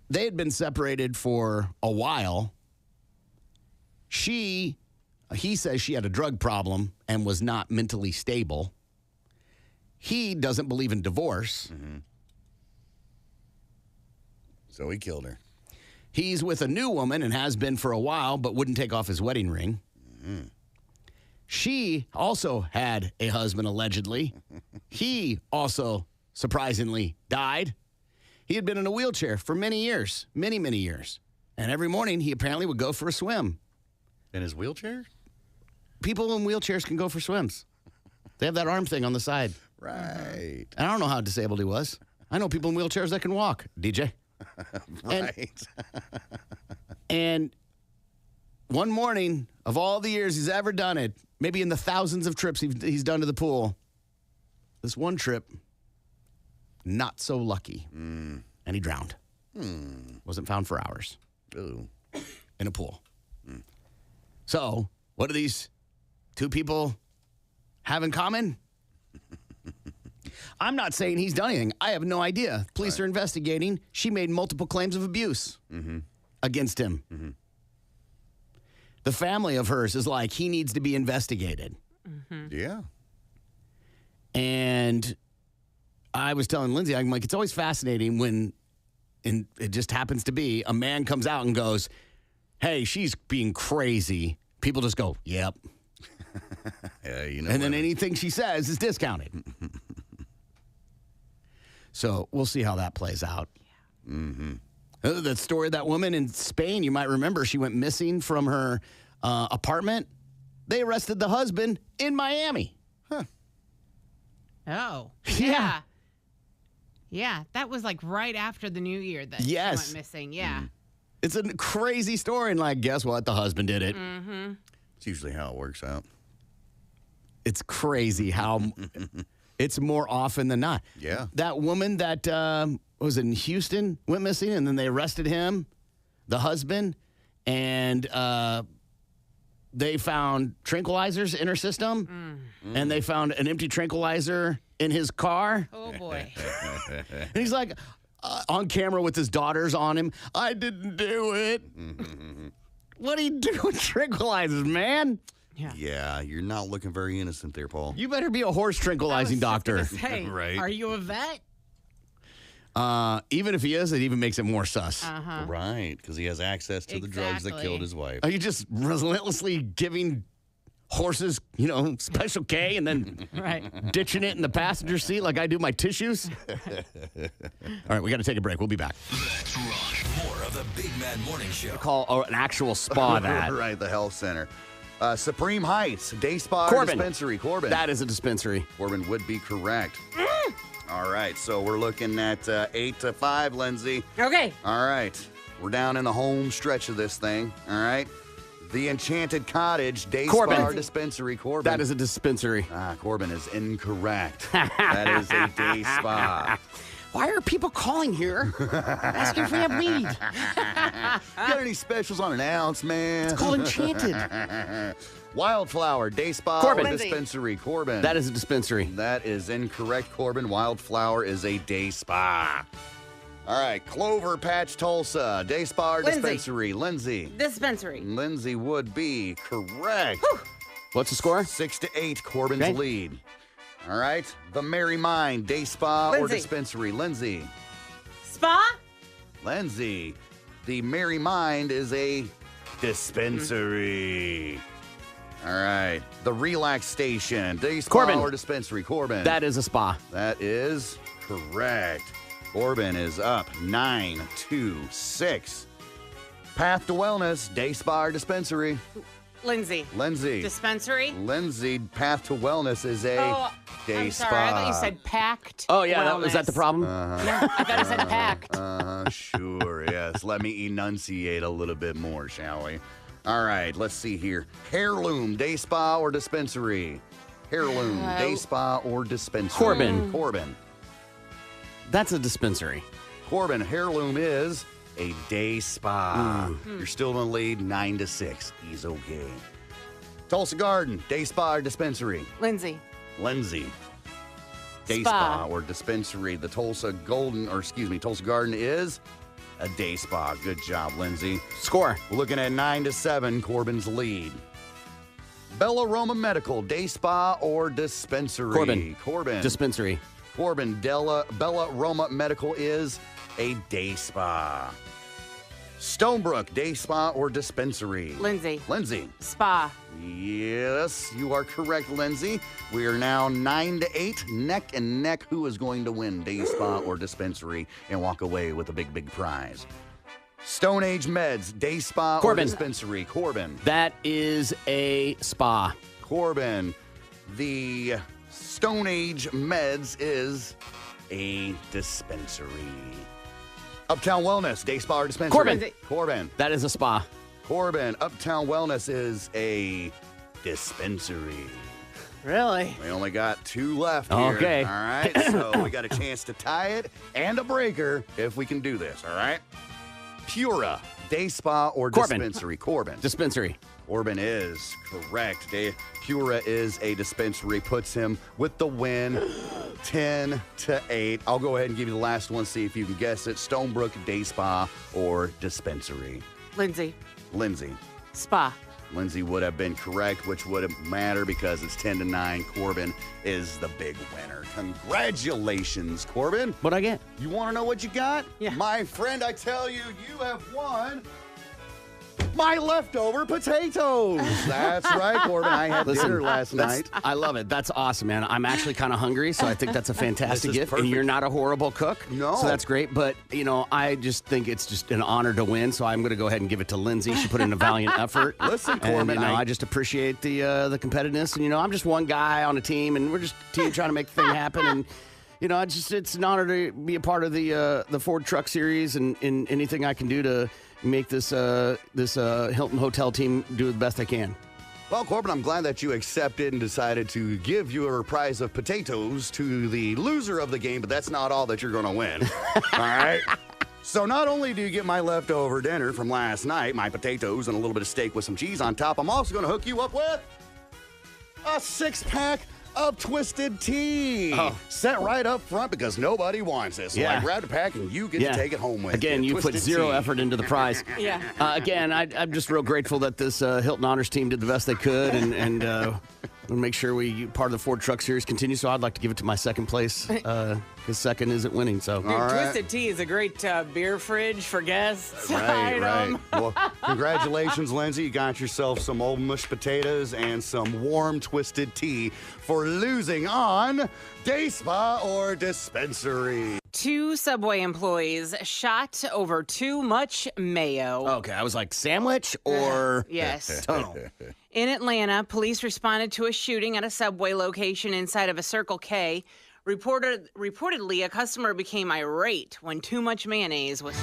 They had been separated for a while. He says she had a drug problem and was not mentally stable. He doesn't believe in divorce. So he killed her. He's with a new woman and has been for a while, but wouldn't take off his wedding ring. She also had a husband, allegedly. He also, surprisingly, died. He had been in a wheelchair for many years, many, many years. And every morning, he apparently would go for a swim. In his wheelchair? People in wheelchairs can go for swims. They have that arm thing on the side. Right. And I don't know how disabled he was. I know people in wheelchairs that can walk, DJ. Right. And one morning, of all the years he's ever done it, maybe in the thousands of trips he's done to the pool, this one trip, not so lucky. And he drowned. Wasn't found for hours. Ooh. In a pool. So, what do these two people have in common? I'm not saying he's done anything. I have no idea. Police are investigating. She made multiple claims of abuse against him. The family of hers is like, he needs to be investigated. Yeah. And I was telling Lindsay, I'm like, it's always fascinating when, and it just happens to be, a man comes out and goes, hey, she's being crazy. People just go, yep. Yeah, you know. And then anything she says is discounted. So we'll see how that plays out. The story of that woman in Spain, you might remember, she went missing from her apartment. They arrested the husband in Miami. Oh. Yeah. Yeah, that was like right after the new year that Yes. she went missing. Yeah. It's a crazy story. And like, guess what? The husband did it. Mm-hmm. It's usually how it works out. It's crazy how it's more often than not. Yeah. That woman that was in Houston went missing, and then they arrested him, the husband, and they found tranquilizers in her system, and they found an empty tranquilizer in his car. Oh, boy. And he's like on camera with his daughters on him. I didn't do it. What do you do with tranquilizers, man? Yeah, you're not looking very innocent there, Paul. You better be a horse tranquilizing doctor. Hey, Right. are you a vet? Even if he is, it even makes it more sus. Uh-huh. Right, because he has access to the drugs that Exactly. killed his wife. Are you just relentlessly giving horses, Special K and then Right. ditching it in the passenger seat like I do my tissues? All right, we got to take a break. We'll be back. Let's rush. More of the Big Mad Morning Show. Call an actual spa that. Right, the health center. Supreme Heights, Day Spa or Corbin. Dispensary. Corbin. That is a dispensary. Corbin would be correct. All right, so we're looking at 8 to 5, Lindsay. Okay. All right, we're down in the home stretch of this thing. All right. The Enchanted Cottage, Day Corbin. Spa or Dispensary. Corbin. That is a dispensary. Corbin is incorrect. That is a day spa. Why are people calling here asking if we have weed? Got any specials on an ounce, man? It's called Enchanted. Wildflower, Day Spa Corbin. or Dispensary. Corbin. That is a dispensary. That is incorrect, Corbin. Wildflower is a day spa. All right, Clover Patch, Tulsa, Day Spa or Lindsay. Dispensary. Lindsay. Dispensary. Lindsay would be correct. What's the score? 6 to 8, Corbin's Okay. lead. All right, The Merry Mind, Day Spa or Lindsay. Dispensary. Lindsay. Spa. Lindsay. The Merry Mind is a dispensary. All right, The Relax Station, Day Spa Corbin. or Dispensary. Corbin. That is a spa. That is correct. Corbin is up 9 to 6. Path to Wellness, Day Spa or Dispensary. Lindsay. Lindsay. Dispensary. Lindsay, Path to Wellness is a Oh, day I'm spa. sorry. I thought you said packed. Oh, yeah, was that the wellness. problem? No, I thought you said packed. Sure, yes. Let me enunciate a little bit more, shall we? All right, let's see here. Heirloom, Day Spa or Dispensary. Heirloom, Day Spa or Dispensary. Corbin. Corbin. That's a dispensary. Corbin, Heirloom is a day spa. You're still in the lead, 9 to 6. He's okay. Tulsa Garden, Day Spa or Dispensary. Lindsay. Lindsay. Day Spa. Spa or Dispensary. The Tulsa Garden is a day spa. Good job, Lindsay. Score. We're looking at 9 to 7, Corbin's lead. Bella Roma Medical, Day Spa or Dispensary. Corbin. Corbin. Dispensary. Corbin, Bella Roma Medical is a day spa. Stonebrook, Day Spa or Dispensary. Lindsay. Lindsay. Spa. Yes, you are correct, Lindsay. We are now 9 to 8, neck and neck. Who is going to win, Day Spa or Dispensary, and walk away with a big, big prize? Stone Age Meds, Day Spa Corbin. or Dispensary. Corbin. That is a spa. Corbin. The Stone Age Meds is a dispensary. Uptown Wellness, Day Spa or Dispensary. Corbin. Corbin. That is a spa. Corbin. Uptown Wellness is a dispensary. Really? We only got 2 left here. Okay. All right. So we got a chance to tie it and a breaker if we can do this. All right. Pura, Day Spa or Corbin. Dispensary. Corbin. Dispensary. Corbin is correct. Pura is a dispensary, puts him with the win, 10 to 8. I'll go ahead and give you the last one, see if you can guess it. Stonebrook, Day Spa or Dispensary. Lindsay. Lindsay. Spa. Lindsay would have been correct, which wouldn't matter because it's 10 to 9. Corbin is the big winner. Congratulations, Corbin. What'd I get? You want to know what you got? Yeah. My friend, I tell you, you have won my leftover potatoes. That's right, Corbin. I had dinner last night. I love it. That's awesome, man. I'm actually kind of hungry, so I think that's a fantastic This is gift. perfect. And you're not a horrible cook. No. So that's great. But, I just think it's just an honor to win. So I'm going to go ahead and give it to Lindsay. She put in a valiant effort. Listen, And, Corbin, I just appreciate the competitiveness. And, I'm just one guy on a team, and we're just a team trying to make the thing happen. And, it's an honor to be a part of the Ford Truck Series and anything I can do to make this Hilton Hotel team do the best they can. Well, Corbin, I'm glad that you accepted and decided to give your prize of potatoes to the loser of the game, but that's not all that you're going to win. All right? So not only do you get my leftover dinner from last night, my potatoes and a little bit of steak with some cheese on top, I'm also going to hook you up with a 6-pack of Twisted Tea. Set right up front because nobody wants this. So I grabbed a pack and you get to take it home with Again, you put zero effort into the prize. Yeah. Again, I'm just real grateful that this Hilton Honors team did the best they could and we'll make sure part of the Ford Truck Series continues. So I'd like to give it to my second place because second isn't winning. So Twisted Tea is a great beer fridge for guests. Right. item. Well, congratulations, Lindsay. You got yourself some old mushed potatoes and some warm Twisted Tea for losing on Day Spa or Dispensary. 2 Subway employees shot over too much mayo. okay, I was like sandwich or Yes. tunnel. In Atlanta, police responded to a shooting at a Subway location inside of a Circle K. Reportedly, a customer became irate when too much mayonnaise was.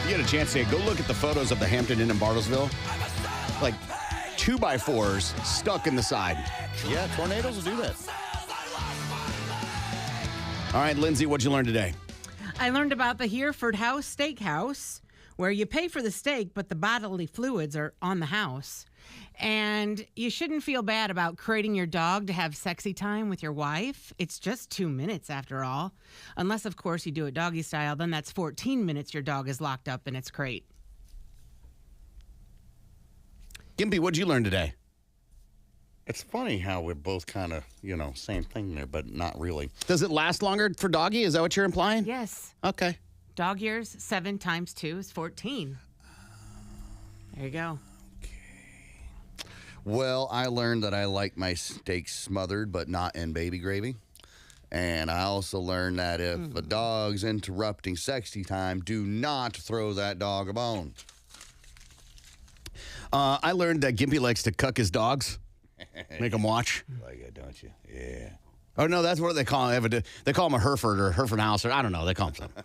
You get a chance to go look at the photos of the Hampton Inn in Bartlesville. Like 2x4s stuck in the side. Yeah, tornadoes will do that. All right, Lindsay, what'd you learn today? I learned about the Hereford House Steakhouse, where you pay for the steak, but the bodily fluids are on the house. And you shouldn't feel bad about creating your dog to have sexy time with your wife. It's just 2 minutes after all. Unless, of course, you do it doggy style, then that's 14 minutes your dog is locked up in its crate. Gimpy, what'd you learn today? It's funny how we're both kind of, same thing there, but not really. Does it last longer for doggy? Is that what you're implying? Yes. Okay. Dog years, 7 times 2 is 14. There you go. Well, I learned that I like my steak smothered, but not in baby gravy. And I also learned that if a dog's interrupting sexy time, do not throw that dog a bone. I learned that Gimpy likes to cuck his dogs. Make them watch. Like it, don't you? Yeah. Oh, no, that's what they call him. They call him a Hereford or Hereford House, or I don't know. They call him something.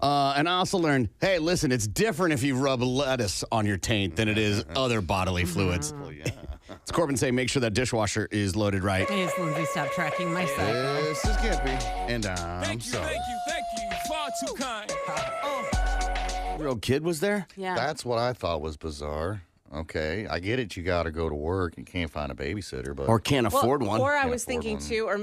And I also learned, hey, listen, it's different if you rub lettuce on your taint than it is other bodily fluids. Well, yeah. It's Corbin saying, make sure that dishwasher is loaded right. Yes, Lindsay, stop tracking my cycle. This is Gimpy, and I'm Thank sorry. you. Far too kind. Real kid was there? Yeah. That's what I thought was bizarre. Okay, I get it. You got to go to work. You can't find a babysitter, but Or can't afford one. Or I Can't was afford thinking one. too, or maybe